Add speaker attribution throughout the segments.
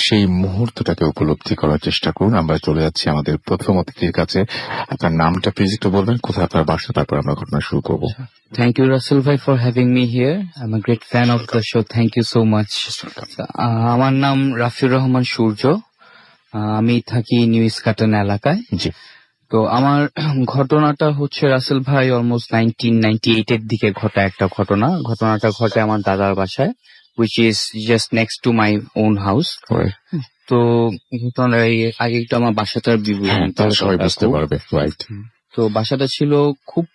Speaker 1: সেই মুহূর্তটাকে উপলব্ধি করার চেষ্টা করুন। আমরা চলে যাচ্ছি আমাদের প্রথম অতিথির কাছে। আপনার নামটা প্লিজ একটু বলবেন, কোথায় আপনার বাসা, তারপর আমরা ঘটনা শুরু করবো।
Speaker 2: Thank you, Russell bhai, for having me here. I'm a great fan of the show. Thank you so much. আমার নাম রাফিউর রহমান সূর্য। আমি থাকি নিউ ইস্কাটন এলাকায়।
Speaker 1: জি।
Speaker 2: তো আমার ঘটনাটা হচ্ছে রাসেল ভাই অলমোস্ট 1998 এর দিকে ঘটা একটা ঘটনাটা ঘটে আমার দাদার বাসায়, which is just next to my own house. তো আগে একটু আমার বাসাটার বিবরণ
Speaker 1: সবাই বুঝতে পারবে। রাইট।
Speaker 2: তো বাসাটা ছিল খুব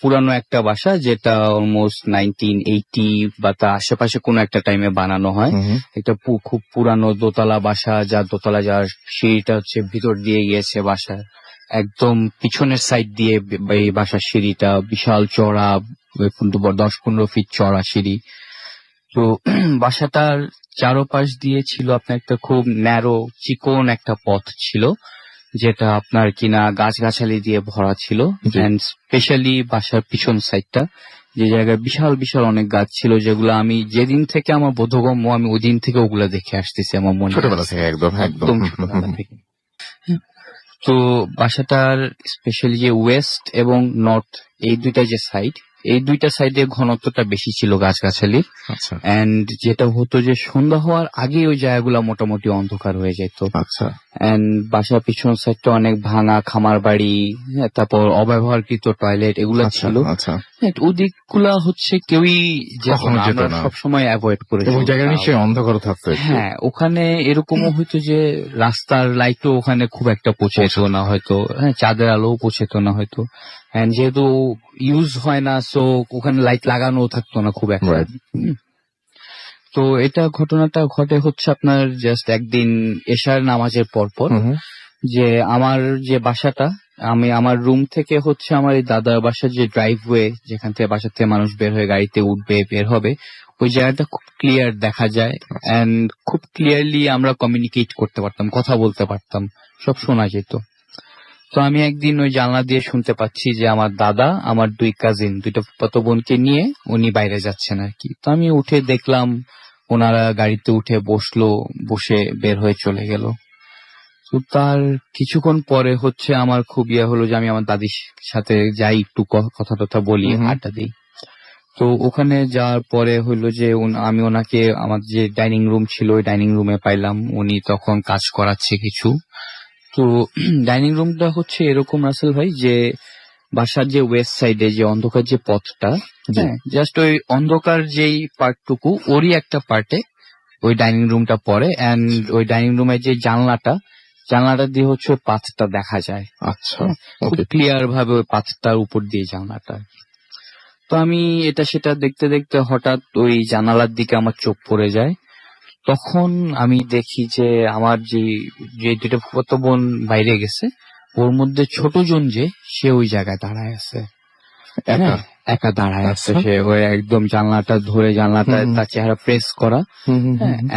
Speaker 2: পুরানো একটা বাসা, যেটা অলমোস্ট 1980 বা তার আশেপাশে কোনো একটা টাইমে বানানো হয়। একটা খুব পুরানো দোতলা বাসা, যার দোতলা যার সিঁড়িটা হচ্ছে ভিতর দিয়ে গিয়েছে বাসার একদম পিছনের সাইড দিয়ে। এই বাসার সিঁড়িটা বিশাল চড়া, 10-15 ফিট চড়া সিঁড়ি। তো বাসাটার চারোপাশ দিয়ে ছিল আপনার একটা খুব ন্যারো চিকন একটা পথ ছিল, যেটা আপনার কিনা গাছগাছালি দিয়ে ভরা ছিল। এন্ড স্পেশালি বাসার পিছন সাইডটা, যে জায়গায় বিশাল বিশাল অনেক গাছ ছিল, যেগুলো আমি যেদিন থেকে আমার বোধগম্য আমি ওই দিন থেকে ওগুলা দেখে আসতেছি আমার মনে,
Speaker 1: ছোটবেলা থেকে একদম।
Speaker 2: তো বাসাটার স্পেশালি যে ওয়েস্ট এবং নর্থ এই দুইটা যে সাইড, এই দুইটা সাইডে ঘনত্বটা বেশি ছিল গাছগাছালির। এন্ড যেটা হতো যে সন্ধ্যা হওয়ার আগে ওই জায়গাগুলো মোটামুটি অন্ধকার হয়ে যেত। এন্ড বাসার পিছন সাইডটা অনেক ভাঙা খামার বাড়ি, তারপর অব্যবহারকৃত টয়লেট এগুলো ছিল। ওদিকগুলা হচ্ছে কেউই সবসময় অ্যাভয়েড করে,
Speaker 1: নিশ্চয়ই অন্ধকার থাকতো।
Speaker 2: হ্যাঁ, ওখানে এরকমও হইতো যে রাস্তার লাইটও ওখানে খুব একটা পৌঁছেত না হয়তো, হ্যাঁ, চাঁদের আলোও পৌঁছেত না হয়তো। যেহেতু ইউজ হয় না, সো ওখানে লাইট লাগানো থাকতো না খুব একটা। তো এটা ঘটনাটা ঘটে হচ্ছে আপনার জাস্ট একদিন এশার নামাজের পরপর, যে আমার যে বাসাটা, আমি আমার রুম থেকে হচ্ছে আমার এই দাদার বাসার যে ড্রাইভওয়ে, যেখান থেকে বাসা থেকে মানুষ বের হয়ে গাড়িতে উঠবে বের হবে, ওই জায়গাটা খুব ক্লিয়ার দেখা যায়। এন্ড খুব ক্লিয়ারলি আমরা কমিউনিকেট করতে পারতাম, কথা বলতে পারতাম, সব শোনা যেত। তো আমি একদিন ওই জানলা দিয়ে শুনতে পাচ্ছি যে আমার দাদা আমার দুই কাজিন, দুইটা ফুফাতো বোনকে নিয়ে উনি বাইরে যাচ্ছেন আর কি। তো আমি উঠে দেখলাম ওনারা গাড়িতে উঠে বসে বের হয়ে চলে গেল। তো তার কিছুক্ষণ পরে হচ্ছে আমার খুব হলো যে আমি আমার দাদির সাথে যাই, একটু কথা টথা বলি, আড্ডা দিই। তো ওখানে যাওয়ার পরে হইলো যে আমি ওনাকে আমার যে ডাইনিং রুম ছিল ওই ডাইনিং রুমে পাইলাম, উনি তখন কাজ করাচ্ছে কিছু। তো ডাইনিং রুমটা হচ্ছে এরকম রাসেল ভাই, যে বাসার যে ওয়েস্ট সাইডে যে অন্ধকার যে পথটা, জাস্ট ওই অন্ধকার যেই পার্টটুকু ওরই একটা পার্টে ওই ডাইনিং রুমটা পড়ে। এন্ড ওই ডাইনিং রুমের যে জানলাটা দিয়ে হচ্ছে ওই পাথটা দেখা যায়।
Speaker 1: আচ্ছা,
Speaker 2: খুব ক্লিয়ার ভাবে ওই পাথটার উপর দিয়ে জানলাটা। তো আমি এটা সেটা দেখতে দেখতে হঠাৎ ওই জানালার দিকে আমার চোখ পড়ে যায়। তখন আমি দেখি যে আমার যে দুটো ফুফাতো বোন বাইরে গেছে, ওর মধ্যে ছোট জন যে সে ওই জায়গায় দাঁড়ায় আছে, একা দাঁড়ায় আছে। সে ওই একদম জানলাটা ধরে, জানলাটা তার চেহারা প্রেস করা।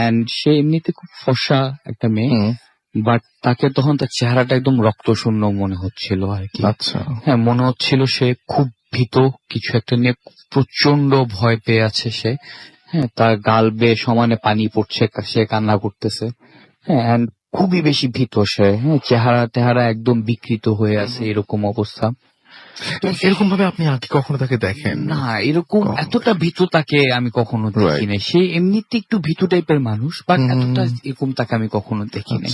Speaker 2: এন্ড সে এমনিতে খুব ফর্সা একটা মেয়ে, বাট তাকে তখন তার চেহারাটা একদম রক্তশূন্য মনে হচ্ছিল আর কি। হ্যাঁ, মনে হচ্ছিল সে খুব ভীত, কিছু একটা নিয়ে প্রচন্ড ভয় পেয়ে আছে সে। হ্যাঁ, তার গাল বেয়ে সমানে পানি পড়ছে, সে কান্না করতেছে। হ্যাঁ, খুবই বেশি ভীত সে। হ্যাঁ, চেহারা একদম বিকৃত হয়ে আছে, এরকম অবস্থা।
Speaker 1: এরকম ভাবে আপনি আগে কখনো তাকে দেখেন
Speaker 2: না? এরকম এতটা ভীত তাকে আমি কখনো দেখি নাই। সে এমনিতে একটু ভীত টাইপের মানুষ, বাট এতটা এরকম তাকে আমি কখনো দেখি নাই।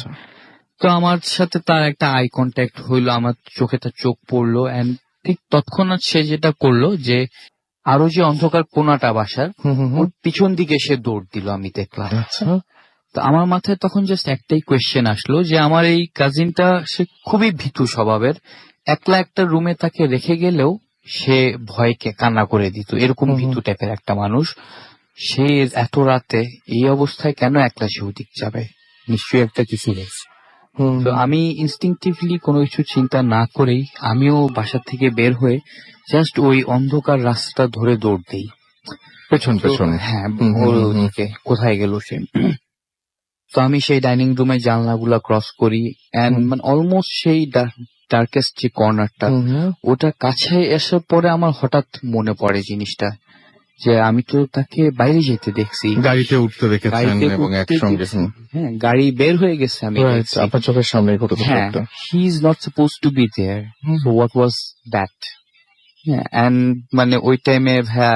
Speaker 2: তো আমার সাথে তার একটা আই কন্ট্যাক্ট হইলো, আমার চোখে তার চোখ পড়লো। এন্ড ঠিক তৎক্ষণাৎ সে যেটা করলো যে আরো যে অন্ধকার কোনাটা বাসার ওর পিছন দিকে সে দৌড় দিল, আমি দেখলাম। তো আমার মাথায় তখন জাস্ট একটাই কোয়েশ্চেন আসলো যে আমার এই কাজিনটা সে খুবই ভীতু স্বভাবের, একলা একটা রুমে তাকে রেখে গেলেও সে ভয়কে কান্না করে দিত, এরকম ভীতু টাইপের একটা মানুষ। সে এত রাতে এই অবস্থায় কেন একলা সে ওদিক যাবে? নিশ্চয়ই একটা কিছু হয়েছে। তো আমি ইনস্টিংক্টিভলি কোনো কিছু চিন্তা না করেই আমিও বাসা থেকে বের হয়ে জাস্ট ওই অন্ধকার রাস্তা ধরে দৌড় দেই
Speaker 1: পেছন।
Speaker 2: হ্যাঁ, কোথায় গেল সে। তো আমি সেই ডাইনিং রুমের জানলাগুলা ক্রস করি, মানে অলমোস্ট সেই ডার্কেস্ট যে কর্নারটা, ওটা কাছে আসার পরে আমার হঠাৎ মনে পড়ে জিনিসটা যে আমি তো তাকে বাইরে যেতে দেখছি,
Speaker 1: গাড়িতে উঠতে দেখেছেন
Speaker 2: গাড়িতে
Speaker 1: এবং
Speaker 2: উঠতে
Speaker 1: একসঙ্গে
Speaker 2: দেখছি, হ্যাঁ গাড়ি বের হয়ে গেছে আমি
Speaker 1: রাইট,
Speaker 2: দেখছি।
Speaker 1: আপনার চোখের সামনে ঘটেছে
Speaker 2: হ্যাঁ,
Speaker 1: সবটা।
Speaker 2: He is not suppose to be there, so what was that? হ্যাঁ, অ্যান্ড মানে ওই টাইমে ভাইয়া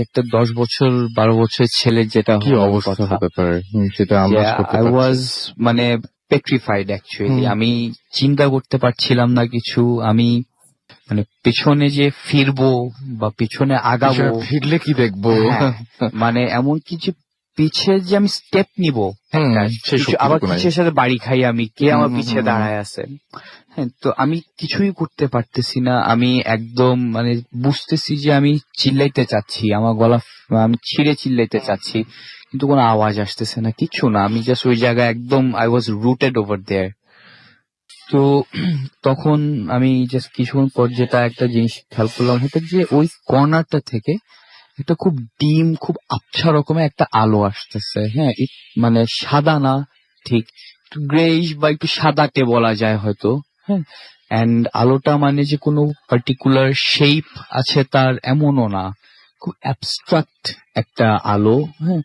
Speaker 2: একটা 10 বছর 12 বছরের ছেলের যেটা
Speaker 1: কি
Speaker 2: হওয়ার
Speaker 1: অবস্থা
Speaker 2: কথা,
Speaker 1: হতে পারে যেটা
Speaker 2: যে
Speaker 1: আন্দাজ করতে
Speaker 2: আই
Speaker 1: পারছি।
Speaker 2: ওয়াজ মানে পেট্রিফাইড অ্যাকচুয়ালি।
Speaker 1: হুম।
Speaker 2: আমি চিন্তা করতে পারছিলাম না কিছু। আমি মানে পেছনে যে ফিরবো বা পেছনে আগাবো,
Speaker 1: পিছনে ফিরলে কি দেখবো?
Speaker 2: হ্যাঁ মানে এমনকি যে পিছে যে আমি স্টেপ নিব একটা,
Speaker 1: সেই
Speaker 2: কিছু আবার
Speaker 1: শক্তিটুকু নাই।
Speaker 2: কিসের সাথে বাড়ি খাই আমি, কে
Speaker 1: হুম,
Speaker 2: আমার
Speaker 1: হুম,
Speaker 2: পিছে
Speaker 1: হুম, হুম।
Speaker 2: দাঁড়ায় আছে। হ্যাঁ, তো আমি কিছুই করতে পারতেছি না। আমি একদম মানে বুঝতেছি যে আমি চিল্লাইতে চাচ্ছি, আমার গলা আমি ছিঁড়ে চিল্লাইতে চাচ্ছি, কিন্তু কোনো আওয়াজ আসতেছে না, কিচ্ছু না। আমি জাস্ট ওই জায়গায় একদম I was rooted over there. তো তখন আমি জাস্ট কিছুক্ষণ পর যেটা একটা জিনিস খেয়াল করলাম, সেটা যে ওই কর্নারটা থেকে একটা খুব ডিম, খুব আবছা রকমের একটা আলো আসতেছে। হ্যাঁ, মানে সাদা না, ঠিক একটু গ্রেইশ বা একটু সাদাটে বলা যায় হয়তো। হ্যাঁ, অ্যান্ড আলোটা মানে যে কোনো পার্টিকুলার শেপ আছে তার এমনও না, খুব অ্যাবস্ট্রাক্ট একটা আলো। হ্যাঁ,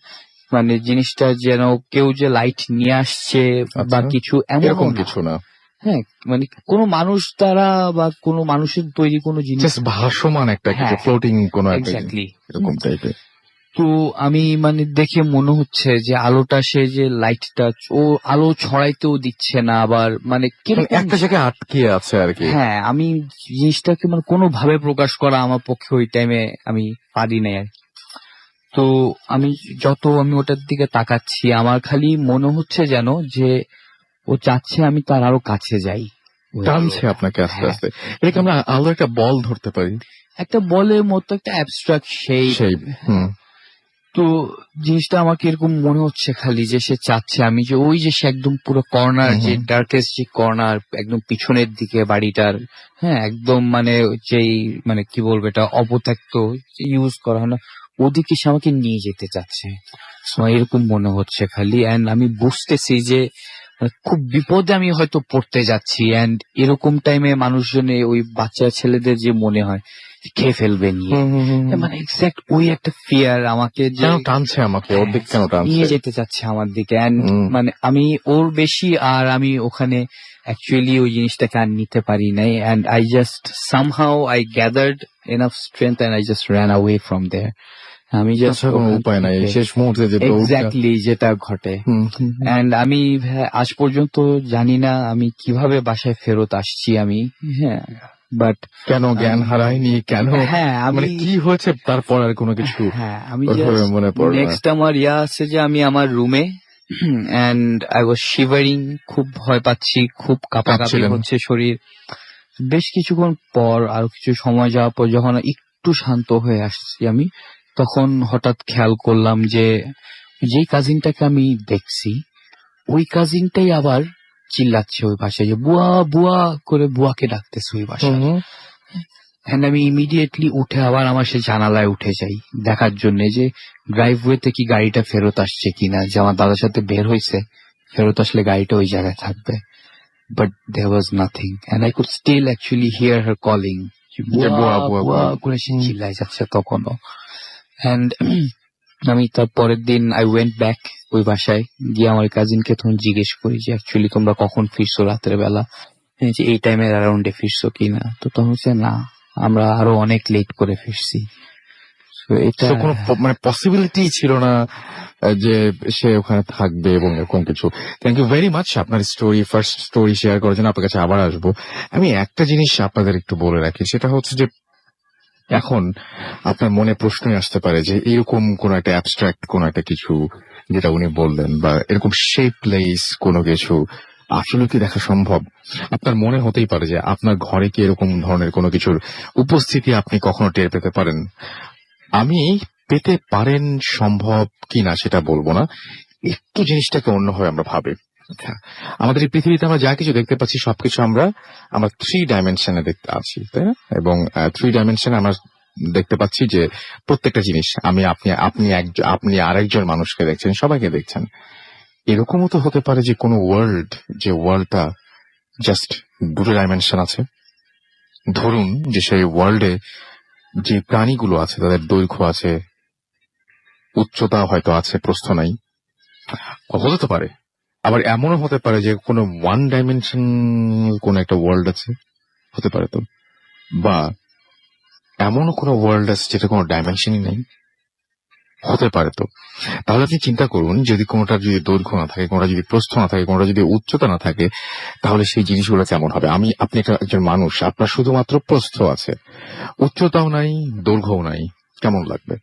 Speaker 2: মানে জিনিসটা যেন কেউ যে লাইট নিয়ে আসছে বা
Speaker 1: আচ্ছা,
Speaker 2: কিছু এমনও
Speaker 1: এরকম
Speaker 2: না।
Speaker 1: কিছু না,
Speaker 2: হ্যাঁ, মানে কোনো মানুষ দ্বারা বা কোনো মানুষের তৈরি কোনো জিনিস
Speaker 1: জাস্ট
Speaker 2: না।
Speaker 1: ভাসমান একটা কিছু,
Speaker 2: হ্যাঁ,
Speaker 1: ফ্লোটিং কোনো একটা
Speaker 2: এক্স্যাক্টলি।
Speaker 1: এরকম টাইপের।
Speaker 2: তো আমি মানে দেখে মনে হচ্ছে যে আলোটা, সে যে লাইটটা ও আলো ছড়াইতেও দিচ্ছে না, আবার মানে কিরকম,
Speaker 1: একটা জায়গায় আটকে আছে আর কি।
Speaker 2: হ্যাঁ আমি জিনিসটাকে মানে কোনোভাবে প্রকাশ করা আমার পক্ষে ওই টাইমে আমি পারি নাই আর কি। তো আমি যত আমি ওটার দিকে তাকাচ্ছি, আমার খালি মনে হচ্ছে যেন যে ও চাচ্ছে আমি তার আরো কাছে যাই, ওই
Speaker 1: টানছে
Speaker 2: আলোটা।
Speaker 1: আপনাকে আস্তে
Speaker 2: হ্যাঁ,
Speaker 1: আস্তে। এটাকে আমরা আলো একটা বল ধরতে পারি,
Speaker 2: একটা বলের মতো একটা অ্যাবস্ট্রাক্ট শেপ।
Speaker 1: সেই। হুম।
Speaker 2: তো জিনিসটা আমাকে এরকম মনে হচ্ছে খালি যে সে চাচ্ছে আমি যে ওই যে সে একদম পুরো কর্নার,
Speaker 1: হুম,
Speaker 2: যে
Speaker 1: হুম।
Speaker 2: ডার্কেস্ট যে কর্নার একদম পিছনের দিকে বাড়িটার, হ্যাঁ একদম মানে যেই মানে কি বলবো এটা অপত্যাক্ত ইউজ করা হয় না, ওদিকে সে আমাকে নিয়ে যেতে চাচ্ছে। So, এরকম মনে হচ্ছে খালি, এন্ড আমি বুঝতেছি যে খুব বিপদে আমি হয়তো পড়তে যাচ্ছি। এন্ড এরকম টাইমে মানুষজনে ওই বাচ্চা ছেলেদের যে মনে হয় খেয়ে ফেলবে নিয়ে,
Speaker 1: হুম, হুম, হুম, হুম।
Speaker 2: মানে এক্সাক্ট ওই একটা ফিয়ার আমাকে যে
Speaker 1: কেন টানছে আমাকে, ওর দিক কেন টানছে?
Speaker 2: নিয়ে যেতে চাচ্ছে আমার দিকে। এন্ড
Speaker 1: হুম।
Speaker 2: মানে আমি ওর বেশি, আর আমি ওখানে অ্যাকচুয়ালি ওই জিনিসটাকে আর নিতে পারি নাই। And I just somehow I gathered enough strength and I just ran away from there. আমি জাস্ট
Speaker 1: তাছাড়া কোনো উপায় নাই, শেষ মুহূর্তে যে দৌড়টা।
Speaker 2: এক্স্যাক্টলি যেটা ঘটে।
Speaker 1: হুম, হুম, হুম।
Speaker 2: এন্ড আমি আজ পর্যন্ত জানি না আমি কিভাবে বাসায় ফেরত আসছি আমি। হ্যাঁ, বাট
Speaker 1: কেন জ্ঞান হারায়নি, কেন
Speaker 2: হ্যাঁ আমি
Speaker 1: মানে কি হয়েছে তারপর আর কোনো কিছু
Speaker 2: হ্যাঁ আমি
Speaker 1: ওইভাবে
Speaker 2: জাস্ট
Speaker 1: মনে পড়ে না।
Speaker 2: নেক্সট আমার আছে যে আমি আমার রুমে, এন্ড আই ওয়াজ শিভারিং, খুব ভয় পাচ্ছি, খুব কাঁপাকাঁপি
Speaker 1: কাঁপছিলেন।
Speaker 2: হচ্ছে শরীর। বেশ কিছুক্ষণ পর, আরো কিছু সময় যাওয়ার পর যখন একটু শান্ত হয়ে আসছি আমি, তখন হঠাৎ খেয়াল করলাম যে যেই কাজিনটাকে আমি দেখছি ওই কাজিনটাই আবার চিল্লাচ্ছে ওই ভাষায়, যে বুয়া বুয়া করে বুয়াকে ডাকতেছে ওই
Speaker 1: হুম,
Speaker 2: ভাষায়।
Speaker 1: হুম।
Speaker 2: এন্ড আমি ইমিডিয়েটলি উঠে আবার আমার সে জানালায় উঠে যাই দেখার জন্য যে ড্রাইভওয়েতে কি গাড়িটা ফেরত আসছে কিনা, যে আমার দাদার সাথে বের হয়েছে, ফেরত আসলে গাড়িটা ওই জায়গায় থাকবে। But there was nothing, and I could still actually hear her calling,
Speaker 1: যে
Speaker 2: বুয়া
Speaker 1: বুয়া বুয়া
Speaker 2: বুয়া
Speaker 1: করে।
Speaker 2: করে সে
Speaker 1: হুম।
Speaker 2: চিল্লাই যাচ্ছে তখনও। এন্ড আমি তার পরের দিন আই ওয়েন্ট ব্যাক ওই বাসায়, গিয়ে আমার কাজিনকে তখন জিজ্ঞেস করি যে অ্যাকচুয়ালি তোমরা কখন ফিরছো রাতের বেলা, যে এই টাইমের অ্যারাউন্ডে ফিরছো কিনা। তো তখন হচ্ছে না, আমরা আরো অনেক লেট করে ফিরছি। So, এটা
Speaker 1: তো কোনো মানে পসিবিলিটি ছিল না যে সে ওখানে থাকবে এবং এরকম কিছু। থ্যাংক ইউ ভেরি মাচ আপনার স্টোরি, ফার্স্ট স্টোরি শেয়ার করার জন্য। আপনার কাছে আবার আসবো। আমি একটা জিনিস আপনাদের একটু বলে রাখি, সেটা হচ্ছে যে এখন আপনার মনে প্রশ্নই আসতে পারে যে এরকম কোন একটা অ্যাবস্ট্রাক্ট কোন একটা কিছু যেটা উনি বললেন, বা এরকম শেপলেস কোনো কিছু আসলে কি দেখা সম্ভব? আপনার মনে হতেই পারে যে আপনার ঘরে কি এরকম ধরনের কোনো কিছুর উপস্থিতি আপনি কখনো টের পেতে পারেন। আমি পেতে পারেন সম্ভব কিনা সেটা বলবো না, একটু জিনিসটাকে অন্যভাবে আমরা ভাবি। আচ্ছা, আমাদের এই পৃথিবীতে আমরা যা কিছু দেখতে পাচ্ছি সবকিছু আমরা 3 ডাইমেনশনে দেখতে আছি, তাই না? এবং 3 ডাইমেনশনে আমরা দেখতে পাচ্ছি যে প্রত্যেকটা জিনিস, আমি আপনি আপনি আপনি আরেকজন মানুষকে দেখছেন, সবাইকে দেখছেন। এরকমও তো হতে পারে যে কোনো ওয়ার্ল্ড, যে ওয়ার্ল্ডটা জাস্ট 2 ডাইমেনশন আছে। ধরুন যে সেই ওয়ার্ল্ডে যে প্রাণীগুলো আছে তাদের দৈর্ঘ্য আছে উচ্চতা হয়তো আছে, প্রস্থ নাই, হতে তো পারে। আবার এমনও হতে পারে যে কোনো ওয়ান ডাইমেনশন কোন একটা ওয়ার্ল্ড আছে, হতে পারে তো। বা এমনও কোনো ওয়ার্ল্ড আছে যেটা কোনো ডাইমেনশনই নেই, হতে পারে তো। তাহলে আপনি চিন্তা করুন, যদি কোনোটার যদি দৈর্ঘ্য না থাকে, কোনোটা যদি প্রস্থ না থাকে, কোনোটা যদি উচ্চতা না থাকে, তাহলে সেই জিনিসগুলো কেমন হবে? আপনি একজন মানুষ, আপনার শুধুমাত্র প্রস্থ আছে, উচ্চতাও নাই, দৈর্ঘ্যও নাই, কেমন লাগবে?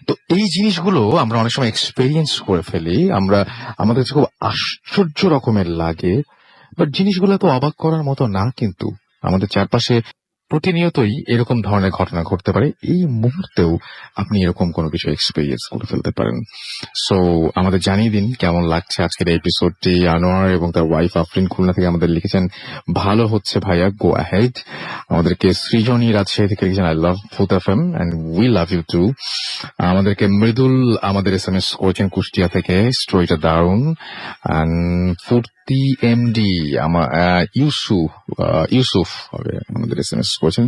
Speaker 1: তো এই জিনিসগুলো আমরা অনেক সময় এক্সপেরিয়েন্স করে ফেলি, আমাদের কাছে খুব আশ্চর্য রকমের লাগে, বাট জিনিসগুলো তো অবাক করার মতো না। কিন্তু আমাদের চারপাশে প্রতিনিয়তই এরকম ধরনের ঘটনা ঘটতে পারে। এই মুহূর্তেও আপনি এরকম কোনো কিছু এক্সপেরিয়েন্স করে ফেলতে পারেন। সো আমাদের জানিয়ে দিন কেমন লাগছে আজকের এই এপিসোডটি। আনোয়ার এবং তার ওয়াইফ আফরিন খুলনা থেকে আমাদের লিখেছেন, ভালো হচ্ছে ভাইয়া, গো অ্যাহেড। আমাদেরকে সৃজনী রাজশাহী থেকে লিখেছেন, I love food FM and we love you too. আমাদেরকে মৃদুল আমাদের SMS করেছেন কুষ্টিয়া থেকে, স্টোরিটা দারুণ। ফুর্তি এমডি ইউসুফ হবে আমাদের SMS করেছেন।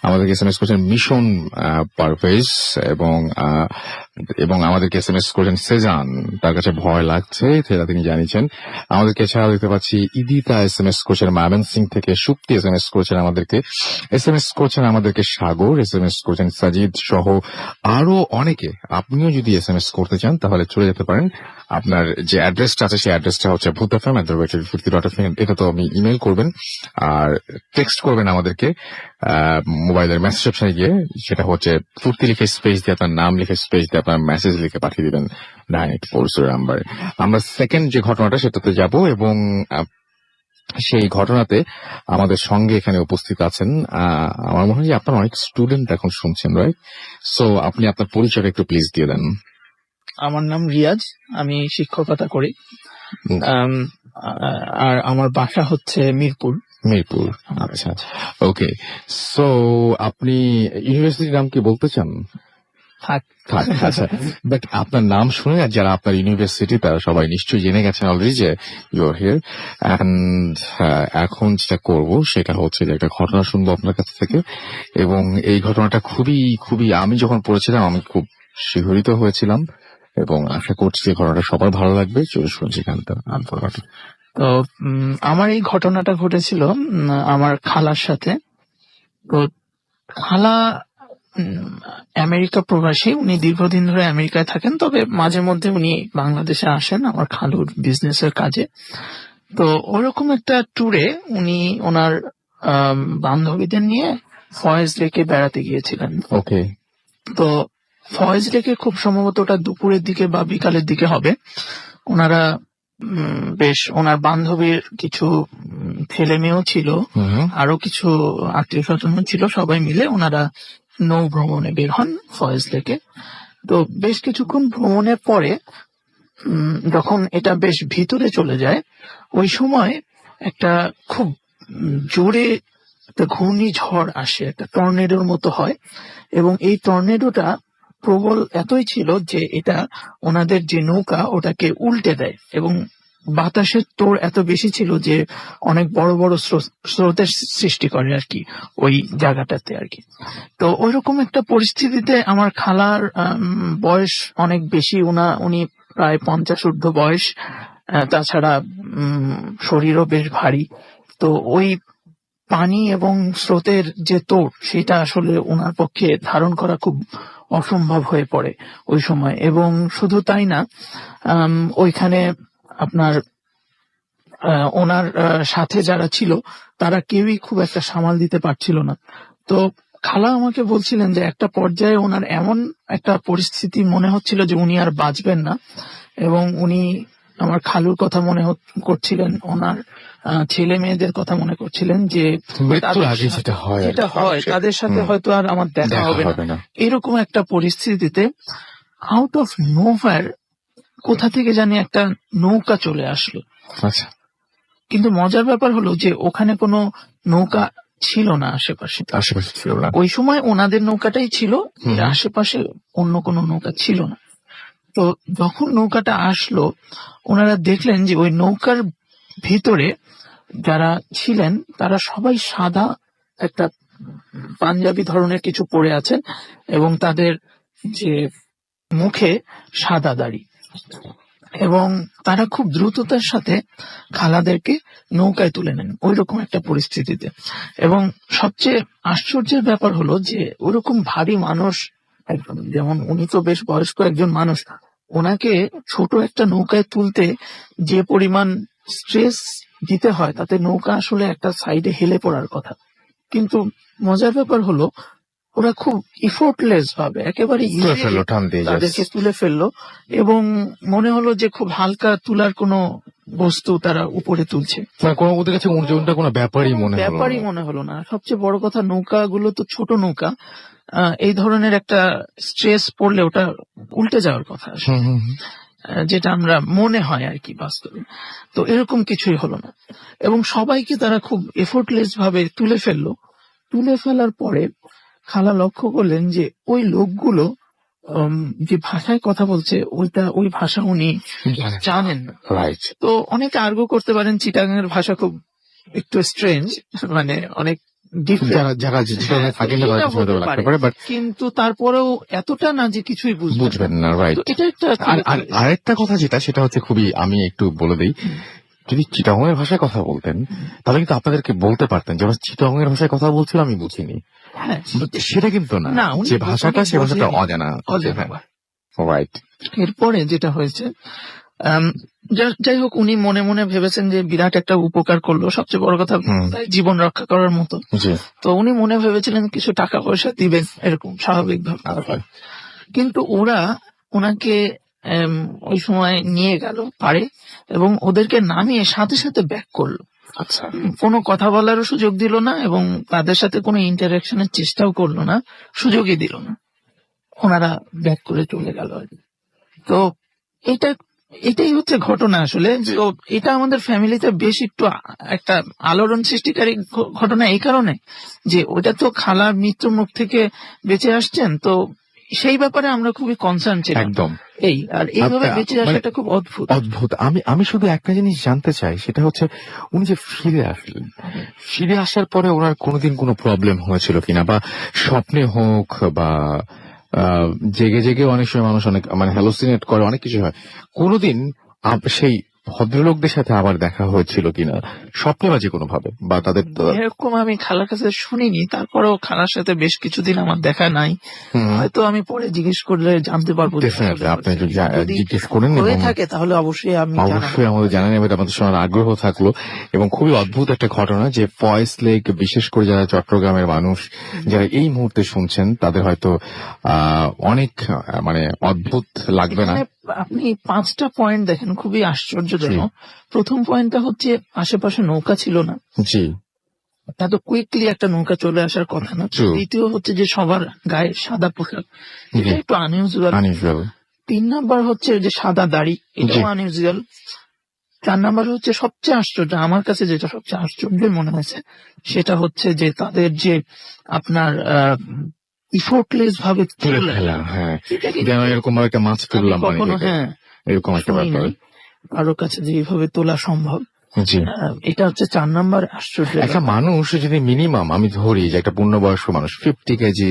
Speaker 1: আমাদেরকে SMS করেছেন মিশন পারভেজ, এবং আমাদেরকে SMS করেছেন সেজান, তার কাছে ভয় লাগছে সেটা তিনি জানিয়েছেন। আমাদেরকে এছাড়া দেখতে পাচ্ছি ইদিতা SMS করেছেন ময়মন সিং থেকে, সুপ্তি SMS করেছেন আমাদেরকে, SMS করেছেন আমাদেরকে সাগর, SMS করেছেন সাজিদ সহ আরো অনেকে। আপনিও যদি SMS করতে চান তাহলে চলে যেতে পারেন। আপনার যে অ্যাড্রেসটা আছে সেই অ্যাড্রেসটা হচ্ছে bhutfm@fuርቲ.fm। এটা তো আপনি ইমেল করবেন আর টেক্সট করবেন আমাদেরকে মোবাইলের মেসেজ অপশনে গিয়ে, সেটা হচ্ছে ফুর্তি লিখে স্পেস দিয়ে আপনার নাম লিখে স্পেস দিয়ে আপনার মেসেজ লিখে পাঠিয়ে দিবেন 9840 নাম্বারে। আমরা সেকেন্ড যে ঘটনাটা সেটাতে যাব, এবং সেই ঘটনাতে আমাদের সঙ্গে এখানে উপস্থিত আছেন, আমার মনে হয় যে আপনার অনেক স্টুডেন্ট এখন শুনছেন, রাইট? সো আপনি আপনার পরিচয়টা একটু প্লিজ দিয়ে দেন।
Speaker 3: আমার নাম রিয়াজ, আমি শিক্ষকতা করি। আম, আর আমার বাসা হচ্ছে মিরপুর।
Speaker 1: মিরপুর, আচ্ছা, ওকে। সো আপনি ইউনিভার্সিটির নাম কি বলতে চান?
Speaker 3: থাক।
Speaker 1: আচ্ছা, বাট আপনার নাম শুনে আর যারা আপনার ইউনিভার্সিটি তারা সবাই নিশ্চয়ই জেনে গেছেন অলরেডি যে ইউ আর হিয়ার। অ্যান্ড এখন যেটা করব সেটা হচ্ছে যে একটা ঘটনা শুনবো আপনার কাছ থেকে, এবং এই ঘটনাটা খুবই খুবই, আমি যখন পড়েছিলাম আমি খুব শিহরিত হয়েছিলাম, এবং আশা করছি যে ঘটনাটা সবার ভালো লাগবে। চলে শুনছি এখানটা।
Speaker 3: তো আমার এই ঘটনাটা ঘটেছিল আমার খালার সাথে। তো খালা আমেরিকা প্রবাসী, উনি দীর্ঘদিন ধরে আমেরিকায় থাকেন, তবে মাঝে মধ্যে উনি বাংলাদেশে আসেন আমার খালুর বিজনেসের কাজে। তো ওরকম একটা ট্যুরে উনি ওনার বান্ধবীদের নিয়ে ফয়েজ লেকে বেড়াতে গিয়েছিলেন।
Speaker 1: ওকে।
Speaker 3: তো ফয়েজ লেকে খুব সম্ভবত ওটা দুপুরের দিকে বা বিকালের দিকে হবে। ওনারা বেশ, ওনার বান্ধবীর কিছু ছেলে মেয়েও ছিল, আরো কিছু আত্মীয় স্বজন ছিল, সবাই মিলে ওনারা নৌ ভ্রমণে বের হন ফয়েজ লেকে। তো বেশ কিছুক্ষণ ভ্রমণের পরে যখন এটা বেশ ভিতরে চলে যায়, ওই সময় একটা খুব জোরে একটা ঘূর্ণিঝড় আসে, একটা টর্নেডোর মতো হয়, এবং এই টর্নেডোটা প্রবল এতই ছিল যে এটা ওনাদের যে নৌকা ওটাকে উল্টে দেয়, এবং বাতাসের তোড় এত বেশি ছিল যে অনেক বড় বড় স্রোতের সৃষ্টি করে আর কি ওই জায়গাটাতে আর কি। তো ওইরকম একটা পরিস্থিতিতে আমার খালার বয়স অনেক বেশি, উনি প্রায় 50 ঊর্ধ্ব বয়স, তাছাড়া শরীরও বেশ ভারী। তো ওই পানি এবং স্রোতের যে তোড় সেটা আসলে ওনার পক্ষে ধারণ করা খুব অসম্ভব হয়ে পড়ে ওই সময়। এবং শুধু তাই না, ওইখানে আপনার ওনার সাথে যারা ছিল তারা কেউই খুব একটা সামাল দিতে পারছিল না। তো খালা আমাকে বলছিলেন যে একটা পর্যায়ে ওনার এমন একটা পরিস্থিতি মনে হচ্ছিল যে উনি আর বাঁচবেন না, এবং উনি আমার খালুর কথা মনে করছিলেন, ওনার ছেলে মেয়েদের কথা মনে করছিলেন যে যেটা হয় তাদের সাথে হয়তো আর আমার দেখা হবে না। এরকম একটা পরিস্থিতিতে আউট অফ নোভার কোথা থেকে জানি একটা নৌকা চলে আসলো।
Speaker 1: আচ্ছা।
Speaker 3: কিন্তু মজার ব্যাপার হলো যে ওখানে কোনো নৌকা ছিল না আশেপাশে ছিল না। ওই সময় ওনাদের নৌকাটাই ছিল, আশেপাশে অন্য কোনো নৌকা ছিল না। তো যখন নৌকাটা আসলো ওনারা দেখলেন যে ওই নৌকার ভিতরে যারা ছিলেন তারা সবাই সাদা একটা পাঞ্জাবি ধরনের কিছু পরে আছেন, এবং তাদের যে মুখে সাদা দাড়ি, এবং তারা খুব দ্রুততার সাথে খালাদেরকে নৌকায় তুলে নেন ওইরকম একটা পরিস্থিতিতে। এবং সবচেয়ে আশ্চর্যের ব্যাপার হলো যে ওরকম ভারী মানুষ একজন, যেমন উনি তো বেশ বয়স্ক একজন মানুষ, ওনাকে ছোট একটা নৌকায় তুলতে যে পরিমাণ স্ট্রেস দিতে হয় তাতে নৌকা আসলে একটা সাইডে হেলে পড়ার কথা। কিন্তু মজার ব্যাপার হলো ওরা খুব ইফোর্টলেস ভাবে একেবারে
Speaker 1: তুলে
Speaker 3: easily
Speaker 1: ফেললো টান দিয়ে, yes.
Speaker 3: তাদেরকে তুলে ফেললো, এবং মনে হলো যে খুব হালকা তুলার কোনো বস্তু তারা উপরে তুলছে।
Speaker 1: মানে কোনো ওদের কাছে ওজনটা কোনো ব্যাপারই মনে হলো
Speaker 3: ব্যাপারই
Speaker 1: না।
Speaker 3: মনে হলো না। সবচেয়ে বড় কথা, নৌকাগুলো তো ছোট নৌকা, এই ধরনের একটা স্ট্রেস পড়লে ওটা উল্টে যাওয়ার কথা আসলে।
Speaker 1: হুম, হুম, হুম।
Speaker 3: যেটা আমরা মনে হয় আর কি বাস্তবে। তো এরকম কিছুই হলো না, এবং সবাইকে তারা খুব এফোর্টলেস ভাবে তুলে ফেললো। তুলে ফেলার পরে খালা লক্ষ্য করলেন যে ওই লোকগুলো যে ভাষায় কথা বলছে ওই ভাষা উনি জানেন না।
Speaker 1: রাইট।
Speaker 3: তো অনেকে আর্গু করতে পারেন চিটাগাংয়ের ভাষা খুব একটু স্ট্রেঞ্জ, মানে অনেক ডিফারেন্ট,
Speaker 1: যারা যারা যেটা থাকেন না তারা কিছু হয়তো লাগতে পারে, বাট
Speaker 3: কিন্তু তারপরেও এতটা না যে কিছুই
Speaker 1: বুঝবেন না। রাইট।
Speaker 3: তো এটা একটা
Speaker 1: আর আরেকটা কথা যেটা, সেটা হচ্ছে খুবই, আমি একটু বলে দিই, যদি চিটাগংয়ের ভাষায় কথা বলতেন তাহলে কিন্তু আপনাদেরকে বলতে পারতেন যে ওরা চিটাগংয়ের ভাষায় কথা বলছিল, আমি বুঝিনি।
Speaker 3: হ্যাঁ,
Speaker 1: সেটা কিন্তু না,
Speaker 3: না, উনি
Speaker 1: যে ভাষাটা সে ভাষাটা
Speaker 3: বোঝেনি।
Speaker 1: অজানা।
Speaker 3: অজানা।
Speaker 1: রাইট।
Speaker 3: এরপরে যেটা হয়েছে, যাই হোক, উনি মনে মনে ভেবেছেন যে বিরাট একটা উপকার করলো, সবচেয়ে বড় কথা তাই জীবন রক্ষা করার মতো।
Speaker 1: জি।
Speaker 3: তো উনি মনে ভেবেছিলেন কিছু টাকা পয়সা দিবেন এরকম স্বাভাবিক ভাবে, কিন্তু ওরা ওনাকে ওই সময় নিয়ে গেল পারে, এবং ওদেরকে নামিয়ে সাথে সাথে ব্যাক করলো।
Speaker 1: আচ্ছা।
Speaker 3: কোনো কথা বলারও সুযোগ দিল না, এবং তাদের সাথে কোনো ইন্টারাকশনের চেষ্টাও করলো না, সুযোগই দিল না। ওনারা ব্যাক করে চলে গেল আর কি। তো এটাই হচ্ছে ঘটনা আসলে। তো এটা আমাদের ফ্যামিলিতে বেশ একটু একটা আলোড়ন সৃষ্টিকারী ঘটনা, এই কারণে যে ওটা তো খালার মৃত্যুর মুখ থেকে বেঁচে আসছেন, তো সেই ব্যাপারে আমরা খুবই কনসার্ন ছিলাম।
Speaker 1: একদম।
Speaker 3: আর এইভাবে
Speaker 1: আচ্ছা,
Speaker 3: বেঁচে আসাটা খুব অদ্ভুত।
Speaker 1: অদ্ভুত। আমি শুধু একটা জিনিস জানতে চাই, সেটা হচ্ছে উনি যে ফিরে আসলেন, ফিরে আসার পরে ওনার কোনোদিন কোনো প্রবলেম হয়েছিল কিনা, বা স্বপ্নে হোক বা জেগে জেগে অনেক সময় মানুষ অনেক মানে হ্যালোসিনেট করে, অনেক কিছু হয়, কোনোদিন সেই ভদ্রলোকদের সাথে আবার দেখা হয়েছিল কিনা, স্বপ্নে বা যে কোনো ভাবে, বা তাদের
Speaker 3: এরকম আমি খালার কাছে শুনিনি, তারপরেও খালার সাথে বেশ কিছুদিন আমার দেখা নাই। হয়তো আমি পরে জিজ্ঞেস করলে জানতে পারবো।
Speaker 1: ডেফিনেটলি আপনি যদি জিজ্ঞেস করেন
Speaker 3: হয়ে
Speaker 1: এবং
Speaker 3: থাকে তাহলে অবশ্যই
Speaker 1: আমাদের জানান, এবার আমাদের শোনার আগ্রহ থাকলো। এবং খুবই অদ্ভুত একটা ঘটনা, যে ফয়েজ লেক, বিশেষ করে যারা চট্টগ্রামের মানুষ যারা এই মুহূর্তে শুনছেন, তাদের হয়তো অনেক মানে অদ্ভুত লাগবে না।
Speaker 3: আপনি 5টা পয়েন্ট দেখেন, খুবই আশ্চর্যজনক। প্রথম পয়েন্টটা হচ্ছে আশেপাশে নৌকা ছিল না।
Speaker 1: জি।
Speaker 3: এত কুইকলি একটা নৌকা চলে আসার কথা না। দ্বিতীয় হচ্ছে যে সবার গায়ে সাদা পোশাক, এটা একটু আনইউজুয়াল। 3 নাম্বার হচ্ছে যে সাদা দাড়ি, এটাও আনইউজুয়াল। 4 নাম্বার হচ্ছে সবচেয়ে আশ্চর্য, আমার কাছে যেটা সবচেয়ে আশ্চর্য মনে হয়েছে, সেটা হচ্ছে যে তাদের যে আপনার ইফোর্টলেস ভাবে
Speaker 1: তুলে ফেলা। হ্যাঁ, যেন এরকম ভাবে একটা মাছ তুললাম
Speaker 3: কখনো, হ্যাঁ,
Speaker 1: এরকম একটা ব্যাপার
Speaker 3: কারো কাছে যে এইভাবে তোলা সম্ভব।
Speaker 1: জি।
Speaker 3: এটা হচ্ছে 4 নাম্বার আশ্চর্য।
Speaker 1: একটা মানুষ যদি মিনিমাম, আমি ধরি যে একটা পূর্ণবয়স্ক মানুষ 50 কেজি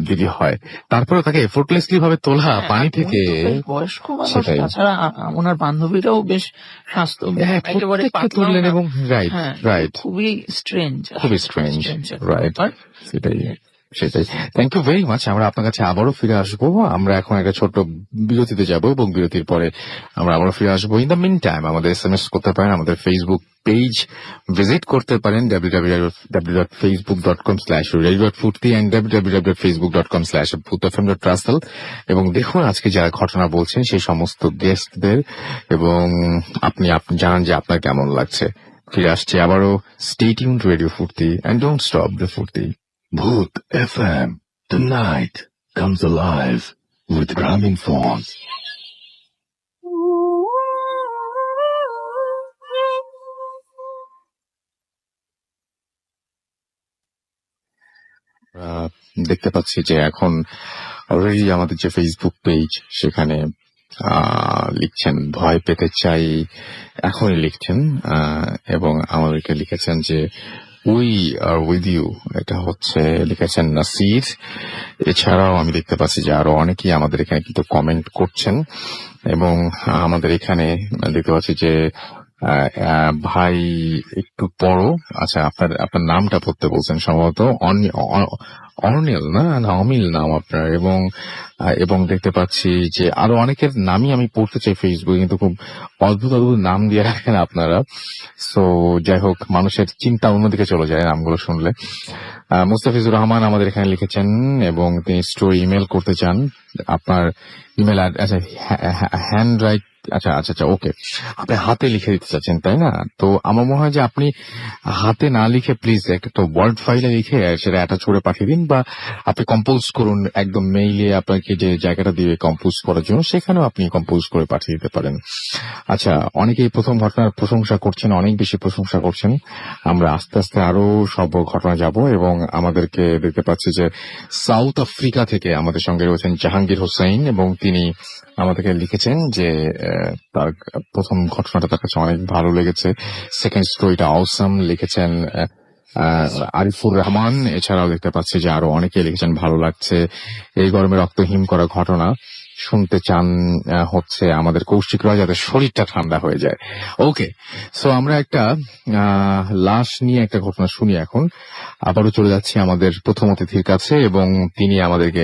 Speaker 1: যদি হয়, তারপরে তাকে এফোর্টলেসলি ভাবে তোলা পানি থেকে,
Speaker 3: বয়স্ক মানুষ, তাছাড়া ওনার বান্ধবীরাও বেশ স্বাস্থ্য একেবারে
Speaker 1: তুললেন, এবং রাইট,
Speaker 3: খুবই স্ট্রেঞ্জ,
Speaker 1: রাইট। সেটাই। Thank you very much. আমরা আপনার কাছে আবারও ফিরে আসবো। আমরা এখন একটা ছোট্ট বিরতিতে যাব, এবং বিরতির পরে আমরা আবারও ফিরে আসবো। ইন দ্য মিন টাইম আমাদের SMS করতে পারেন, আমাদের ফেসবুক পেজ ভিজিট করতে পারেন www.facebook.com/radio.futti and www.facebook.com/bhutfm.russell, এবং দেখুন আজকে যারা ঘটনা বলছেন সেই সমস্ত গেস্টদের, এবং আপনি জানান যে আপনার কেমন লাগছে। ফিরে আসছে আবারও। স্টে টিউনড রেডিও ফুর্তি, and don't stop the ফুর্তি।
Speaker 4: Bhoot FM. The night comes alive with Grameenphone.
Speaker 1: দেখতে পাচ্ছি যে এখন অলরেডি আমাদের যে ফেসবুক পেজ, সেখানে লিখছেন ভয় পেতে চাই, এখনই লিখছেন, এবং আমাদেরকে লিখেছেন যে উই আর উইথ ইউ, এটা হচ্ছে লিখেছেন নাসির। এছাড়াও আমি দেখতে পাচ্ছি যে আরো অনেকেই আমাদের এখানে কিন্তু কমেন্ট করছেন, এবং আমাদের এখানে দেখতে পাচ্ছি যে ভাই একটু পরও, আচ্ছা আপনার আপনার নামটা পড়তে বলছেন সম্ভবত অর্নিল না অমিল নাম আপনার, এবং এবং দেখতে পাচ্ছি যে আরো অনেকের নামই আমি পড়তে চাই ফেসবুকে, কিন্তু খুব অদ্ভুত অদ্ভুত নাম দিয়ে রাখেন আপনারা। সো যাই হোক, মানুষের চিন্তা অন্যদিকে চলে যায় নামগুলো শুনলে। মুস্তাফিজুর রহমান আমাদের এখানে লিখেছেন এবং তিনি স্টোরি ইমেল করতে চান। আপনার ইমেল, আচ্ছা হ্যান্ড রাইট, আচ্ছা আচ্ছা আচ্ছা ওকে, আপনি হাতে লিখে দিতে চাচ্ছেন তাই না? তো আমার মনে হয় যে আপনি হাতে না লিখে প্লিজ একটা ওয়ার্ড ফাইলে লিখে সেটা অ্যাটাচ করে পাঠিয়ে দিন, বা আপনি কম্পোজ করুন একদম মেইলে, আপনাকে যে জায়গাটা দিবে কম্পোজ করার জন্য সেখানেও আপনি কম্পোজ করে পাঠিয়ে দিতে পারেন। আচ্ছা, অনেকেই প্রথম ঘটনার প্রশংসা করছেন, অনেক বেশি প্রশংসা করছেন। আমরা আস্তে আস্তে আরো সব ঘটনা যাব, এবং আমাদেরকে দেখতে পাচ্ছি যে সাউথ আফ্রিকা থেকে আমাদের সঙ্গে রয়েছেন জাহাঙ্গীর হোসেন, এবং তিনি আমাদেরকে লিখেছেন যে তার প্রথম ঘটনাটা তার কাছে অনেক ভালো লেগেছে, সেকেন্ড স্টোরিটা অসাম লিখেছেন আরিফুর রহমান। এছাড়াও দেখতে পাচ্ছি যে আরো অনেকে লিখেছেন ভালো লাগছে, এই গরমে রক্ত হিম করা ঘটনা শুনতে চান হচ্ছে আমাদের কৌশিক রায়, যাতে শরীরটা ঠান্ডা হয়ে যায়। ওকে, সো আমরা একটা লাশ নিয়ে একটা ঘটনা শুনি এখন। আবারও চলে যাচ্ছি আমাদের প্রথম অতিথির কাছে, এবং তিনি আমাদেরকে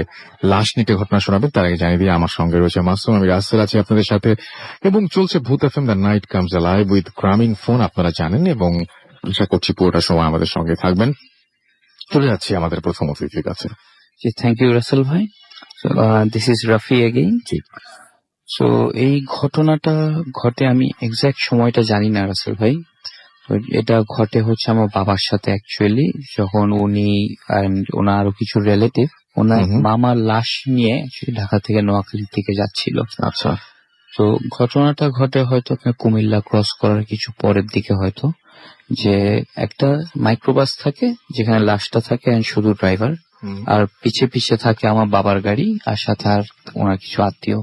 Speaker 1: লাশ নিয়ে একটা ঘটনা শোনাবেন। তার আগে জানিয়ে দিয়ে আমার সঙ্গে রয়েছে মাসুম, আমি রাসেল আছি আপনাদের সাথে, এবং চলছে ভূত FM the night comes alive with গ্রামীণ ফোন, আপনারা জানেন, এবং আশা করছি পুরোটা সময় আমাদের সঙ্গে থাকবেন। চলে যাচ্ছি আমাদের প্রথম অতিথির কাছে।
Speaker 2: থ্যাংক ইউ রাসেল ভাই। This is Rafi again. So এই ঘটনাটা ঘটে, আমি এক্সাক্ট সময়টা জানি না রাসেল ভাই। তো এটা ঘটে হচ্ছে আমার বাবার সাথে অ্যাকচুয়ালি, যখন উনি ওনার আরো কিছু রিলেটিভ ওনার মামার লাশ নিয়ে ঢাকা থেকে নোয়াখালীর দিকে যাচ্ছিল।
Speaker 1: আচ্ছা,
Speaker 2: তো ঘটনাটা ঘটে হয়তো আপনার কুমিল্লা ক্রস করার কিছু পরের দিকে, হয়তো যে একটা মাইক্রোবাস থাকে যেখানে লাশটা থাকে and শুধু ড্রাইভার, আর পিছে পিছে থাকে আমার বাবার গাড়ি আর সাথে আর ওনার কিছু আত্মীয়।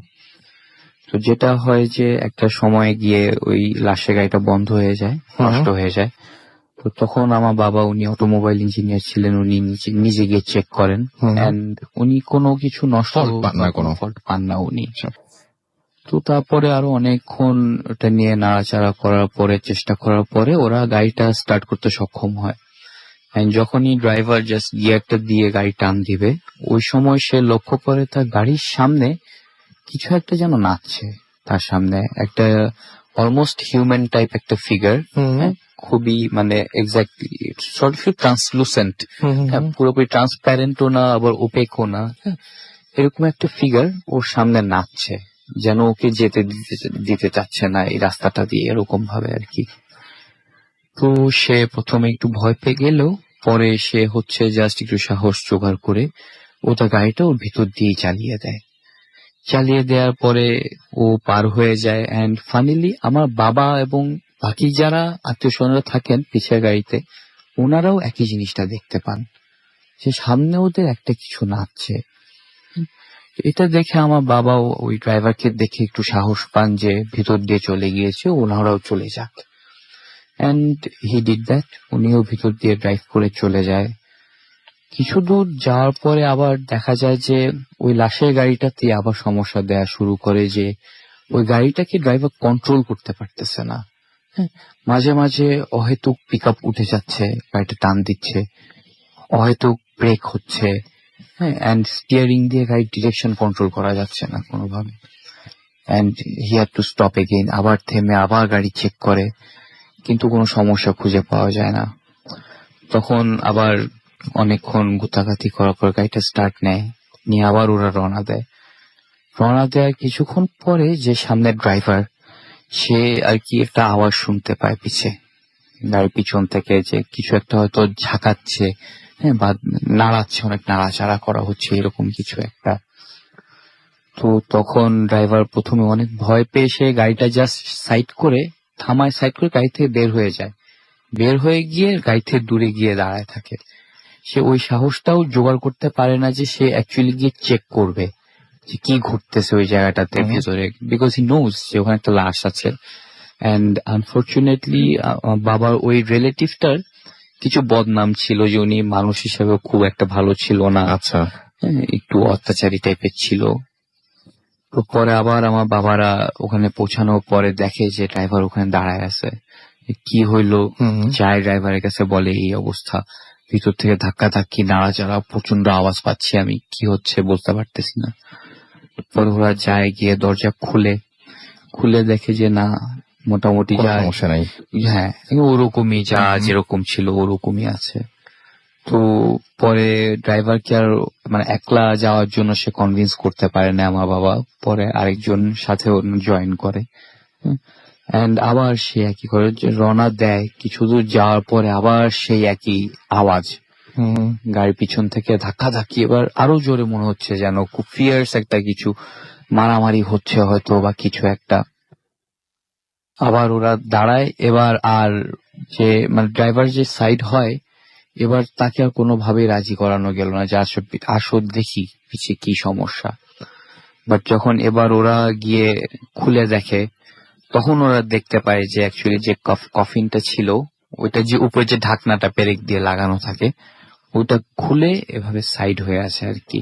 Speaker 2: তো যেটা হয় যে একটা সময় গিয়ে ওই লাশের গাড়িটা বন্ধ হয়ে যায়, নষ্ট হয়ে যায়। তো তখন আমার বাবা, উনি অটোমোবাইল ইঞ্জিনিয়ার ছিলেন, উনি নিজে গিয়ে চেক করেন, এন্ড উনি কোনো কিছু নষ্ট কোনো ফল্ট পান না উনি। তো তারপরে আরো অনেকক্ষণ ওটা নিয়ে নাড়াচাড়া করার পরে, চেষ্টা করার পরে ওরা গাড়িটা স্টার্ট করতে সক্ষম হয়। যখনই ড্রাইভার জাস্ট গিয়ারটা দিয়ে গাড়ি টান দিবে, ওই সময় সে লক্ষ্য করে তার গাড়ির সামনে কিছু একটা যেন নাচছে। তার সামনে একটা অলমোস্ট হিউম্যান টাইপ একটা ফিগার, খুবই মানে এক্স্যাক্টলি সর্ট অফ ট্রান্সলুসেন্ট, পুরোপুরি ট্রান্সপ্যারেন্টও না আবার ওপেকও না, এরকম একটা ফিগার ওর সামনে নাচছে, যেন ওকে যেতে দিতে চাচ্ছে না এই রাস্তাটা দিয়ে, এরকম ভাবে আর কি। তো সে প্রথমে একটু ভয় পেয়ে গেলেও পরে সে হচ্ছে জাস্ট একটু সাহস জোগাড় করে ও তার গাড়িটা ওর ভিতর দিয়ে চালিয়ে দেয়। চালিয়ে দেওয়ার পরে ও পার হয়ে যায়, এন্ড ফাইনালি আমার বাবা এবং বাকি যারা আত্মীয় স্বজনরা থাকেন পিছের গাড়িতে, ওনারাও একই জিনিসটা দেখতে পান, যে সামনে ওদের একটা কিছু নাচছে। এটা দেখে আমার বাবা ওই ড্রাইভারকে দেখে একটু সাহস পান যে ভিতর দিয়ে চলে গিয়েছে, ওনারাও চলে যাক, এন্ড হি ডিড দ্যাট। উনিও ভিতর দিয়ে ড্রাইভ করে চলে যায়। কিছু দূর যাওয়ার পরে আবার দেখা যায় যে ওই লাশের গাড়িটাতে আবার সমস্যা দেয়া শুরু করে, যে ওই গাড়িটাকে ড্রাইভার কন্ট্রোল করতে পারতেছে না। মাঝে মাঝে অহেতুক পিক আপ উঠে যাচ্ছে, গাড়িটা টান দিচ্ছে, অহেতুক ব্রেক হচ্ছে, এন্ড স্টিয়ারিং দিয়ে গাড়ির ডিরেকশন কন্ট্রোল করা যাচ্ছে না কোনোভাবে, and he had to stop again, আবার থেমে আবার গাড়ি চেক করে, কিন্তু কোনো সমস্যা খুঁজে পাওয়া যায় না। তখন আবার অনেকক্ষণ গুতাগাতি করার পর গাড়িটা স্টার্ট নেয়, নিয়ে আবার ওরা রওনা দেয়। রওনা দেওয়ার কিছুক্ষণ পরে যে সামনের ড্রাইভার, সে আর কি একটা আওয়াজ শুনতে পায় পিছে, গাড়ির পিছন থেকে, যে কিছু একটা হয়তো ঝাঁকাচ্ছে, বা নাড়াচ্ছে, অনেক নাড়াচাড়া করা হচ্ছে, এরকম কিছু একটা। তো তখন ড্রাইভার প্রথমে অনেক ভয় পেয়ে সে গাড়িটা জাস্ট সাইড করে থামায়, সাইড করে গাড়ি থেকে বের হয়ে যায়। বের হয়ে গিয়ে গাড়ি থেকে দূরে গিয়ে দাঁড়ায় থাকে। সে ওই সাহসটাও জোগাড় করতে পারে না যে সে অ্যাকচুয়ালি গিয়ে চেক করবে যে কি ঘটতেছে ওই জায়গাটাতে ভেতরে, বিকজ হি নোজ যে ওখানে একটা লাশ আছে। এন্ড আনফর্চুনেটলি বাবার ওই রিলেটিভটার কিছু বদনাম ছিল যে উনি মানুষ হিসেবে খুব একটা ভালো ছিল না,
Speaker 1: আচ্ছা।
Speaker 2: একটু অত্যাচারী টাইপের ছিল। তো পরে আবার আমার বাবারা ওখানে পৌঁছানোর পরে দেখে যে ড্রাইভার ওখানে দাঁড়ায় আছে। কি হইলো, যায় ড্রাইভারের কাছে, বলে এই অবস্থা, ভিতর থেকে ধাক্কা ধাক্কি নাড়াচাড়া প্রচন্ড আওয়াজ পাচ্ছি, আমি কি হচ্ছে বলতে পারতেছি না। পরে ওরা যায়, গিয়ে দরজা খুলে দেখে যে না, মোটামুটি
Speaker 1: কোনো
Speaker 2: যা,
Speaker 1: সমস্যা নাই।
Speaker 2: হ্যাঁ ওরকমই, যা যেরকম ছিল ওরকমই আছে। তো পরে ড্রাইভারকে আর মানে একলা যাওয়ার জন্য সে কনভিন্স করতে পারে না আমার বাবা, পরে আরেকজন সাথে জয়েন করে। এন্ড আবার সে একই করে, যে রওনা দেয়, কিছু দূর যাওয়ার পরে আবার সেই একই আওয়াজ, গাড়ির পিছন থেকে ধাক্কা ধাক্কি, এবার আরো জোরে, মনে হচ্ছে যেন খুব ফিয়ার্স একটা কিছু মারামারি হচ্ছে হয়তো বা কিছু একটা। আবার ওরা দাঁড়ায়, এবার আর যে মানে ড্রাইভার যে সাইড হয়, এবার তাকে আর কোনোভাবেই রাজি করানো গেল না যে আসো দেখি পিছিয়ে কি সমস্যা। বাট যখন এবার ওরা গিয়ে খুলে দেখে, তখন ওরা দেখতে পায় যে অ্যাকচুয়ালি যে কফিনটা ছিল, ওইটা যে উপরে যে ঢাকনাটা পেরেক দিয়ে লাগানো থাকে, ওইটা খুলে এভাবে সাইড হয়ে আছে আর কি,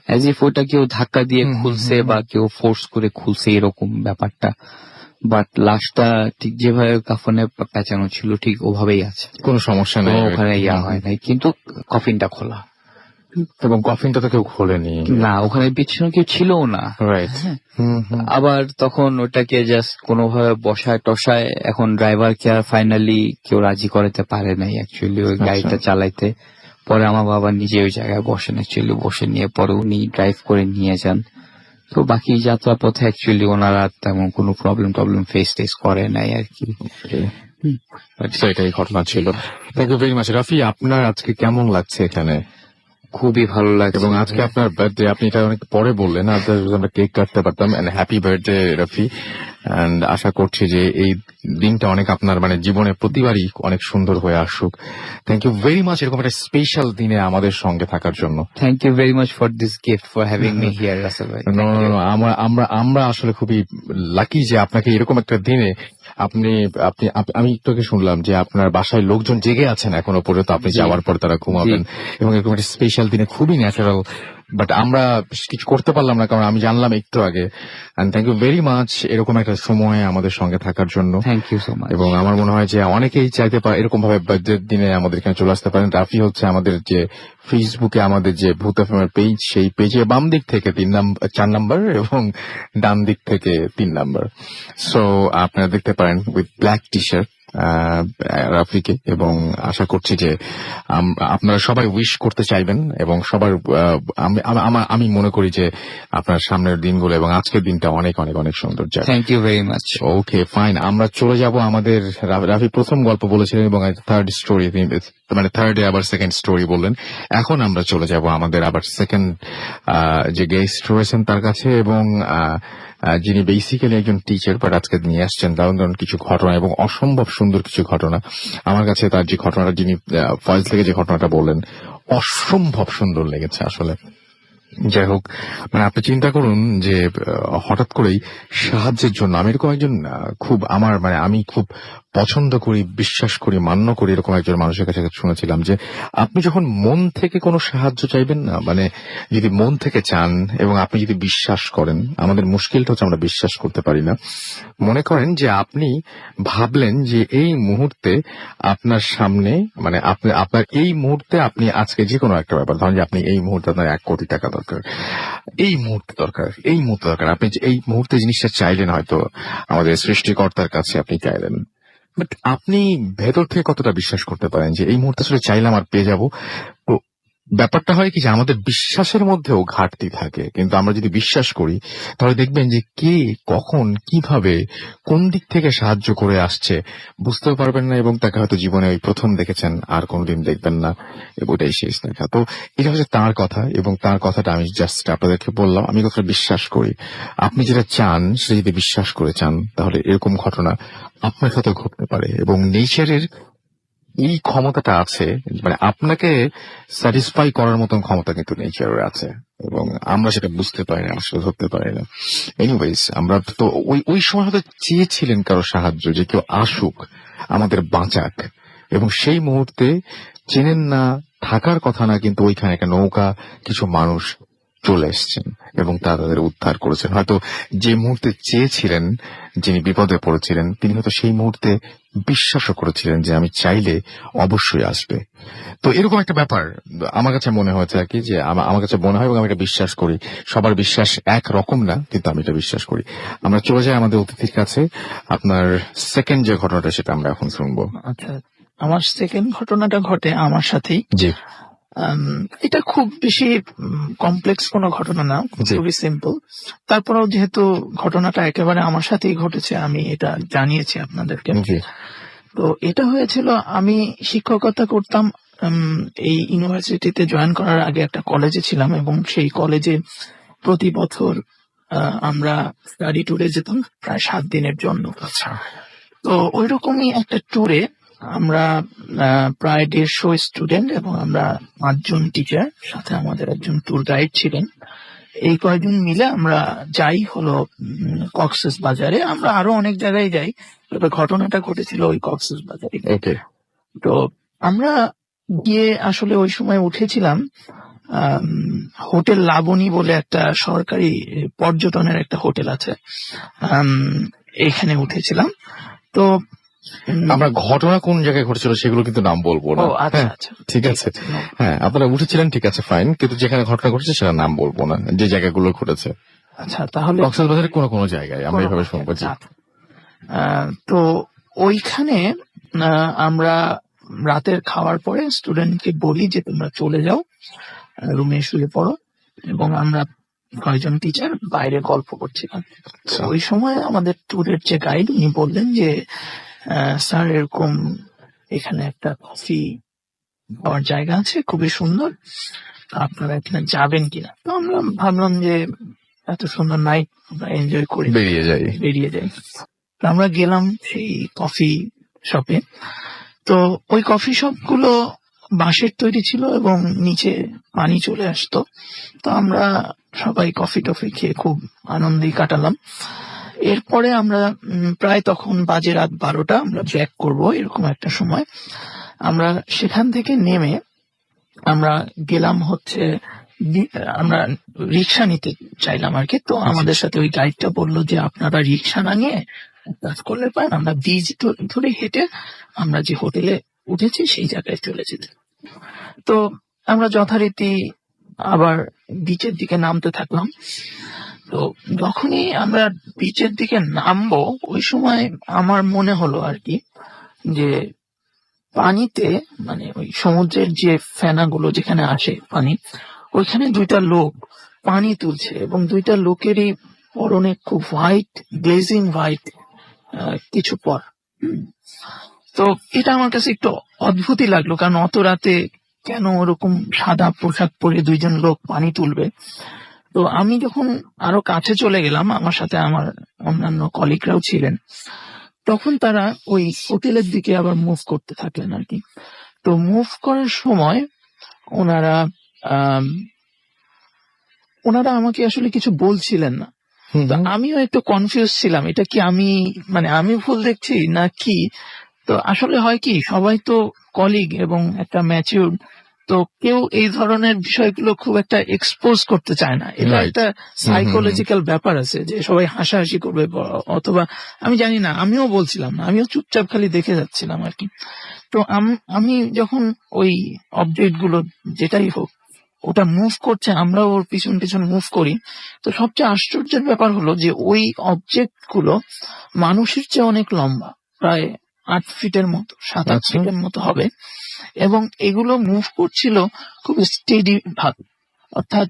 Speaker 2: অ্যাজ ইফ ওইটা কেউ ধাক্কা দিয়ে খুলছে বা কেউ ফোর্স করে খুলছে, এরকম ব্যাপারটা। বাট লাশটা ঠিক যেভাবে কাফনে পেঁচানো ছিল ঠিক ওভাবেই আছে,
Speaker 1: কোনো সমস্যা
Speaker 2: তো
Speaker 1: নেই
Speaker 2: ওখানে ইয়া হয় নাই, কিন্তু কফিনটা খোলা।
Speaker 1: এবং কফিনটা তো কেউ খোলেনি।
Speaker 2: না, ওখানে পিছনে কেউ ছিলও না।
Speaker 1: রাইট।
Speaker 2: আবার তখন ওটাকে জাস্ট কোনোভাবে বসায় টসায়, এখন ড্রাইভারকে আর ফাইনালি কেউ রাজি করাতে পারে নাই অ্যাকচুয়ালি ওই গাড়িটা চালাইতে। পরে আমার বাবা নিজে ওই জায়গায় বসেন, অ্যাকচুয়ালি বসে নিয়ে পরে উনি ড্রাইভ করে নিয়ে যান। তো বাকি যাত্রা পথে অ্যাকচুয়ালি ওনারা তেমন কোনো প্রবলেম ফেস করে নাই আর কি।
Speaker 1: এটাই ঘটনা ছিল। Thank you very much. Rafi, আপনার আজকে কেমন লাগছে এখানে?
Speaker 2: খুবই ভালো লাগছে।
Speaker 1: এবং আজকে আপনার বার্থডে, আপনি এটা অনেক পরে বললেন, আমরা কেক কাটতে পারতাম। Happy birthday Rafi. এন্ড আশা করছি যে এই দিনটা অনেক আপনার মানে জীবনে প্রতিবারই অনেক সুন্দর হয়ে আসুক। থ্যাংক ইউ ভেরি মাচ এরকম একটা স্পেশাল দিনে আমাদের সঙ্গে থাকার জন্য।
Speaker 2: Thank you very much for this gift, for having me here Rasel ভাই।
Speaker 1: আমরা আসলে খুবই লাকি যে আপনাকে এরকম একটা দিনে আপনি আপনি আমি একটু আগে শুনলাম যে আপনার বাসায় লোকজন জেগে আছেন এখনো পর্যন্ত, আপনি যাওয়ার পর তারা ঘুমাবেন, এবং এরকম একটা স্পেশাল দিনে খুবই ন্যাচারাল। বাট আমরা কিছু করতে পারলাম না, কারণ আমি জানলাম একটু আগে। And thank you very much এরকম একটা সময় আমাদের সঙ্গে থাকার জন্য।
Speaker 2: Thank you so much.
Speaker 1: এবং আমার মনে হয় যে অনেকেই চাইতে পারে এরকম ভাবে বার্থডের দিনে আমাদের এখানে চলে আসতে পারেন। রাফি হচ্ছে আমাদের যে ফেসবুকে আমাদের যে ভূত এফএম এর পেজ, সেই পেজে বাম দিক থেকে 4 নাম্বার এবং ডান দিক থেকে 3 নাম্বার। সো আপনারা দেখতে পারেন উইথ ব্ল্যাক টি শার্ট রাফিকে, এবং আশা করছি যে আপনারা সবাই উইশ করতে চাইবেন, এবং সবার আমি মনে করি যে আপনার সামনের দিনগুলো এবং আজকের দিনটা অনেক অনেক অনেক সুন্দর যায়।
Speaker 2: Thank you very much.
Speaker 1: Okay fine, আমরা চলে যাব আমাদের রাফি প্রথম গল্প বলেছিলেন এবং থার্ড স্টোরি, মানে থার্ডে আবার সেকেন্ড স্টোরি বললেন। এখন আমরা চলে যাব আমাদের আবার সেকেন্ড যে গেস্ট রয়েছেন তার কাছে, এবং যিনি বেসিক্যালি একজন টিচার, বাট আজকে নিয়ে আসছেন দারুণ দারুণ কিছু ঘটনা এবং অসম্ভব সুন্দর কিছু ঘটনা। আমার কাছে তার যে ঘটনাটা, যিনি ফয়েজ থেকে যে ঘটনাটা বললেন, অসম্ভব সুন্দর লেগেছে আসলে। যাই হোক, মানে আপনি চিন্তা করুন যে হঠাৎ করেই সাহায্যের জন্য, আমি এরকম একজন খুব আমার মানে আমি খুব পছন্দ করি, বিশ্বাস করি, মান্য করি এরকম একজন মানুষের কাছে শুনেছিলাম যে আপনি যখন মন থেকে কোনো সাহায্য চাইবেন না, মানে যদি মন থেকে চান এবং আপনি যদি বিশ্বাস করেন, আমাদের মুশকিলটা হচ্ছে আমরা বিশ্বাস করতে পারি না। মনে করেন যে আপনি ভাবলেন যে এই মুহূর্তে আপনার সামনে, মানে আপনার এই মুহূর্তে আপনি আজকে যে কোনো একটা ব্যাপার, ধরেন যে আপনি এই মুহূর্তে আপনার 1 কোটি টাকা দরকার, এই মুহূর্তে দরকার, আপনি এই মুহূর্তে জিনিসটা চাইলেন, হয়তো আমাদের সৃষ্টিকর্তার কাছে আপনি চাইলেন, বাট আপনি ভেতর থেকে কতটা বিশ্বাস করতে পারেন যে এই মুহূর্তে আসলে চাইলাম আর পেয়ে যাব? তো ব্যাপারটা হয় কি যে আমাদের বিশ্বাসের মধ্যেও ঘাটতি থাকে, কিন্তু আমরা যদি বিশ্বাস করি তাহলে দেখবেন যে কে কখন কিভাবে কোন দিক থেকে সাহায্য করে আসছে বুঝতেও পারবেন না, এবং তাকে হয়তো জীবনে ওই প্রথম দেখেছেন, আর কোনোদিন দেখবেন না, ওটাই শেষ দেখা। তো এটা হচ্ছে তার কথা, এবং তার কথাটা আমি জাস্ট আপনাদেরকে বললাম। আমি কথাটা বিশ্বাস করি, আপনি যেটা চান সেটা যদি বিশ্বাস করে চান, তাহলে এরকম ঘটনা আপনার সাথে ঘটতে পারে। এবং নেচারের এই ক্ষমতাটা আছে, মানে আপনাকে স্যাটিসফাই করার মতন ক্ষমতা কিন্তু নেচারের আছে, এবং আমরা সেটা বুঝতে পারি না, আসলে ধরতে পারি না। এনিওয়েজ, আমরা তো ওই সময় হয়তো চেয়েছিলেন কারো সাহায্য, যে কেউ আসুক আমাদের বাঁচাক, এবং সেই মুহূর্তে চেনেন না, থাকার কথা না, কিন্তু ওইখানে একটা নৌকা, কিছু মানুষ চলে এসছেন এবং তাদের উদ্ধার করেছেন। হয়তো যে মুহূর্তে চেয়েছিলেন, যিনি বিপদে পড়েছিলেন, তিনি হয়তো সেই মুহূর্তে বিশ্বাসও করেছিলেন যে আমি চাইলে অবশ্যই আসবে। তো এরকম একটা ব্যাপার আমার কাছে মনে হয়েছে আর কি, যে আমার কাছে মনে হয় এবং আমি এটা বিশ্বাস করি। সবার বিশ্বাস এক রকম না, কিন্তু আমি এটা বিশ্বাস করি। আমরা চলে যাই আমাদের অতিথির কাছে। আপনার সেকেন্ড যে ঘটনাটা সেটা আমরা এখন শুনবো।
Speaker 3: আচ্ছা, আমার সেকেন্ড ঘটনাটা ঘটে আমার সাথেই।
Speaker 1: জি
Speaker 3: এটা খুব বেশি কমপ্লেক্স কোনো ঘটনা না,
Speaker 1: জি।
Speaker 3: খুবই সিম্পল। তারপরেও যেহেতু ঘটনাটা একেবারে আমার সাথেই ঘটেছে, আমি এটা জানিয়েছি আপনাদেরকে।
Speaker 1: জি
Speaker 3: তো এটা হয়েছিল, আমি শিক্ষকতা করতাম এই ইউনিভার্সিটিতে জয়েন করার আগে একটা কলেজে ছিলাম, এবং সেই কলেজে প্রতি বছর আমরা স্টাডি ট্যুরে যেতাম প্রায় 7 দিনের জন্য।
Speaker 1: আচ্ছা
Speaker 3: তো ওইরকমই একটা ট্যুরে আমরা প্রায় 150 স্টুডেন্ট এবং আমরা 5 জন টিচার, সাথে আমাদের একজন ট্যুর গাইড ছিলেন। এই কয়েকজন মিলে আমরা যাই হলো কক্সেস বাজারে। আমরা আরো অনেক জায়গায় যাই, তবে ঘটনাটা ঘটেছিল ওই কক্সেস বাজারে।
Speaker 1: ওকে
Speaker 3: তো আমরা গিয়ে আসলে ওই সময় উঠেছিলাম হোটেল লাবণী বলে একটা সরকারি পর্যটনের একটা হোটেল আছে, এখানে উঠেছিলাম। তো
Speaker 1: আমরা ঘটনা কোন জায়গায় ঘটেছিল সেগুলো কিন্তু নাম বলবো না।
Speaker 3: ও আচ্ছা
Speaker 1: হ্যাঁ,
Speaker 3: আচ্ছা,
Speaker 1: ঠিক আছে। হ্যাঁ, আপনারা উঠেছিলেন, ঠিক আছে, ফাইন, কিন্তু যেখানে ঘটনা ঘটেছে সেটা নাম বলবো না, যে জায়গাগুলো ঘটেছে।
Speaker 3: আচ্ছা, তাহলে
Speaker 1: কক্সবাজারের কোনো কোনো জায়গায় আমরা এইভাবে শুনবো। জি
Speaker 3: তো ওইখানে আমরা রাতের খাওয়ার পরে স্টুডেন্টকে বলি যে তোমরা চলে যাও, রুমে শুয়ে পড়ো, এবং আমরা কয়েকজন টিচার বাইরে গল্প করছিলাম। তো ওই সময় আমাদের ট্যুরের যে গাইড, উনি বললেন যে স্যার, এরকম এখানে একটা কফি খাওয়ার জায়গা আছে, খুবই সুন্দর, তো আপনারা এখানে যাবেন কিনা। তো আমরা ভাবলাম যে এত সুন্দর নাইট আমরা এনজয় করি,
Speaker 1: বেরিয়ে যাই।
Speaker 3: তো আমরা গেলাম সেই কফি শপে। তো ওই কফি শপ গুলো বাঁশের তৈরি ছিল এবং নিচে পানি চলে আসতো। তো আমরা সবাই কফি টফি খেয়ে খুব আনন্দেই কাটালাম। এরপরে আমরা প্রায় তখন বাজে রাত 12টা, আমরা ব্যাক করব এরকম একটা সময়। আমরা সেখান থেকে নেমে আমরা গেলাম হচ্ছে আমরা রিক্সা নিতে চাইলাম আর কি। তো আমাদের সাথে ওই গাইডটা বললো যে আপনারা রিক্সা না নিয়ে কাজ করলে পারেন, আমরা ব্রিজ ধরে হেঁটে আমরা যে হোটেলে উঠেছি সেই জায়গায় চলে যেতে। তো আমরা যথারীতি আবার বিচের দিকে নামতে থাকলাম। তো যখনই আমরা বিচের দিকে নামবো, ওই সময় আমার মনে হলো আর কি যে পানিতে, মানে ওই সমুদ্রের যে ফেনাগুলো যেখানে আসে পানি, ওইখানে 2টা লোক পানি তুলছে, এবং 2টা লোকেরই পরনে খুব হোয়াইট, গ্লেজিং হোয়াইট কিছু পর। তো এটা আমার কাছে একটু অদ্ভুতই লাগলো, কারণ অত রাতে কেন ওরকম সাদা পোশাক পরে 2জন লোক পানি তুলবে। তো আমি যখন আরো কাছে চলে গেলাম, আমার সাথে আমার অন্যান্য কলিগরাও ছিলেন, তখন তারা ওই হোটেলের দিকে আবার মুভ করতে থাকলেন আর কি। তো মুভ করার সময় ওনারা আমাকে আসলে কিছু বলছিলেন না। তো আমিও একটু কনফিউজ ছিলাম, এটা কি আমি ভুল দেখছি না কি। তো আসলে হয় কি, সবাই তো কলিগ এবং একটা ম্যাচিউর, তো কেউ এই ধরনের বিষয়গুলো খুব একটা এক্সপোজ করতে চায় না। এটা
Speaker 1: Right.
Speaker 3: একটা সাইকোলজিক্যাল ব্যাপার আছে যে সবাই হাসাহাসি করবে, অথবা আমি জানি না, আমিও বলছিলাম না, আমিও চুপচাপ খালি দেখে যাচ্ছিলাম আর কি। তো আমি যখন ওই অবজেক্ট গুলো যেটাই হোক ওটা মুভ করছে, আমরা ওর পিছন পিছন মুভ করি। তো সবচেয়ে আশ্চর্যের ব্যাপার হলো যে ওই অবজেক্ট গুলো মানুষের চেয়ে অনেক লম্বা, প্রায় 8 ফিটের মতো, 7-8
Speaker 1: আচ্ছা।
Speaker 3: ফিটের মতো হবে, এবং এগুলো মুভ করছিল খুব স্টেডি ভাবে। অর্থাৎ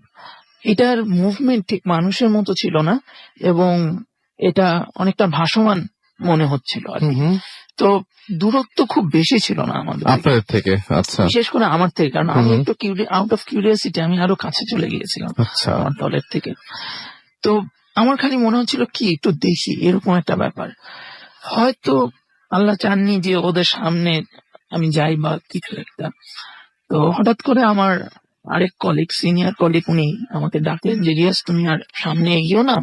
Speaker 3: এটার মুভমেন্ট ঠিক মানুষের মতো ছিল না, এবং এটা অনেকটা ভাসমান মনে হচ্ছিল আর কি। তো দূরত্ব খুব বেশি ছিল না আমাদের থেকে,
Speaker 1: আপনাদের থেকে। আচ্ছা
Speaker 3: বিশেষ করে আমার থেকে, কারণ আমি একটু আউট অফ কিউরিয়াসিটি আমি আরো কাছে চলে গিয়েছিলাম
Speaker 1: আচ্ছা
Speaker 3: আমার দলের থেকে। তো আমার খালি মনে হচ্ছিল কি একটু দেখি, এরকম একটা ব্যাপার। হয়তো আল্লাহ চাননি যে ওদের সামনে আমি যাই বা কিছু একটা। তো হঠাৎ করে আমার আরেক কলিগ, সিনিয়র কলিগ, উনি আমাকে ডাকলেন যে রিয়াজ, তুমি আর সামনে এগিয়েও না,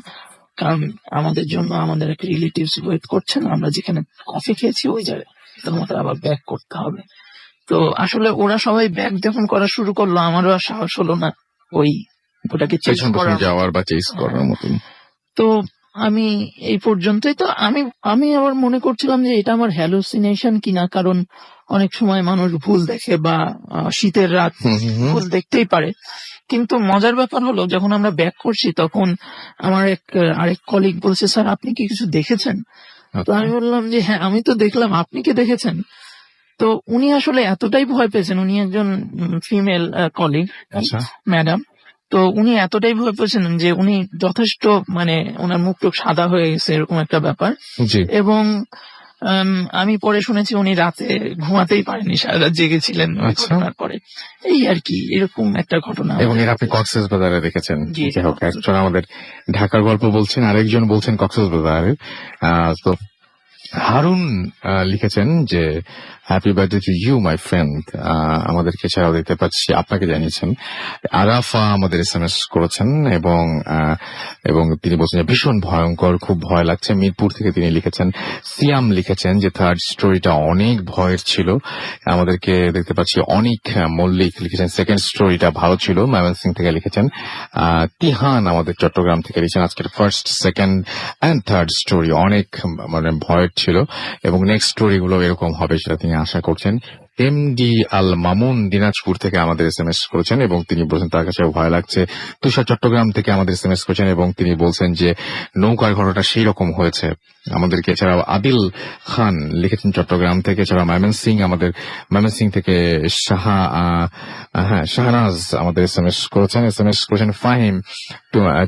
Speaker 3: কারণ আমাদের জন্য আমাদের এক রিলেটিভস ওয়েট করছেন, আমরা যেখানে কফি খেয়েছি ওই জায়গায়। তোমাকে আবার ব্যাক করতে হবে। তো আসলে ওরা সবাই ব্যাক যখন করা শুরু করলো, আমারও আর সাহস হলো না ওটাকে চেঞ্জ
Speaker 1: পেছন পেছন
Speaker 3: করার।
Speaker 1: যাওয়ার বা চেস করার মতন।
Speaker 3: তো আমি এই পর্যন্তই। তো আমি আবার মনে করছিলাম যে এটা আমার হ্যালুসিনেশন কিনা, কারণ অনেক সময় মানুষ ভুল দেখে বা শীতের রাত ভুল দেখতেই পারে। কিন্তু মজার ব্যাপার হলো, যখন আমরা ব্যাক করছি তখন আমার আরেক কলিগ বলছে, স্যার আপনি কি কিছু দেখেছেন? তো আমি বললাম যে হ্যাঁ আমি তো দেখলাম, আপনি কি দেখেছেন? তো উনি আসলে এতটাই ভয় পেয়েছেন, উনি একজন ফিমেল কলিগ
Speaker 1: আচ্ছা।
Speaker 3: ম্যাডাম। তো উনি এতটাই ভয় পেয়েছেন যে উনি যথেষ্ট মানে ওনার মুখ টুক সাদা হয়ে গেছে, এরকম একটা ব্যাপার।
Speaker 1: জি।
Speaker 3: এবং আমি পরে শুনেছি উনি রাতে ঘুমাতেই পারেনি, সারা রাত জেগেছিলেন ওই
Speaker 1: আচ্ছা।
Speaker 3: ঘটনার পরে। এই আর কি, এরকম একটা ঘটনা।
Speaker 1: এবং এর আপনি কক্সবাজারে দেখেছেন।
Speaker 3: জি,
Speaker 1: যাই হোক, একজন আমাদের ঢাকার গল্প বলছেন, আরেকজন বলছেন কক্সবাজারের। তো হারুন লিখেছেন যে happy birthday to you my friend. আমাদেরকে ছাড়াও দেখতে পাচ্ছি আপনাকে জানিয়েছেন। আরাফা আমাদের SMS করেছেন এবং তিনি বলছেন যে ভীষণ ভয়ঙ্কর, খুব ভয় লাগছে। মিরপুর থেকে তিনি লিখেছেন। সিয়াম লিখেছেন যে থার্ড স্টোরিটা অনেক ভয়ের ছিল। আমাদেরকে দেখতে পাচ্ছি। অনিক মল্লিক লিখেছেন সেকেন্ড স্টোরিটা ভালো ছিল। ময়মনসিংহ থেকে লিখেছেন। তিহান আমাদের চট্টগ্রাম থেকে লিখেছেন আজকের first, second and third story অনেক মানে ভয়ের ছিল এবং নেক্সট স্টোরি গুলো এরকম হবে সেটা তিনি আশা করছেন। এমডি আল মামুন দিনাজপুর থেকে আমাদের SMS করেছেন এবং তিনি বলছেন তার কাছে ভয় লাগছে। তুষার চট্টগ্রাম থেকে আমাদের SMS করেছেন এবং তিনি বলছেন যে নৌকার ঘটনাটা সেই রকম হয়েছে আমাদেরকে। এছাড়াও আদিল খান লিখেছেন চট্টগ্রাম থেকে। এছাড়াও ময়মনসিংহ থেকে শাহনাজ আমাদের SMS করেছেন ফাহিম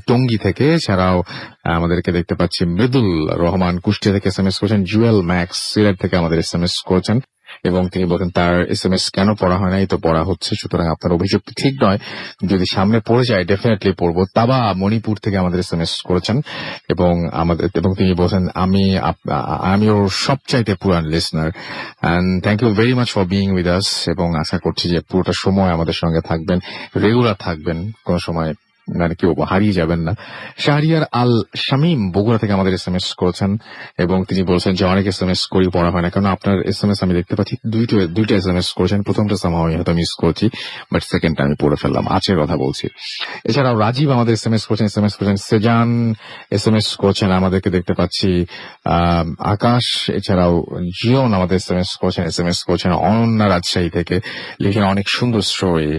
Speaker 1: টঙ্গী থেকে। এছাড়াও আমাদেরকে দেখতে পাচ্ছি মৃদুল রহমান কুষ্টিয়া থেকে SMS করেছেন। জুয়েল ম্যাক্স সিলেট থেকে আমাদের SMS করেছেন এবং তিনি বলেন তার SMS কেন পড়া হয় নাই, তো পড়া হচ্ছে। সুতরাং আপনার অভিযোগ ঠিক নয়, যদি সামনে পড়ে যায় ডেফিনেটলি পড়বো। তাবা মণিপুর থেকে আমাদের SMS করেছেন এবং তিনি বলছেন আমি ওর সবচাইতে পুরান listener and thank you very much for being with us এবং আশা করছি যে পুরোটা সময় আমাদের সঙ্গে থাকবেন, রেগুলার থাকবেন, কোন সময় মানে কি বলবো হারিয়ে যাবেন না। শাহরিয়ার আল শামীম বগুড়া থেকে আমাদের SMS করেছেন এবং তিনি বলছেন যে অনেক SMS করি পড়া হয় না, কারণ আপনার SMS আমি দেখতে পাচ্ছি দুইটা SMS করেছেন। প্রথমটা সামহাও আমি হয়তো মিস করছি, বাট সেকেন্ডটা আমি পড়ে ফেললাম, আজকের কথা বলছি। এছাড়াও রাজীব আমাদের SMS করেছেন সেজান SMS করেছেন, আমাদেরকে দেখতে পাচ্ছি আকাশ। এছাড়াও জিওন আমাদের SMS করেছেন অনন্যা রাজশাহী থেকে, লিখেন অনেক সুন্দর স্টোরি।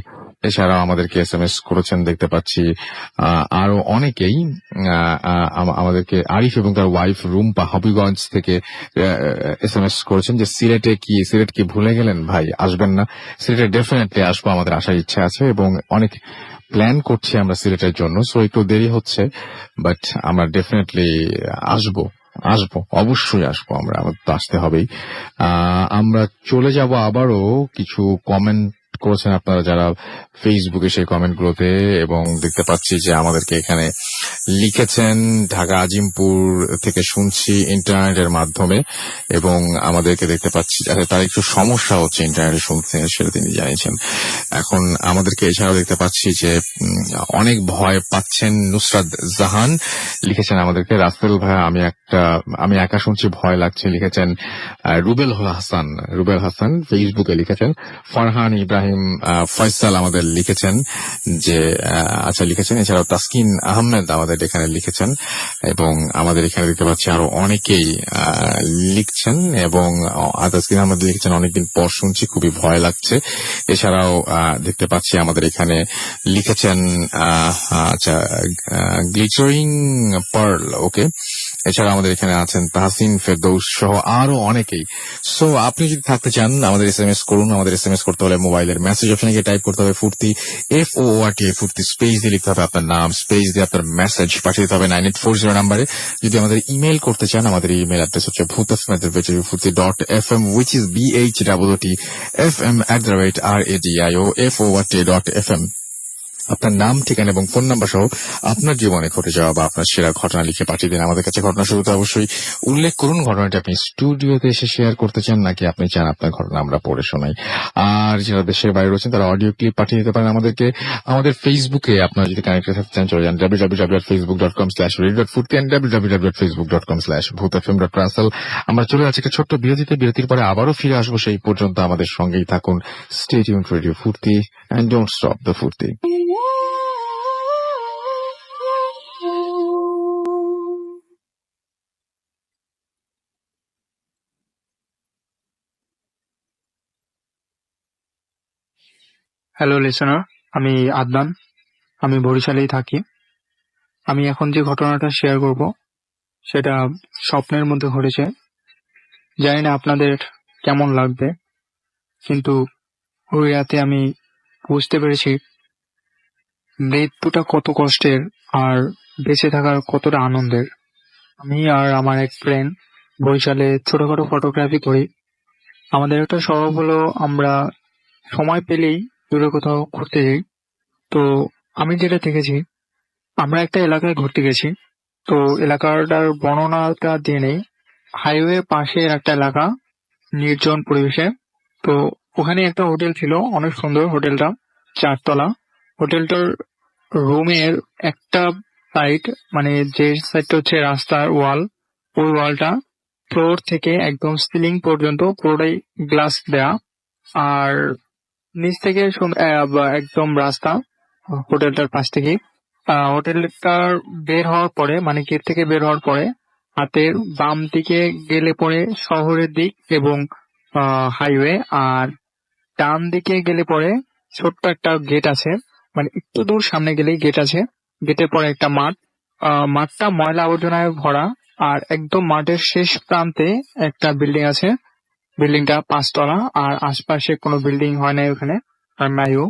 Speaker 1: এছাড়াও আমাদেরকে SMS করেছেন দেখতে পাচ্ছি আরো অনেকেই। আমাদেরকে আরিফ এবং তার ওয়াইফ রুম্পা হবিগঞ্জ থেকে SMS করেছেন যে সিলেট কি ভুলে গেলেন ভাই, আসবেন না? সিলেটে ডেফিনেটলি আসবো, আমাদের আসার ইচ্ছা আছে এবং অনেক প্ল্যান করছি আমরা সিলেটের জন্য। সো একটু দেরি হচ্ছে, বাট আমরা ডেফিনেটলি আসবো, অবশ্যই আসবো। আমাদের তো আসতে হবেই। আমরা চলে যাব আবারও কিছু কমেন্ট করেছেন আপনারা যারা ফেসবুকে, সেই কমেন্ট গুলোতে, এবং দেখতে পাচ্ছি যে আমাদেরকে এখানে লিখেছেন ঢাকা আজিমপুর থেকে শুনছি ইন্টারনেটের মাধ্যমে এবং আমাদেরকে দেখতে পাচ্ছি তার একটু সমস্যা হচ্ছে ইন্টারনেটে শুনতে, সেটা তিনি জানিয়েছেন। এখন আমাদেরকে এছাড়াও দেখতে পাচ্ছি যে অনেক ভয় পাচ্ছেন। নুসরাত জাহান লিখেছেন আমাদেরকে রাসেল ভাই আমি একা শুনছি, ভয় লাগছে, লিখেছেন রুবেল হাসান ফেসবুকে লিখেছেন। ফারহান ইব্রাহিম ফয়সাল আমাদের লিখেছেন যে লিখেছেন। এছাড়াও তাসকিন আহমেদ আমাদের এখানে লিখেছেন এবং আমাদের এখানে দেখতে পাচ্ছি আরো অনেকেই লিখছেন এবং তাসকিন আহমেদ লিখেছেন অনেকদিন পর শুনছি, খুবই ভয় লাগছে। এছাড়াও দেখতে পাচ্ছি আমাদের এখানে লিখেছেন গ্লিচারিং পার্ল, ওকে। এছাড়া আমাদের এখানে আছেন তাহসিন ফেরদৌস সহ আরো অনেকেই। সো আপনি যদি থাকতে চান আমাদের SMS করুন। আমাদের SMS করতে হলে মোবাইলের মেসেজ অপশনে গিয়ে টাইপ করতে হবে ফুর্তি, FORT, ফুর্তি স্পেস দিয়ে লিখতে হবে আপনার নাম, স্পেস দিয়ে আপনার মেসেজ পাঠিয়ে দিতে হবে 9840 নাম্বারে। যদি আমাদের ইমেল করতে চান, আমাদের ইমেল অ্যাড্রেস হচ্ছে bhutfm@furti.fm, which is BHOOTFM@radio FORT.fm। আপনার নাম, ঠিকানা এবং ফোন নাম্বার সহ আপনার জীবনে ঘটে যাওয়া বা আপনার সেরা ঘটনা লিখে পাঠিয়ে দিন আমাদের কাছে। ঘটনা শুরুতে অবশ্যই উল্লেখ করুন ঘটনাটি আপনি স্টুডিওতে এসে শেয়ার করতে চান নাকি আপনি চান আপনার ঘটনা আমরা পড়ে শোনাই। আর যারা দেশের বাইরে রয়েছেন তারা অডিও ক্লিপ পাঠিয়ে দিতে পারেন আমাদেরকে। আমাদের ফেসবুকে আপনারা যদি কানেক্টেড থাকতে চান চলে যান www.facebook.com/radio.ফুর্তি and www.facebook.com/bhutfm.ransal। আমরা চলে যাচ্ছি একটা ছোট্ট বিরতিতে। বিরতির পরে আবারও ফিরে আসবো। সেই পর্যন্ত আমাদের সঙ্গেই থাকুন। Stay tuned to Radio Furti and don't stop the Furti.
Speaker 5: Hello listener, আমি আদনান। আমি বরিশালেই থাকি। আমি এখন যে ঘটনাটা শেয়ার করব সেটা স্বপ্নের মধ্যে ঘটেছে। জানি না আপনাদের কেমন লাগবে, কিন্তু ওই রাতে আমি বুঝতে পেরেছি মৃত্যুটা কত কষ্টের আর বেঁচে থাকার কতটা আনন্দের। আমি আর আমার এক ফ্রেন্ড বরিশালে ছোটখাটো ফটোগ্রাফি করি। আমাদের একটা স্বভাব হলো আমরা সময় পেলেই দূরে কোথাও ঘুরতে যাই। তো আমি যেটা দেখেছি, আমরা একটা এলাকায় ঘুরতে গেছি। তো এলাকাটার বর্ণনাটা দিয়ে নেই। হাইওয়ে পাশের একটা এলাকা, নির্জন পরিবেশে। তো ওখানে একটা হোটেল ছিল, অনেক সুন্দর হোটেলটা, 4 তলা। হোটেলটার রুমের একটা সাইড, মানে যে সাইডটা হচ্ছে রাস্তার ওয়াল, ওই ওয়ালটা ফ্লোর থেকে একদম সিলিং পর্যন্ত পুরোটাই গ্লাস দেয়া। আর নিচ থেকে একদম রাস্তা হোটেলটার পাশ থেকে। হোটেলটার বের হওয়ার পরে, মানে গেট থেকে বের হওয়ার পরে হাতের বাম দিকে গেলে পরে শহরের দিক এবং হাইওয়ে, আর ডান দিকে গেলে পরে ছোট্ট একটা গেট আছে, মানে একটু দূর সামনে গেলেই গেট আছে। গেটের পরে একটা মাঠ, মাঠটা ময়লা আবর্জনায় ভরা। আর একদম মাঠের শেষ প্রান্তে একটা বিল্ডিং আছে। বিল্ডিংটা 5 তলা, আর আশপাশে কোনো বিল্ডিং হয় না ওখানে, আর নাইও।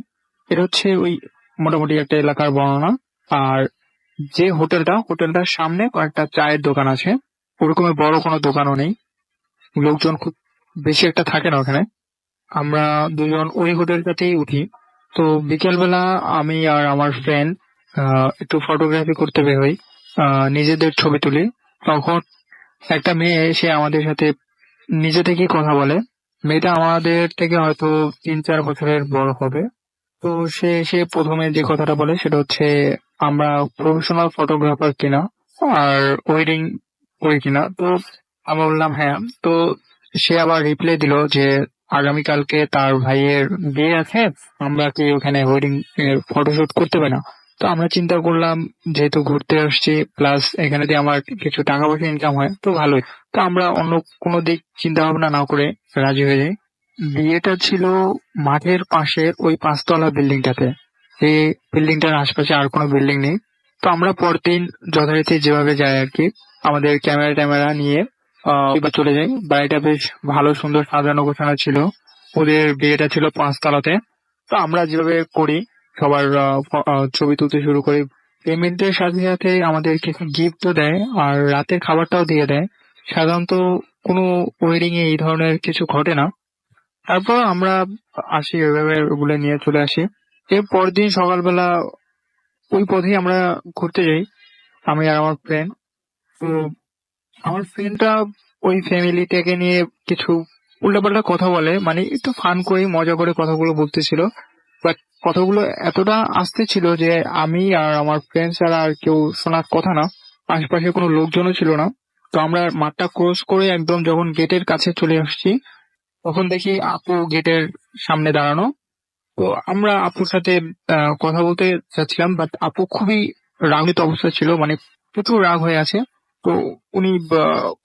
Speaker 5: এটা হচ্ছে ওই মোটামুটি একটা এলাকার বর্ণনা। আর যে হোটেলটার সামনে কয়েকটা চায়ের দোকান আছে। ওরকমের বড় কোনো দোকানও নেই, লোকজন খুব বেশি একটা থাকে না ওখানে। আমরা দুজন ওই হোটেলটাতেই উঠি। তো বিকেলবেলা আমি আর আমার ফ্রেন্ড একটু ফটোগ্রাফি করতে বের হই, নিজেদের ছবি তুলি। তখন একটা মেয়ে এসে আমাদের সাথে নিজে থেকেই কথা বলে। মেয়েটা আমাদের থেকে হয়তো 3-4 বছরের বড় হবে। তো সে এসে প্রথমে যে কথাটা বলে সেটা হচ্ছে আমরা প্রফেশনাল ফটোগ্রাফার কিনা আর ওয়েডিং করি কিনা। তো আমরা বললাম হ্যাঁ। তো সে আবার রিপ্লাই দিল যে আগামীকালকে তার ভাইয়ের বিয়ে আছে, আমরা কি ওখানে ওয়েডিং এর ফটোশুট করতে পারি না? তো আমরা চিন্তা করলাম যেহেতু ঘুরতে আসছি, প্লাস এখানে দিয়ে আমার কিছু টাকা পয়সা ইনকাম হয়, তো ভালোই। তো আমরা অন্য কোনো দিক চিন্তা ভাবনা না করে রাজি হয়ে যাই। বিয়েটা ছিল মাঠের পাশের ওই 5 তলা বিল্ডিংটাতে। এই বিল্ডিংটার আশপাশে আর কোনো বিল্ডিং নেই। তো আমরা পরদিন যথারীতি যেভাবে যাই আর কি, আমাদের ক্যামেরা ট্যামেরা নিয়ে এবার চলে যাই। বাড়িটা বেশ ভালো সুন্দর সাজানো গোছানো ছিল। ওদের বিয়েটা ছিল 5 তলাতে। তো আমরা যেভাবে করি সবার ছবি তুলতে শুরু করি। পেমেন্টের সাথে সাথে আমাদের কিছু গিফটও দেয়, আর রাতের খাবারটাও দিয়ে দেয়। সাধারণত কোনো ওয়েডিং এ এই ধরনের কিছু ঘটে না। তারপর আমরা আসি, ওইভাবে ওগুলো নিয়ে চলে আসি। এর পরদিন সকালবেলা ওই পথেই আমরা ঘুরতে যাই, আমি আর আমার ফ্রেন্ড। তো আমার ফ্রেন্ডটা ওই ফ্যামিলি থেকে নিয়ে কিছু উল্টাপাল্টা কথা বলে, মানে একটু ফান করে মজা করে কথাগুলো বলতেছিল। বাট কথাগুলো এতটা আস্তে ছিল যে আমি আর আমার ফ্রেন্ড ছাড়া আর কেউ শোনার কথা না। আশপাশে কোনো লোকজনও ছিল না। তো আমরা মাঠটা ক্রস করে একদম যখন গেটের কাছে চলে আসছি, তখন দেখি আপু গেটের সামনে দাঁড়ানো। তো আমরা আপুর সাথে কথা বলতে চাচ্ছিলাম, বাট আপু খুবই রাগিত অবস্থা ছিল, মানে প্রচুর রাগ হয়ে আছে। তো উনি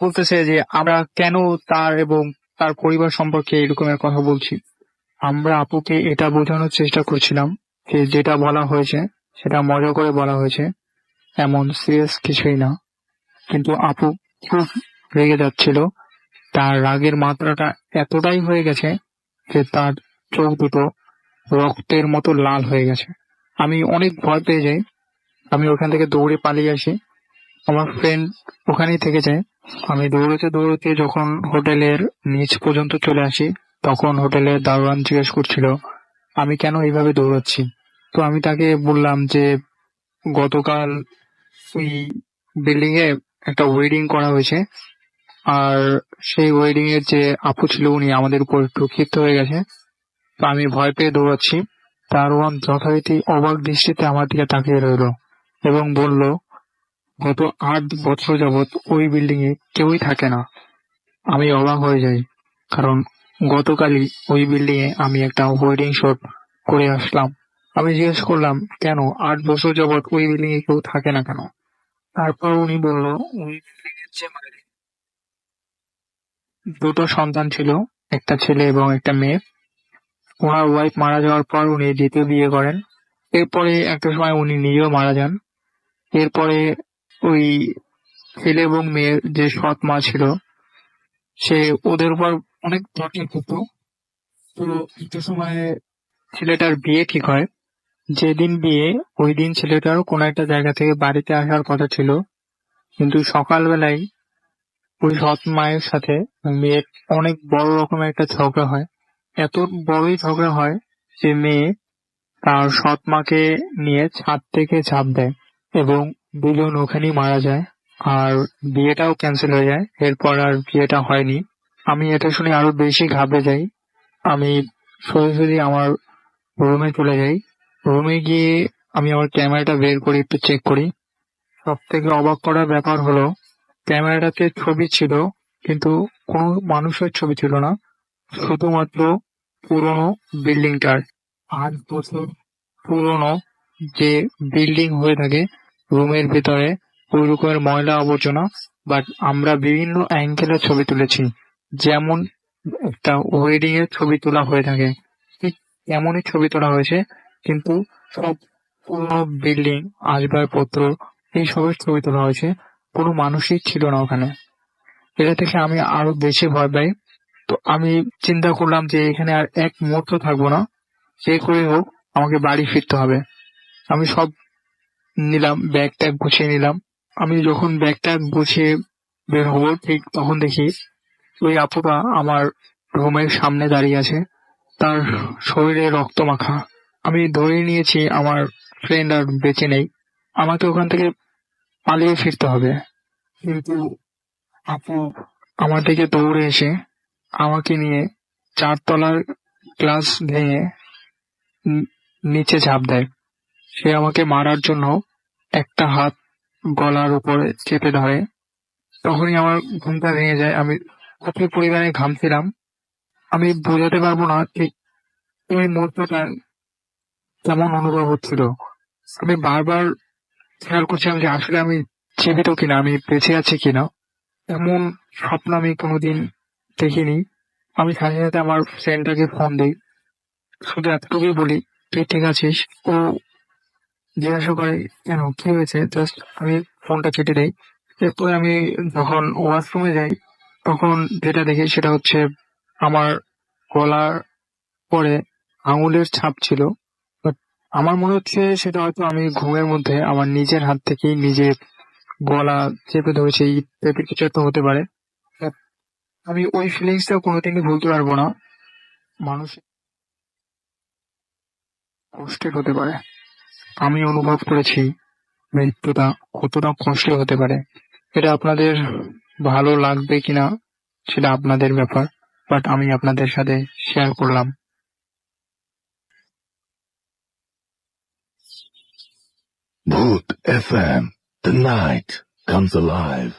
Speaker 5: বলতেছে যে আমরা কেন তার এবং তার পরিবার সম্পর্কে এরকমের কথা বলছি। আমরা আপুকে এটা বোঝানোর চেষ্টা করছিলাম যে যেটা বলা হয়েছে সেটা মজা করে বলা হয়েছে, এমন সিরিয়াস কিছুই না। কিন্তু আপু খুব রেগে যাচ্ছিল। তার রাগের মাত্রাটা এতটাই হয়ে গেছে যে তার চোখ দুটো রক্তের মতো লাল হয়ে গেছে। আমি অনেক ভয় পেয়ে যাই। আমি ওখান থেকে দৌড়ে পালিয়ে আসি। আমার ফ্রেন্ড ওখানেই থেকে যায়। আমি দৌড়তে দৌড়তে যখন হোটেলের নিচ পর্যন্ত চলে আসি, তখন হোটেলের দারোয়ান জিজ্ঞেস করছিল আমি কেন এইভাবে দৌড়াচ্ছি। তো আমি তাকে বললাম যে গতকাল ওই বিল্ডিং এ একটা ওয়েডিং করা হয়েছে, আর সেই ওয়েডিং এর যে আপু ছিল উনি আমাদের উপর একটু ক্ষিপ্ত হয়ে গেছে। তো আমি ভয় পেয়ে দৌড়াচ্ছি। দারোয়ান যথারীতি অবাক দৃষ্টিতে আমার দিকে তাকিয়ে রইলো এবং বলল, গত 8 বছর যাবত ওই বিল্ডিং এ কেউই থাকে না। আমি অবাক হয়ে যাই, কারণ গতকালই ওই বিল্ডিং এ আমি একটা ওয়েডিং শুট করে আসলাম। আমি জিজ্ঞেস করলাম, কেন 8 বছর যাবত ওই বিল্ডিং এ কেউ থাকে না কেন? তারপর উনি বলল, ওই বিল্ডিং এর যে মালিক, দুটো সন্তান ছিল, একটা ছেলে এবং একটা মেয়ে। ওনার ওয়াইফ মারা যাওয়ার পর উনি দ্বিতীয় বিয়ে করেন। এরপরে একটা সময় উনি নিজেও মারা যান। এরপরে ওই ছেলে এবং মেয়ের যে সৎ মা ছিল, সে ওদের উপর অনেক টর্চার করতো। তো একটা সময় ছেলেটার বিয়ে ঠিক হয়। যেদিন বিয়ে ওই দিন ছেলেটারও কোনো একটা জায়গা থেকে বাড়িতে আসার কথা ছিল, কিন্তু সকালবেলায় ওই সৎ মায়ের সাথে মেয়ের অনেক বড় রকমের একটা ঝগড়া হয়। এত বড়ই ঝগড়া হয় যে মেয়ে তার সৎ মাকে নিয়ে ছাদ থেকে ঝাঁপ দেয় এবং দুজন ওখানেই মারা যায়। আর বিয়েটাও ক্যান্সেল হয়ে যায়। এরপর আর বিয়েটা হয়নি। আমি এটা শুনে আরো বেশি ঘাবড়ে যাই। আমি সোজাসুজি আমার রুমে চলে যাই। রুমে গিয়ে আমি আমার ক্যামেরাটা বের করে একটু চেক করি। সব থেকে অবাক করার ব্যাপার হলো, ক্যামেরাটাতে ছবি ছিল, কিন্তু কোনো মানুষের ছবি ছিল না, শুধুমাত্র পুরোনো বিল্ডিংটার। 8 বছর পুরোনো যে বিল্ডিং হয়ে থাকে রুমের ভিতরে ওই রকমের ময়লা আবর্জনা, বাট আমরা বিভিন্ন অ্যাঙ্গেলের ছবি তুলেছি, যেমন একটা ওয়েডিং এর ছবি তোলা হয়ে থাকে ঠিক এমনই ছবি তোলা হয়েছে, কিন্তু সব পুরোনো বিল্ডিং, আসবাবপত্র, এইসবের ছবি তোলা হয়েছে। কোনো মানুষই ছিল না ওখানে। এটা থেকে আমি আরো বেশি ভয় পাই। তো আমি চিন্তা করলাম যে এখানে আর এক মুহূর্ত থাকবো না, যে করে হোক আমাকে বাড়ি ফিরতে হবে। আমি সব নিলাম, ব্যাগ ট্যাগ গুছিয়ে নিলাম। আমি যখন ব্যাগ ট্যাগ গুছিয়ে বের হবো, ঠিক তখন দেখি ওই আপুটা আমার রুমের সামনে দাঁড়িয়ে আছে, তার শরীরে রক্ত মাখা। আমি ধরে নিয়েছি আমার ফ্রেন্ড আর বেঁচে নেই, আমাকে ওখান থেকে পালিয়ে ফিরতে হবে। কিন্তু আপু আমার দিকে দৌড়ে এসে আমাকে নিয়ে 4 তলার গ্লাস ভেঙে নিচে ঝাঁপ দেয়। সে আমাকে মারার জন্য একটা হাত গলার উপরে চেপে ধরে। তখনই আমার ঘুমটা ভেঙে যায়। আমি প্রচুর পরিমাণে ঘামছিলাম। আমি বোঝাতে পারবো না ঠিক এই মুহূর্তটা কেমন অনুভব হচ্ছিল। আমি বারবার খেয়াল করছিলাম যে আসলে আমি জীবিত কিনা, আমি বেঁচে আছি কিনা। এমন স্বপ্ন আমি কোনোদিন দেখিনি। আমি সাথে সাথে আমার ফ্রেন্ডটাকে ফোন দিই, শুধু এতটুকুই বলি, তুই ঠিক আছিস? ও জিজ্ঞাসা করে, কেন, কি হয়েছে? জাস্ট আমি ফোনটা কেটে দেই। এরপর আমি যখন ওয়াশরুমে যাই, তখন যেটা দেখি সেটা হচ্ছে আমার গলার পরে আঙুলের ছাপ ছিল। বাট আমার মনে হচ্ছে সেটা হয়তো আমি ঘুমের মধ্যে আমার নিজের হাত থেকেই নিজের গলা চেপে ধরেছি, এই টাইপের কিছু একটা হতে পারে। But আমি ওই ফিলিংসটা কোনোদিনই ভুলতে পারবো না। মানুষ কষ্টের হতে পারে। আমি অনুভব করেছি মৃত্যুটা কতটা কষ্টের হতে পারে। এটা আপনাদের ভালো লাগবে কিনা সেটা আপনাদের ব্যাপার, বাট আমি আপনাদের সাথে শেয়ার করলাম।
Speaker 4: Bhoot FM. The night comes alive.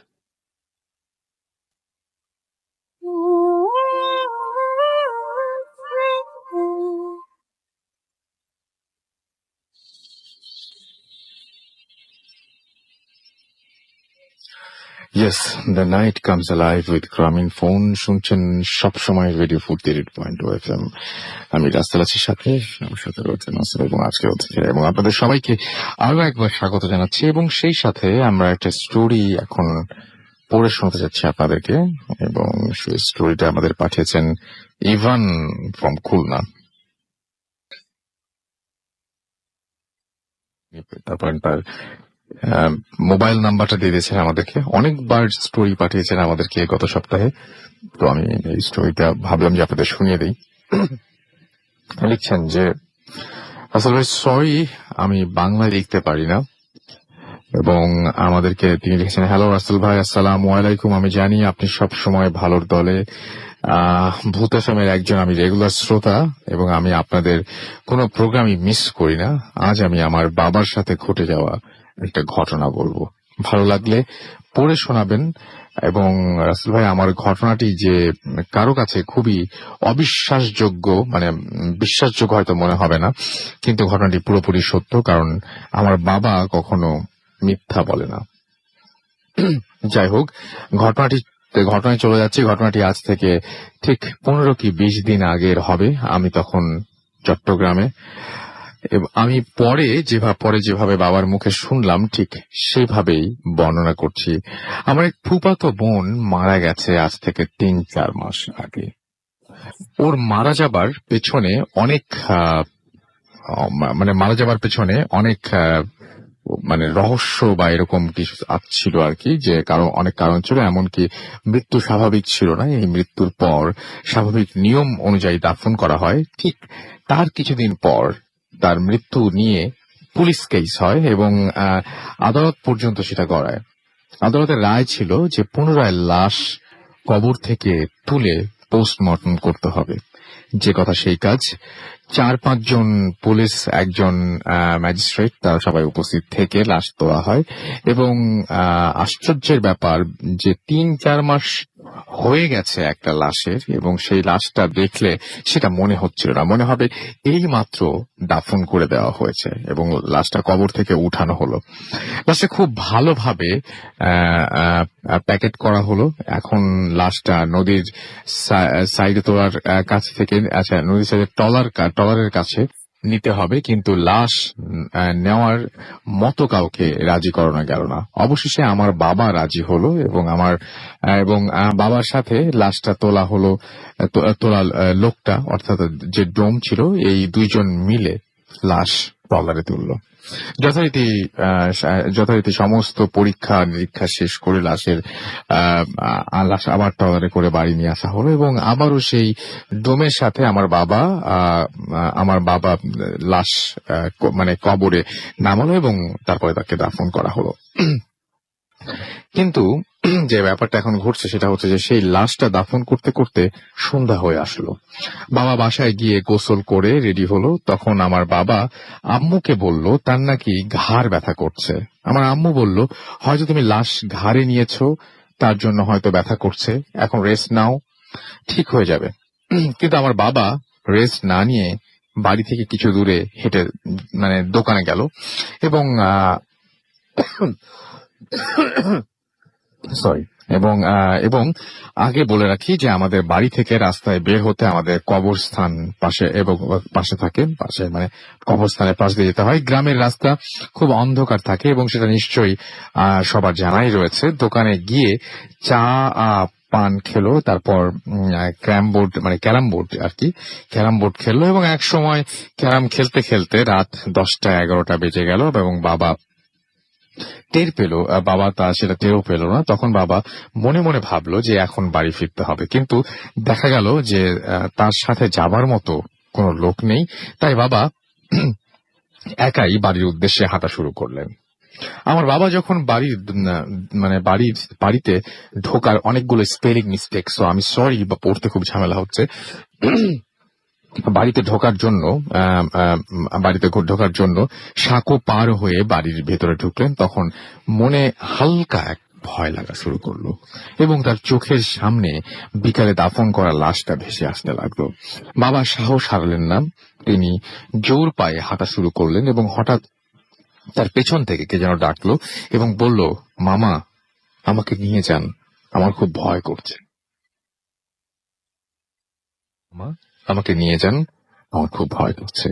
Speaker 1: Yes, the night comes alive with গ্রামীণ ফোন শুনছেন সবসময় রেডিও 48.2 FM। আমি রাস্তাল আছি সাথে, আমার সাথে রয়েছে নাসির এবং আজকে অতিথি, এবং আপনাদের সবাইকে আরো একবার স্বাগত জানাচ্ছি। এবং সেই সাথে আমরা একটা স্টোরি এখন পড়ে শোনাতে যাচ্ছি আপনাদেরকে, এবং সেই স্টোরিটা আমাদের পাঠিয়েছেন ইভান ফ্রম খুলনা। তারপর তার মোবাইল নাম্বারটা দিয়ে দিয়েছেন আমাদেরকে। অনেকবার স্টোরি পাঠিয়েছেন আমাদেরকে গত সপ্তাহে, তো আমি এই স্টোরিটা ভাবলাম যে আপনাদের শুনিয়ে দিই। লিখছেন যে আসলে সরি, আমি বাংলায় লিখতে পারি না। এবং আমাদেরকে তিনি লিখেছেন, হ্যালো রাসেল ভাই, আসসালামু আলাইকুম। আমি জানি আপনি সব সময় ভালোর দলে। ভূত এফএমের একজন আমি রেগুলার শ্রোতা এবং আমি আপনাদের কোনো প্রোগ্রামই মিস করি না। আজ আমি আমার বাবার সাথে ঘটে যাওয়া একটা ঘটনা বলবো, ভালো লাগলে পড়ে শোনাবেন। এবং রাসেল ভাই, আমার ঘটনাটি যে কারো কাছে খুবই অবিশ্বাসযোগ্য, মানে বিশ্বাসযোগ্য হয়তো মনে হবে না, কিন্তু ঘটনাটি পুরোপুরি সত্য, কারণ আমার বাবা কখনো মিথ্যা বলে না। যাই হোক, ঘটনায় চলে যাচ্ছে। ঘটনাটি আজ থেকে ঠিক 15 কি 20 দিন আগের হবে। আমি তখন চট্টগ্রামে। আমি পরে যেভাবে বাবার মুখে শুনলাম ঠিক সেভাবেই বর্ণনা করছি। আমার এক ফুফাতো বোন মারা গেছে আজ থেকে 3-4 মাস আগে। ওর মারা যাবার পেছনে অনেক মানে রহস্য বা এরকম কিছু ছিল আর কি, যে অনেক কারণ ছিল। এমনকি মৃত্যু স্বাভাবিক ছিল না। এই মৃত্যুর পর স্বাভাবিক নিয়ম অনুযায়ী দাফন করা হয়, ঠিক তার কিছুদিন পর তার মৃত্যু নিয়ে পুলিশ কেস হয় এবং আদালত পর্যন্ত সেটা গড়ায়। আদালতের রায় ছিল যে পুনরায় লাশ কবর থেকে তুলে পোস্টমর্টম করতে হবে। যে কথা সেই কাজ। 4-5 জন পুলিশ, একজন ম্যাজিস্ট্রেট, তারা সবাই উপস্থিত থেকে লাশ তোলা হয়। এবং আশ্চর্যের ব্যাপার যে 3-4 মাস হয়ে গেছে একটা লাশের, এবং সেই লাশটা দেখলে সেটা মনে হচ্ছিল না, মনে হবে এই মাত্র দাফন করে দেওয়া হয়েছে এবং লাশটা কবর থেকে উঠানো হলো। লাশটা খুব ভালোভাবে প্যাকেট করা হলো। এখন লাশটা নদীর সাইডে তোলার কাছে থেকে, আচ্ছা, নদীর সাইডে ট্রলারের কাছে নিতে হবে, কিন্তু লাশ নেওয়ার মতো কাউকে রাজি করানো গেল না। অবশেষে আমার বাবা রাজি হলো এবং বাবার সাথে লাশটা তোলা লোকটা, অর্থাৎ যে ডোম ছিল, এই 2 জন মিলে লাশ ট্রলারে তুললো। যথারীতি সমস্ত পরীক্ষা নিরীক্ষা শেষ করে লাশ আবার ট্রলারে করে বাড়ি নিয়ে আসা হলো এবং আবারও সেই ডোমের সাথে আমার বাবা লাশ মানে কবরে নামালো এবং তারপরে তাকে দাফন করা হলো। কিন্তু যে ব্যাপারটা এখন ঘটছে সেটা হচ্ছে যে সেই লাশটা দাফন করতে করতে সন্ধ্যা হয়ে আসলো। বাবা বাসায় গিয়ে গোসল করে রেডি হলো। তখন আমার বাবা আম্মুকে বলল তার নাকি ঘাড় ব্যথা করছে। আমার আম্মু বলল, হয়তো তুমি লাশ ঘাড়ে নিয়েছো, তার জন্য হয়তো ব্যথা করছে, এখন রেস্ট নাও, ঠিক হয়ে যাবে। কিন্তু আমার বাবা রেস্ট না নিয়ে বাড়ি থেকে কিছু দূরে হেঁটে মানে দোকানে গেল এবং এবং আগে বলে রাখি যে আমাদের বাড়ি থেকে রাস্তায় বের হতে আমাদের কবরস্থান পাশে মানে কবরস্থানের পাশ দিয়ে যেতে হয়। গ্রামের রাস্তা খুব অন্ধকার থাকে এবং সেটা নিশ্চয়ই সবার জানাই রয়েছে। দোকানে গিয়ে চা পান খেলো, তারপর ক্যারাম বোর্ড খেললো এবং এক সময় ক্যারাম খেলতে খেলতে রাত 10টা-11টা বেজে গেল এবং বাবা টের পেল, সেটা টেরও পেল না। তখন বাবা মনে মনে ভাবলো যে এখন বাড়ি ফিরতে হবে, কিন্তু দেখা গেল যে তার সাথে যাবার মতো কোনো লোক নেই। তাই বাবা একাই বাড়ির উদ্দেশ্যে হাঁটা শুরু করলেন। আমার বাবা যখন বাড়িতে ঢোকার অনেকগুলো স্পেলিং মিস্টেক, সো আমি সরি, বা পড়তে খুব ঝামেলা হচ্ছে। বাড়িতে ঢোকার জন্য সাঁকো পার হয়ে বাড়ির ভেতরে ঢুকলেন। তখন মনে হালকা এক ভয় লাগা শুরু করলো এবং তার চোখের সামনে বিকালে দাফন করা লাশটা ভেসে আসতে লাগলো। বাবা সাহস হারালেন না, তিনি জোর পায়ে হাঁটা শুরু করলেন এবং হঠাৎ তার পেছন থেকে কে যেন ডাকলো এবং বলল, মামা, আমাকে নিয়ে যান, আমার খুব ভয় করছে। আমাকে নিয়ে যান, আমার খুব ভয় করছে।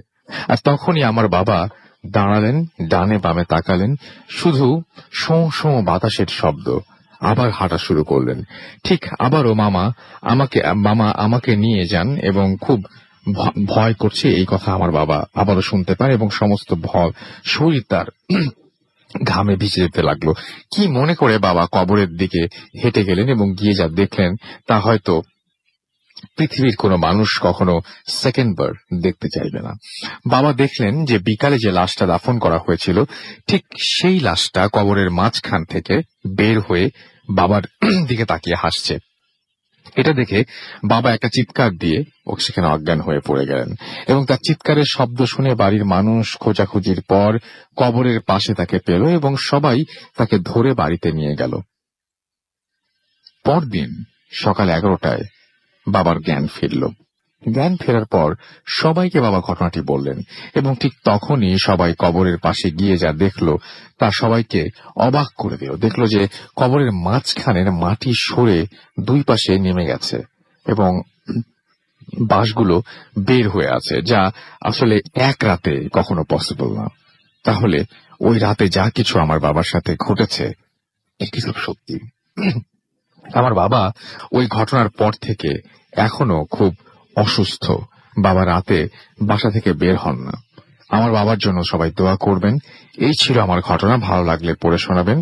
Speaker 1: আর তখনই আমার বাবা দাঁড়ালেন, ডানে বামে তাকালেন, শুধু শোঁ শোঁ বাতাসের শব্দ। আবার হাঁটা শুরু করলেন। ঠিক আবারও মামা আমাকে নিয়ে যান এবং খুব ভয় করছে, এই কথা আমার বাবা আবারও শুনতে পান এবং সমস্ত শরীর তার ঘামে ভিজে যেতে লাগলো। কি মনে করে বাবা কবরের দিকে হেঁটে গেলেন এবং গিয়ে যা দেখলেন তা হয়তো পৃথিবীর কোনো মানুষ কখনো সেকেন্ড বার দেখতে চাইবে না। বাবা দেখলেন যে বিকালে যে লাশটা দাফন করা হয়েছিল ঠিক সেই লাশটা কবরের মাঝখান থেকে বের হয়ে বাবার দিকে তাকিয়ে হাসছে। এটা দেখে বাবা একটা চিৎকার দিয়ে সেখানে অজ্ঞান হয়ে পড়ে গেলেন এবং তার চিৎকারের শব্দ শুনে বাড়ির মানুষ খোঁজাখুঁজির পর কবরের পাশে তাকে পেল এবং সবাই তাকে ধরে বাড়িতে নিয়ে গেল। পরদিন সকাল 11টায় বাবার জ্ঞান ফিরল। জ্ঞান ফেরার পর সবাইকে বাবা ঘটনাটি বললেন এবং ঠিক তখনই সবাই কবরের পাশে গিয়ে যা দেখলো তা সবাইকে অবাক করে দিল। দেখলো যে কবরের মাঝখানের মাটি সরে দুই পাশে নেমে গেছে এবং বাঁশগুলো বের হয়ে আছে, যা আসলে এক রাতে কখনো পসিবল না। তাহলে ওই রাতে যা কিছু আমার বাবার সাথে ঘটেছে এটি সব সত্যি। আমার বাবা ওই ঘটনার পর থেকে এখনো খুব অসুস্থ। বাবা রাতে বাসা থেকে বের হন না। আমার বাবার জন্য সবাই দোয়া করবেন। এই ছিল আমার ঘটনা। ভালো লাগলে পড়ে শোনাবেন।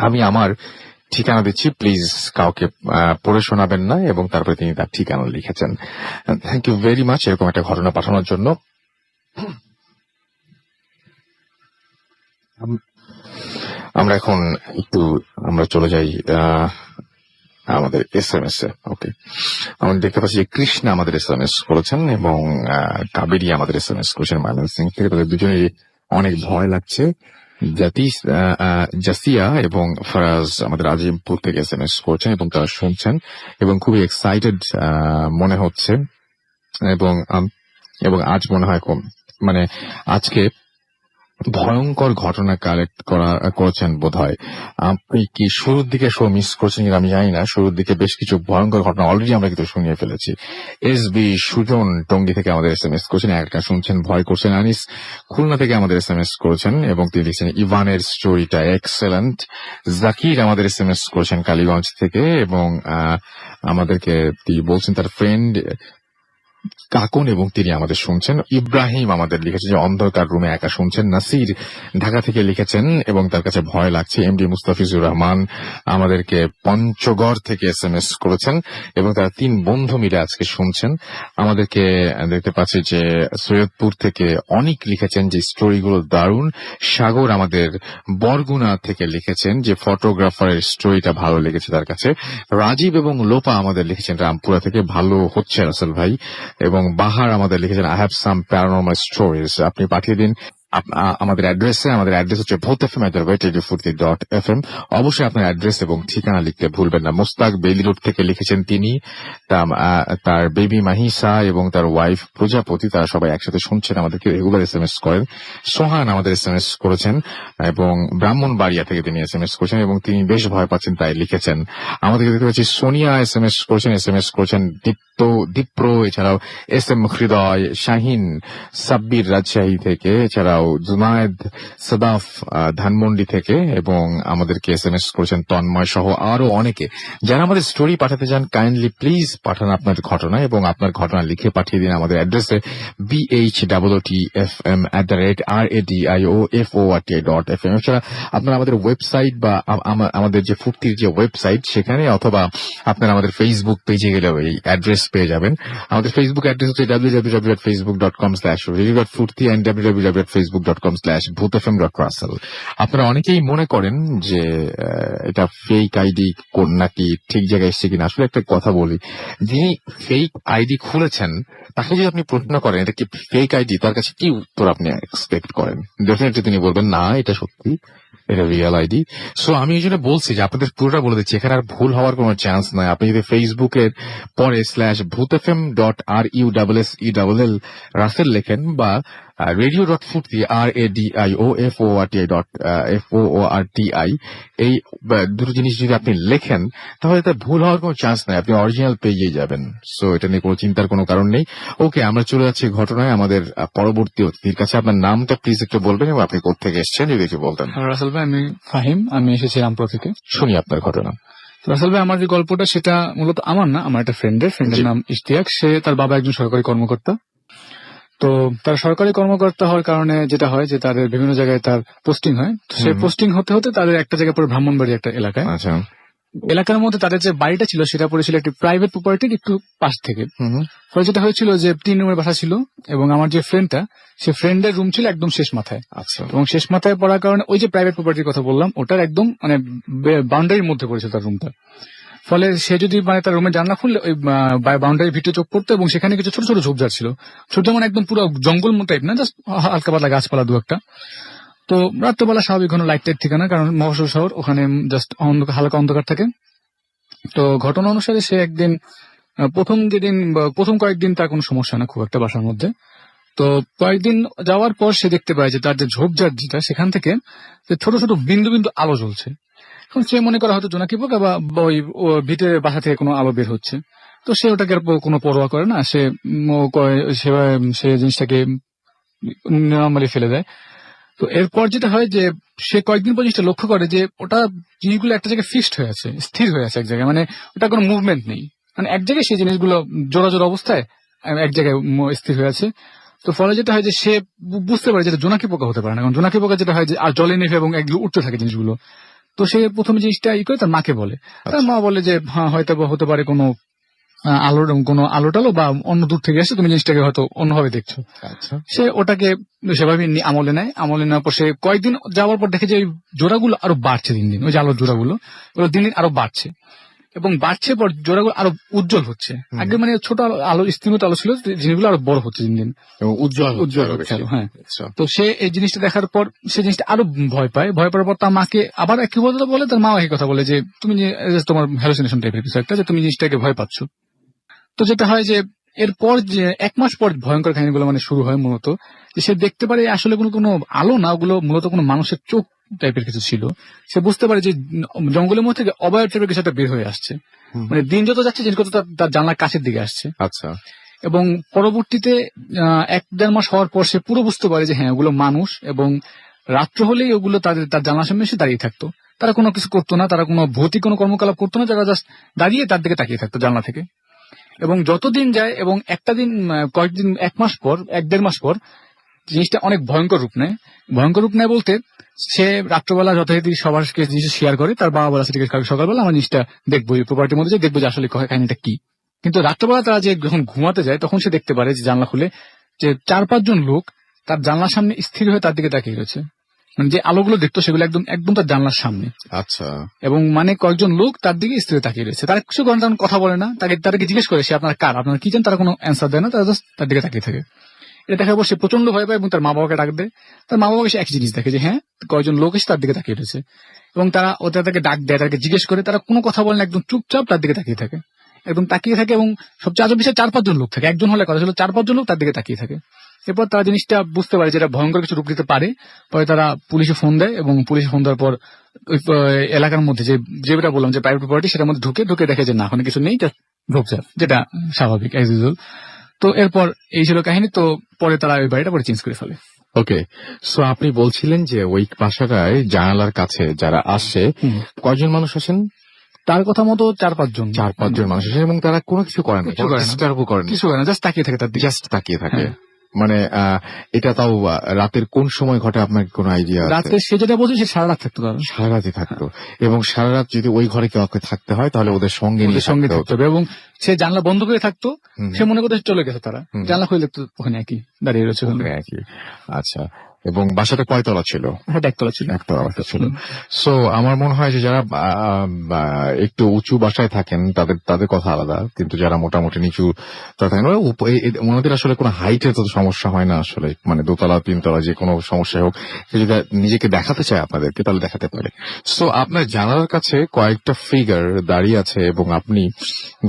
Speaker 1: আমি আমার ঠিকানা দিচ্ছি, প্লিজ কাউকে পড়ে শোনাবেন না। এবং তারপরে তিনি তার ঠিকানা লিখেছেন। থ্যাংক ইউ ভেরি মাচ এরকম একটা ঘটনা পাঠানোর জন্য। আমরা এখন আমরা চলে যাই আমাদের SMS এ। ওকে, আমরা দেখতে পাচ্ছি যে কৃষ্ণা আমাদের SMS করেছেন এবং কাবেরী আমাদের SMS করেছেন ময়মনসিংহ থেকে। তাদের দুজনেরই অনেক ভয় লাগছে। জাসিয়া এবং ফরাজ আমাদের আজিমপুর থেকে SMS করছেন এবং তারা শুনছেন এবং খুবই এক্সাইটেড মনে হচ্ছে এবং আজ মনে হয় আজকে ভয়ঙ্কর ঘটনা কালেক্ট করেছেন বোধহয়। আপনি কি শুরুর দিকে শো মিস করছেন আমি জানি না। শুরুর দিকে বেশ কিছু ভয়ঙ্কর ঘটনা অলরেডি আমরা কিন্তু শুনিয়ে ফেলেছি। SB সুজন টঙ্গী থেকে আমাদের SMS করেছেন, একটা শুনছেন ভয় করছেন। আনিস খুলনা থেকে আমাদের SMS করেছেন এবং তিনি লিখছেন ইভানের স্টোরিটা এক্সেলেন্ট। জাকির আমাদের SMS করেছেন কালীগঞ্জ থেকে এবং আমাদেরকে তিনি বলছেন তার ফ্রেন্ড কাকুন এবং তিনি আমাদের শুনছেন। ইব্রাহিম আমাদের লিখেছেন যে অন্ধকার রুমে একা শুনছেন। নাসির ঢাকা থেকে লিখেছেন এবং তার কাছে ভয় লাগছে। MD মুস্তাফিজুর রহমান আমাদেরকে পঞ্চগড় থেকে SMS করেছেন এবং তারা 3 বন্ধু মিলে আজকে শুনছেন আমাদেরকে। দেখতে পাচ্ছি যে সৈয়দপুর থেকে অনেক লিখেছেন যে স্টোরিগুলো দারুণ। সাগর আমাদের বরগুনা থেকে লিখেছেন যে ফটোগ্রাফারের স্টোরিটা ভালো লেগেছে তার কাছে। রাজীব এবং লোপা আমাদের লিখেছেন রামপুরা থেকে, ভালো হচ্ছে রাসেল ভাই। এবং বাহার আমাদের লিখেছেন I have some paranormal stories. আপনি পাঠিয়ে দিন আমাদের অ্যাড্রেসে। আমাদের অ্যাড্রেস হচ্ছে bhutfm@radio40.fm। অবশ্যই আপনার অ্যাড্রেস এবং ঠিকানা লিখতে ভুলবেন না। মোস্তাক বেইলি রোড থেকে লিখেছেন তিনি, তার বেবি মাহিসা এবং তার ওয়াইফ প্রজাপতি, তারা সবাই একসাথে শুনছেন, আমাদেরকে রেগুলার SMS করেন। সোহান আমাদের SMS করেছেন এবং ব্রাহ্মণবাড়িয়া থেকে তিনি SMS করেছেন এবং তিনি বেশ ভয় পাচ্ছেন তাই লিখেছেন। আমাদেরকে দেখতে পাচ্ছি সোনিয়া SMS করেছেন দীপ্র, এছাড়াও SM হৃদয়, শাহিন সাব্বির রাজশাহী থেকে, এছাড়াও জুনায়েদ সাদাফ ধানমন্ডি থেকে এবং আমাদেরকে SMS করেছেন তন্ময় সহ আরো অনেকে। যারা আমাদের স্টোরি পাঠাতে চান কাইন্ডলি প্লিজ পাঠান আপনার ঘটনা এবং আপনার ঘটনা লিখে পাঠিয়ে দিন আমাদের অ্যাড্রেসে BHOOTFM@radio40.fm। এছাড়া আপনারা আমাদের ওয়েবসাইট বা আমাদের যে ফুর্তির যে ওয়েবসাইট সেখানে, অথবা আপনারা আমাদের ফেসবুক পেজে গেলে ওই অ্যাড্রেস পেয়ে যাবেন। আমাদের ফেসবুক অ্যাড্রেস হচ্ছে www.facebook.com/radio.furti and www.facebook.com/bhutfm.russell। আপনারা অনেকেই মনে করেন যে এটা ফেক আইডি নাকি ঠিক জায়গায় এসছে কিনা। আসলে একটা কথা বলি, যিনি ফেক আইডি খুলেছেন তাকে যদি আপনি প্রশ্ন করেন এটা কি ফেক আইডি, তার কাছে কি উত্তর আপনি এক্সপেক্ট করেন? ডেফিনেটলি তিনি বলবেন না এটা সত্যি, এটা রিয়েল আইডি। সো আমি এই জন্য বলছি যে আপনাদের পুরোটা বলে দিচ্ছি, এখানে আর ভুল হওয়ার কোনো চান্স নাই। আপনি যদি ফেসবুকের পরে /bhutfm.russell রাসেল লেখেন বা radio.furti RADIOFORTI এই দুটো জিনিস যদি আপনি লেখেন তাহলে এটা ভুল হওয়ার কোনো চান্স নাই, আপনি অরিজিনাল পেজে যাবেন। সো এটা নিয়ে কোনো চিন্তার কোনো কারণ নেই। ওকে, আমরা চলে যাচ্ছি ঘটনায় আমাদের পরবর্তী অতিথির কাছে। আপনার নামটা প্লিজ একটু বলবেন এবং আপনি কোথা থেকে এসেছেন যদি একটু বলতেন।
Speaker 6: রাসেল ভাই, আমি ফাহিম, আমি এসেছি রামপুরা থেকে।
Speaker 1: শুনি আপনার ঘটনা।
Speaker 6: রাসেল ভাই, আমার যে গল্পটা সেটা মূলত আমার না, আমার একটা ফ্রেন্ডের নাম ইশতিয়াক। সে, তার বাবা একজন সরকারি কর্মকর্তা। তো তার সরকারি কর্মকর্তা হওয়ার কারণে যেটা হয় যে তাদের বিভিন্ন জায়গায় তার পোস্টিং হয়। তো সে পোস্টিং হতে হতে তাদের একটা জায়গায় পরে ব্রাহ্মণবাড়ি একটা এলাকায়।
Speaker 1: আচ্ছা।
Speaker 6: এলাকার মধ্যে তাদের যে বাড়িটা ছিল সেটা পড়েছিল একটি প্রাইভেট প্রপার্টির একটু পাশ থেকে। ফলে যেটা হয়েছিল যে 3 রুমের বাসা ছিল এবং আমার যে ফ্রেন্ডটা, সে ফ্রেন্ডের রুম ছিল একদম শেষ মাথায়।
Speaker 1: আচ্ছা।
Speaker 6: এবং শেষ মাথায় পড়ার কারণে ওই যে প্রাইভেট প্রপার্টির কথা বললাম ওটার একদম মানে বাউন্ডারির মধ্যে পড়েছিল তার রুমটা। ফলে সে যদি মানে তার রুমের জানলা খুললে ওই বাউন্ডারির ভিতরে চোখ পড়তো এবং সেখানে কিছু ছোট ছোট ঝোপঝাড় ছিল। ছোট মানে একদম পুরো জঙ্গল টাইপ না, জাস্ট হালকা পাতলা গাছপালা দু একটা। তো রাত্রবেলা স্বাভাবিক কোনো লাইট টাইট ঠিকানা, কারণ মহাশয় শহর, ওখানে জাস্ট হালকা অন্ধকার থাকে। তো ঘটনা অনুসারে সে একদিন প্রথম কয়েকদিন তার কোনো সমস্যা না খুব একটা বাসার মধ্যে। তো কয়েকদিন যাওয়ার পর সে দেখতে পায় যে তার যে ঝোপঝাড় যেটা সেখান থেকে ছোট ছোট বিন্দু বিন্দু আলো জ্বলছে। এখন সে মনে করা হয়তো জোনাকি পোকা বা ওই ভিটে বাসা থেকে কোনো আলো বের হচ্ছে। তো সে ওটাকে আর কোনো পরোয়া করে না, সে জিনিসটাকে নর্মালি ফেলে দেয়। তো এরপর যেটা হয় যে সে কয়েকদিন পর জিনিসটা লক্ষ্য করে যে ওটা জিনিসগুলো একটা জায়গায় ফিক্সড হয়ে আছে, স্থির হয়ে আছে এক জায়গায়, মানে ওটা কোনো মুভমেন্ট নেই, মানে এক জায়গায় সেই জিনিসগুলো জোড়া জোড়া অবস্থায় এক জায়গায় স্থির হয়ে আছে। তো ফলে যেটা হয় যে সে বুঝতে পারে যে জোনাকি পোকা হতে পারে না, কারণ জোনাকি পোকা যেটা হয় যে আর জলে নেভে এবং একগুলো উঠতে থাকে জিনিসগুলো। তো সে প্রথমে জিনিসটা করে তার মাকে বলে, তার মা বলে যে হ্যাঁ হয়তো হতে পারে কোনো আলো টালো বা অন্য দূর থেকে আসে, তুমি জিনিসটাকে হয়তো অন্যভাবে দেখছো।
Speaker 1: আচ্ছা।
Speaker 6: সে ওটাকে সেভাবে আমলে নেওয়ার পর সে কয়েকদিন যাওয়ার পর দেখে যে ওই জোড়াগুলো আরো বাড়ছে দিন দিন, ওই যে আলোর জোড়াগুলো ওগুলো দিন দিন আরো বাড়ছে এবং বাড়ছে পর জোড়াগুলো আরো উজ্জ্বল হচ্ছে। আগে মানে ছোট আলো স্তীর্ণত আলো ছিল, জিনিসগুলো আরো বড় হচ্ছে দিন দিন
Speaker 1: এবং উজ্জ্বল
Speaker 6: হচ্ছে। হ্যাঁ।
Speaker 1: আচ্ছা।
Speaker 6: তো সে এই জিনিসটা দেখার পর সে জিনিসটা আরো ভয় পায়। ভয় পাওয়ার পর তার মাকে আবার একই কথা বলে, তার মা একই কথা বলে যে তুমি তোমার হ্যালুসিনেশন টাইপের কিছু একটা, যে তুমি জিনিসটাকে ভয় পাচ্ছ। তো যেটা হয় যে এরপর যে 1 মাস পর ভয়ঙ্কর কাহিনীগুলো মানে শুরু হয় মূলত, যে সে দেখতে পারে আসলে কোনো আলো না, ওগুলো মূলত কোনো মানুষের চোখ টাইপের কিছু ছিল। সে বুঝতে পারে যে জঙ্গলের মধ্যে থেকে অবয়ব টাইপের কিছু একটা বের হয়ে আসছে, মানে দিন যত যাচ্ছে জিনিস তার জানলার কাছের দিকে আসছে।
Speaker 1: আচ্ছা।
Speaker 6: এবং পরবর্তীতে 1-1.5 মাস হওয়ার পর সে পুরো বুঝতে পারে যে হ্যাঁ ওগুলো মানুষ, এবং রাত্র হলেই ওগুলো তার জানলার সামনে এসে দাঁড়িয়ে থাকতো। তারা কোনো কিছু করতো না, তারা কোনো ভৌতিক কোনো কর্মকলাপ করতো না, তারা জাস্ট দাঁড়িয়ে তার দিকে তাকিয়ে থাকতো জানলা থেকে। এবং যতদিন যায় এবং একটা দিন কয়েকদিন 1-1.5 মাস পর জিনিসটা অনেক ভয়ঙ্কর রূপ নেয়। ভয়ঙ্কর রূপ নেয় বলতে সে রাত্রবেলা যথারীতি সবার জিনিস শেয়ার করে, তার বাবা বলা সেটাকে সকালবেলা আমার জিনিসটা দেখবো, এই প্রপার্টির মধ্যে দেখবো যে আসলে কাহিনীটা কি। কিন্তু রাত্রবেলা তারা যে যখন ঘুমাতে যায় তখন সে দেখতে পারে যে জানলা খুলে যে 4-5 জন লোক তার জানলার সামনে স্থির হয়ে তার দিকে তাকিয়ে রয়েছে, মানে যে আলোগুলো দেখতো সেগুলো একদম তার জানলার সামনে।
Speaker 1: আচ্ছা।
Speaker 6: এবং মানে কয়েকজন লোক তার দিকে স্থির তাকিয়ে রয়েছে, তারা কিছু করে তেমন কথা বলে না, তাদেরকে জিজ্ঞেস করে সে আপনার কার, আপনার কি চান, তারা কোনো অ্যান্সার দেয় না, তারা জাস্ট তার দিকে তাকিয়ে থাকে। এটা দেখার পর সে প্রচন্ড ভয় পায় এবং তার মা বাবাকে ডাক দেয়। তার মা বাবাকে সে একই জিনিস দেখে যে হ্যাঁ কয়েকজন লোক এসে তার দিকে তাকিয়ে রয়েছে, এবং তাদেরকে ডাক দেয়, তাদেরকে জিজ্ঞেস করে, তারা কোনো কথা বলে না, একদম চুপচাপ তার দিকে তাকিয়ে থাকে, একদম তাকিয়ে থাকে। এবং সবচেয়ে আজব বিষয় 4-5 জন লোক থাকে, একজন হলে কথা ছিল 4-5 জন লোক তার দিকে তাকিয়ে থাকে। এরপর তারা জিনিসটা বুঝতে পারে যেটা ভয়ঙ্কর কিছু রূপ দিতে পারে। পরে তারা পুলিশে ফোন দেয় এবং পুলিশে ফোন দেওয়ার পর ওই এলাকার মধ্যে যেটা বললাম যে প্রাইভেট প্রপার্টি, সেটার মধ্যে ঢুকে দেখে যে না ওখানে কিছু নেই, জাস্ট ঢুকছে, যেটা স্বাভাবিক অ্যাজ ইউজুয়াল। তো এরপর এই ছিল কাহিনী। তো পরে তারা ওই বাড়িটা পরে চেঞ্জ করে ফেলে।
Speaker 1: ওকে, সো আপনি বলছিলেন যে ওই বাসাটায় জানালার কাছে যারা আসে কয়জন মানুষ আসেন?
Speaker 6: তার কথা মতো 4-5 জন
Speaker 1: 4-5 জন মানুষ আসে এবং তারা কোনো কিছু করে না,
Speaker 6: কিছু করে না,
Speaker 1: ডিস্টার্বও করে না,
Speaker 6: কিছু করে না, জাস্ট তাকিয়ে থাকে তার দিকে,
Speaker 1: জাস্ট তাকিয়ে থাকে। মানে এটা তাও রাতের কোন সময় ঘটে আপনার কোনো আইডিয়া?
Speaker 6: রাতে সে যেটা বলছে সে সারা রাত থাকতো,
Speaker 1: সারা রাতে থাকতো। এবং সারা রাত যদি ওই ঘরে কেউ থাকতে হয় তাহলে ওদের সঙ্গে
Speaker 6: থাকতে হবে, এবং সে জানলা বন্ধ করে থাকতো। সে মনে করতে চলে গেছে, তারা জানলা খুলে দেখতো ওখানে একই দাঁড়িয়ে রয়েছে
Speaker 1: একই। আচ্ছা। এবং বাসাটা কয়তলা ছিল?
Speaker 6: একতলা ছিল।
Speaker 1: একতলা বাসা ছিল। সো আমার মনে হয় যে যারা একটু উঁচু বাসায় থাকেন তাদের কথা আলাদা, কিন্তু যারা মোটামুটি নিচু তারা থাকেন ওনাদের আসলে কোনো হাইটের তো সমস্যা হয় না আসলে, মানে 2তলা 3তলা যে কোনো সমস্যা হোক, সে যদি নিজেকে দেখাতে চায় আপনাদেরকে তাহলে দেখাতে পারে। সো আপনার জানালার কাছে কয়েকটা ফিগার দাঁড়িয়ে আছে এবং আপনি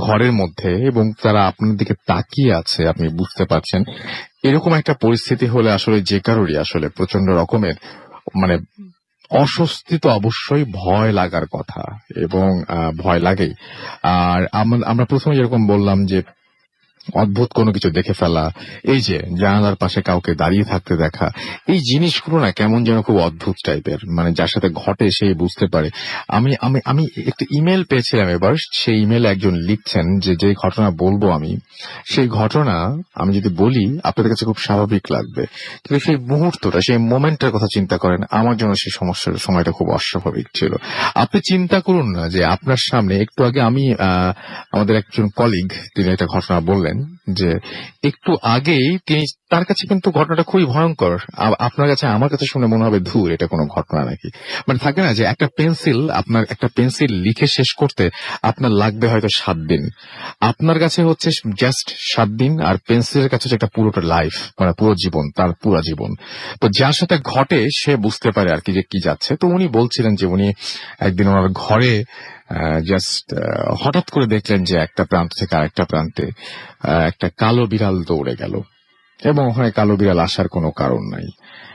Speaker 1: ঘরের মধ্যে এবং তারা আপনার দিকে তাকিয়ে আছে, আপনি বুঝতে পারছেন। এরকম একটা পরিস্থিতি হলে আসলে যে কারোরই আসলে প্রচন্ড রকমের মানে অস্বস্তি তো অবশ্যই ভয় লাগার কথা, এবং ভয় লাগেই। আর আমরা প্রথমে যেরকম বললাম যে অদ্ভুত কোনো কিছু দেখে ফেলা, এই যে জানালার পাশে কাউকে দাঁড়িয়ে থাকতে দেখা, এই জিনিসগুলো না কেমন যেন খুব অদ্ভুত টাইপের, মানে যার সাথে ঘটে সে বুঝতে পারে। আমি আমি আমি একটা ইমেল পেয়েছিলাম এবার, সেই ইমেলে একজন লিখছেন যে ঘটনা বলবো আমি, সেই ঘটনা আমি যদি বলি আপনাদের কাছে খুব স্বাভাবিক লাগবে, কিন্তু সেই মুহূর্তটা, সেই মোমেন্টের কথা চিন্তা করেন, আমার জন্য সেই সময়টা খুব অস্বাভাবিক ছিল। আপনি চিন্তা করুন না যে আপনার সামনে একটু আগে আমি আমাদের একজন কলিগ তিনি একটা ঘটনা বললেন যে একটু আগেই তিনি, তার কাছে কিন্তু ঘটনাটা খুবই ভয়ঙ্কর, আপনার কাছে আমার কাছে শুনে মনে হবে ধুর এটা কোনো ঘটনা নাকি। মানে থাকে না যে একটা পেন্সিল লিখে শেষ করতে আপনার লাগবে হয়তো 7 দিন, আপনার কাছে হচ্ছে জাস্ট 7 দিন, আর পেন্সিলের কাছে হচ্ছে একটা পুরোটা লাইফ, মানে পুরো জীবন, তার পুরো জীবন। তো যার সাথে ঘটে সে বুঝতে পারে আর কি যে কি যাচ্ছে। তো উনি বলছিলেন যে উনি একদিন ওনার ঘরে জাস্ট হঠাৎ করে দেখলেন যে একটা প্রান্ত থেকে আরেকটা প্রান্তে একটা কালো বিড়াল দৌড়ে গেল, এবং ওখানে কালো বিড়াল আসার কোনো কারণ নাই।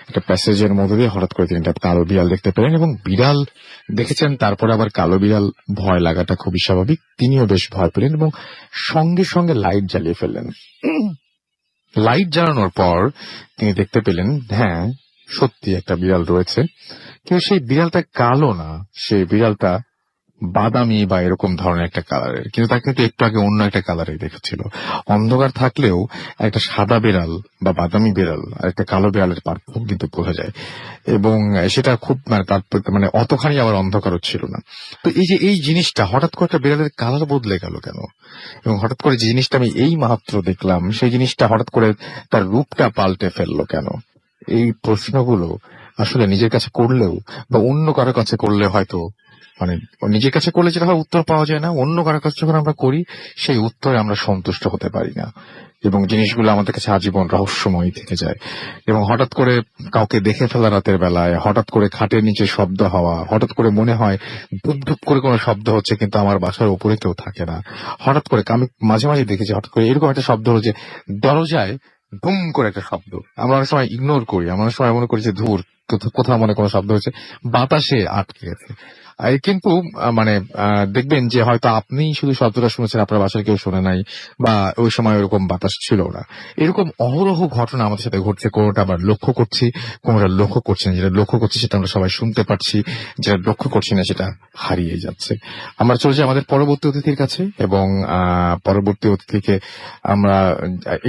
Speaker 1: একটা প্যাসেজের মধ্যে দিয়ে হঠাৎ করে তিনি একটা কালো বিড়াল দেখতে পেলেন, এবং বিড়াল দেখেছেন, তারপরে আবার কালো বিড়াল, ভয় লাগাটা খুবই স্বাভাবিক, তিনিও বেশ ভয় পেলেন এবং সঙ্গে সঙ্গে লাইট জ্বালিয়ে ফেললেন। লাইট জ্বালানোর পর তিনি দেখতে পেলেন হ্যাঁ সত্যি একটা বিড়াল রয়েছে, কিন্তু সেই বিড়ালটা কালো না, সেই বিড়ালটা বাদামি বা এরকম ধরনের একটা কালারের, কিন্তু তাকে কিন্তু একটু আগে অন্য একটা কালারে দেখেছিল। অন্ধকার থাকলেও একটা সাদা বিড়াল বা বাদামি বিড়াল আর একটা কালো বিড়ালের পার্থক্য কিন্তু বোঝা যায়, এবং সেটা খুব মানে অতখানি আবার অন্ধকারও ছিল না। তো এই জিনিসটা হঠাৎ করে একটা বিড়ালের কালার বদলে গেল কেন, এবং হঠাৎ করে যে জিনিসটা আমি এই মাত্র দেখলাম সেই জিনিসটা হঠাৎ করে তার রূপটা পাল্টে ফেললো কেন, এই প্রশ্নগুলো আসলে নিজের কাছে করলেও বা অন্য কারো কাছে করলে হয়তো, মানে নিজের কাছে করলে যেটা হয় উত্তর পাওয়া যায় না, অন্য কারোর কাছে যখন আমরা করি সেই উত্তরে আমরা সন্তুষ্ট হতে পারি না, এবং জিনিসগুলো আমাদের কাছে আজীবন রহস্যময় থেকে যায়। এবং হঠাৎ করে কাউকে দেখে ফেলা রাতের বেলায়, হঠাৎ করে খাটের নিচে শব্দ হওয়া, হঠাৎ করে মনে হয় ধুপ ধুপ করে কোনো শব্দ হচ্ছে কিন্তু আমার বাসার উপরে কেউ থাকে না, হঠাৎ করে আমি মাঝে মাঝে দেখেছি হঠাৎ করে এরকম একটা শব্দ হলো যে দরজায় ধুম করে একটা শব্দ, আমরা অনেক সময় ইগনোর করি, আমরা অনেক সময় মনে করি যে ধুর কোথাও মনে কোনো শব্দ হয়েছে, বাতাসে আটকে গেছে। কিন্তু মানে দেখবেন যে হয়তো আপনি শুধু শব্দটা শুনেছেন, আপনার বাসায় কেউ শোনে নাই, বা ওই সময় ওরকম বাতাস ছিল না। এরকম অহরহ ঘটনা আমাদের সাথে ঘটছে, কোনোটা আমরা লক্ষ্য করছি, কোনোটা লক্ষ্য করছি না, যেটা লক্ষ্য করছি সেটা আমরা সবাই শুনতে পাচ্ছি, যেটা লক্ষ্য করছি না সেটা হারিয়ে যাচ্ছে। আমরা চলে যাই আমাদের পরবর্তী অতিথির কাছে, এবং পরবর্তী অতিথিকে আমরা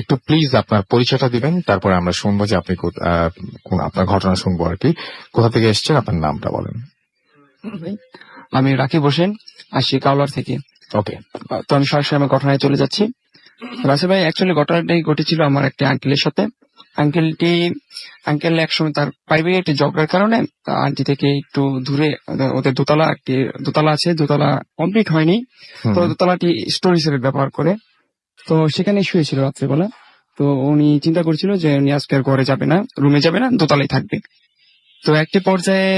Speaker 1: একটু প্লিজ আপনার পরিচয়টা দিবেন, তারপরে আমরা শুনবো যে আপনি আপনার ঘটনা শুনবো আর কি। কোথা থেকে এসেছেন, আপনার নামটা বলেন।
Speaker 7: আমি রাকিব হোসেন, আসি কাউলার থেকে।
Speaker 1: ওকে,
Speaker 7: তো আমি সরাসরি আমার ঘটনায় চলে যাচ্ছি। রাসেল ভাই, অ্যাকচুয়ালি ঘটনাটাই ঘটেছিল আমার একটি আঙ্কেলের সাথে। আঙ্কেল একসময় তার পারিবারিক একটি ঝগড়ার কারণে আন্টি থেকে একটু দূরে, ওদের দোতলা আছে, দোতলা কমপ্লিট হয়নি, তো দোতলাটি স্টোর হিসেবে ব্যবহার করে, তো সেখানে শুয়েছিল রাত্রেবেলা। তো উনি চিন্তা করছিল যে উনি আজকে আর ঘরে যাবে না, রুমে যাবে না, দোতলায় থাকবে। তো একটি পর্যায়ে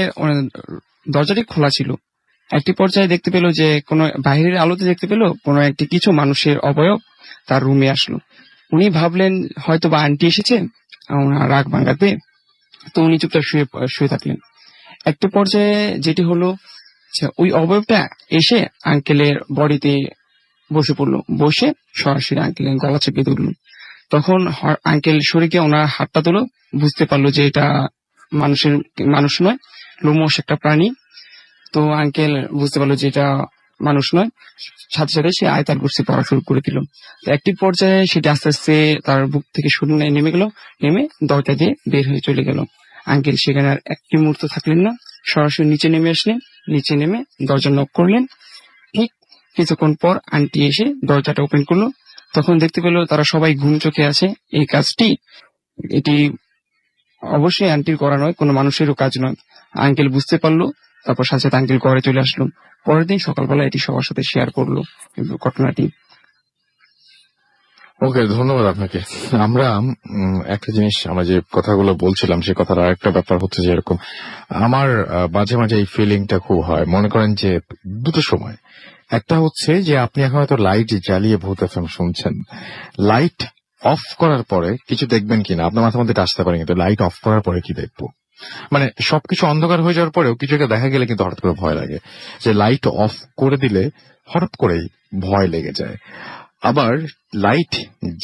Speaker 7: দরজাটি খোলা ছিল, একটি পর্যায়ে দেখতে পেল যে কোনো বাহিরের আলোতে দেখতে পেল কোনো একটি কিছু মানুষের অবয়ব তার রুমে আসলো। উনি ভাবলেন হয়তো বা আন্টি এসেছে ওনার রাগ ভাঙাতে, তো উনি চুপচাপ শুয়ে থাকলেন। একটি পর্যায়ে যেটি হলো, ওই অবয়বটা এসে আঙ্কেলের বডিতে বসে পড়লো, বসে সরাসরি আঙ্কেলের গলা চেপে ধরল। তখন আঙ্কেল সরিকে ওনার হাতটা তুলো, বুঝতে পারলো যে এটা মানুষ নয়, লোমশ একটা প্রাণী। তো আঙ্কেল বুঝতে পারলো যে এটা মানুষ নয়, সাথে সাথে সে আয়তাল কুরসি পড়া শুরু করে দিল। একটি পর্যায়ে সেটি আস্তে আস্তে তার বুক থেকে শুরু নেমে গেল, নেমে দরজা দিয়ে বের হয়ে চলে গেল। আঙ্কেল সেখানে আর একটি মুহূর্ত থাকলেন না, সরাসরি নিচে নেমে আসলেন, নিচে নেমে দরজা নক করলেন। ঠিক কিছুক্ষণ পর আন্টি এসে দরজাটা ওপেন করলো, তখন দেখতে পেল তারা সবাই ঘুম চোখে আছে। এই কাজটি এটি অবশ্যই আন্টির করা নয়, কোনো মানুষেরও কাজ নয়। আঙ্কেল বুঝতে পারলো, তারপর সাথে সাথে আঙ্কেল ঘরে চলে আসলো। পরের দিন সকালবেলা এটি সবার সাথে শেয়ার করলো ঘটনাটি।
Speaker 1: ওকে, ধন্যবাদ আপনাকে। আমরা একটা জিনিস, আমরা যে কথাগুলো বলছিলাম সে কথার আরেকটা ব্যাপার হচ্ছে যে এরকম আমার মাঝে মাঝে এই ফিলিংটা খুব হয়। মনে করেন যে দুটো সময়, একটা হচ্ছে যে আপনি এখন হয়তো লাইট জ্বালিয়ে ভূত এফএম শুনছেন, লাইট অফ করার পরে কিছু দেখবেন কিনা আপনার মাথার মধ্যে আসতে পারে, কিন্তু লাইট অফ করার পরে কি দেখবো, মানে সবকিছু অন্ধকার হয়ে যাওয়ার পরেও কিছু একটা দেখা গেলে কিন্তু হঠাৎ করে ভয় লাগে, যে লাইট অফ করে দিলে হঠাৎ করেই ভয় লেগে যায়। আবার লাইট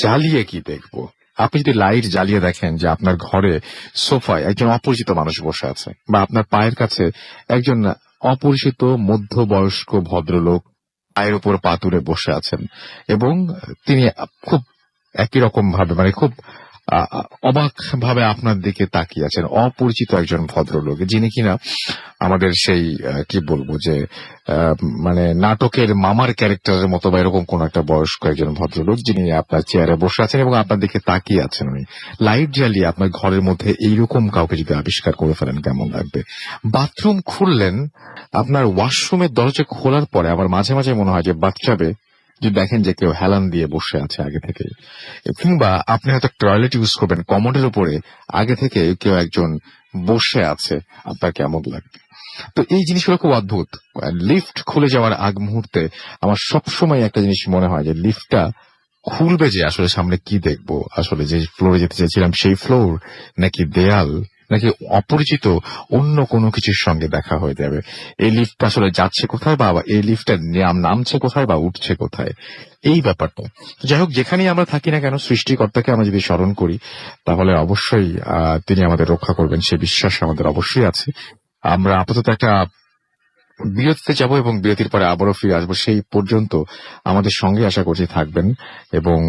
Speaker 1: জ্বালিয়ে কি দেখবো? আপনি যদি লাইট জ্বালিয়ে দেখেন যে আপনার ঘরে সোফায় একজন অপরিচিত মানুষ বসে আছে, বা আপনার পায়ের কাছে একজন অপরিচিত মধ্যবয়স্ক ভদ্রলোক পায়ের উপর পা তুলে বসে আছেন, এবং তিনি খুব একই রকম ভাবে, মানে খুব অবাক ভাবে আপনার দিকে তাকিয়ে আছেন, অপরিচিত একজন ভদ্রলোক, যিনি কিনা আমাদের সেই কি বলবো যে মানে নাটকের মামার ক্যারেক্টারের মতো বা এরকম কোন একটা বয়স্ক একজন ভদ্রলোক, যিনি আপনার চেয়ারে বসে আছেন এবং আপনার দিকে তাকিয়ে আছেন। উনি লাইট জ্বালিয়ে আপনার ঘরের মধ্যে এইরকম কাউকে যদি আবিষ্কার করে ফেলেন কেমন লাগবে? বাথরুম খুললেন, আপনার ওয়াশরুমের দরজা খোলার পরে আবার মাঝে মাঝে মনে হয় যে বাথটাবে যদি দেখেন যে কেউ হেলান দিয়ে বসে আছে আগে থেকে, কিংবা আপনি হয়তো টয়লেট ইউজ করবেন, কমোডের উপরে আগে থেকে কেউ একজন বসে আছে, আপনার কেমন লাগবে? তো এই জিনিসগুলো খুব অদ্ভুত। লিফট খুলে যাওয়ার আগ মুহূর্তে আমার সবসময় একটা জিনিস মনে হয় যে লিফটটা খুলবে যে আসলে সামনে কি দেখবো, আসলে যে ফ্লোরে যেতে চাইছিলাম সেই ফ্লোর, নাকি দেয়াল, নাকি অপরিচিত অন্য কোনো কিছুর সঙ্গে দেখা হয়ে যাবে। এই লিফট আসলে যাচ্ছে কোথায়, বা এই লিফটটা নামছে কোথায় বা উঠছে কোথায়, এই ব্যাপারটা। যাই হোক, যেখানেই আমরা থাকি না কেন, সৃষ্টিকর্তাকে আমরা যদি স্মরণ করি তাহলে অবশ্যই তিনি আমাদের রক্ষা করবেন, সে বিশ্বাস আমাদের অবশ্যই আছে। আমরা আপাতত একটা বিরতিতে যাব এবং বিরতির পরে আবারও ফিরে আসবো। সেই পর্যন্ত আমাদের সঙ্গে আশা করছি থাকবেন, এবং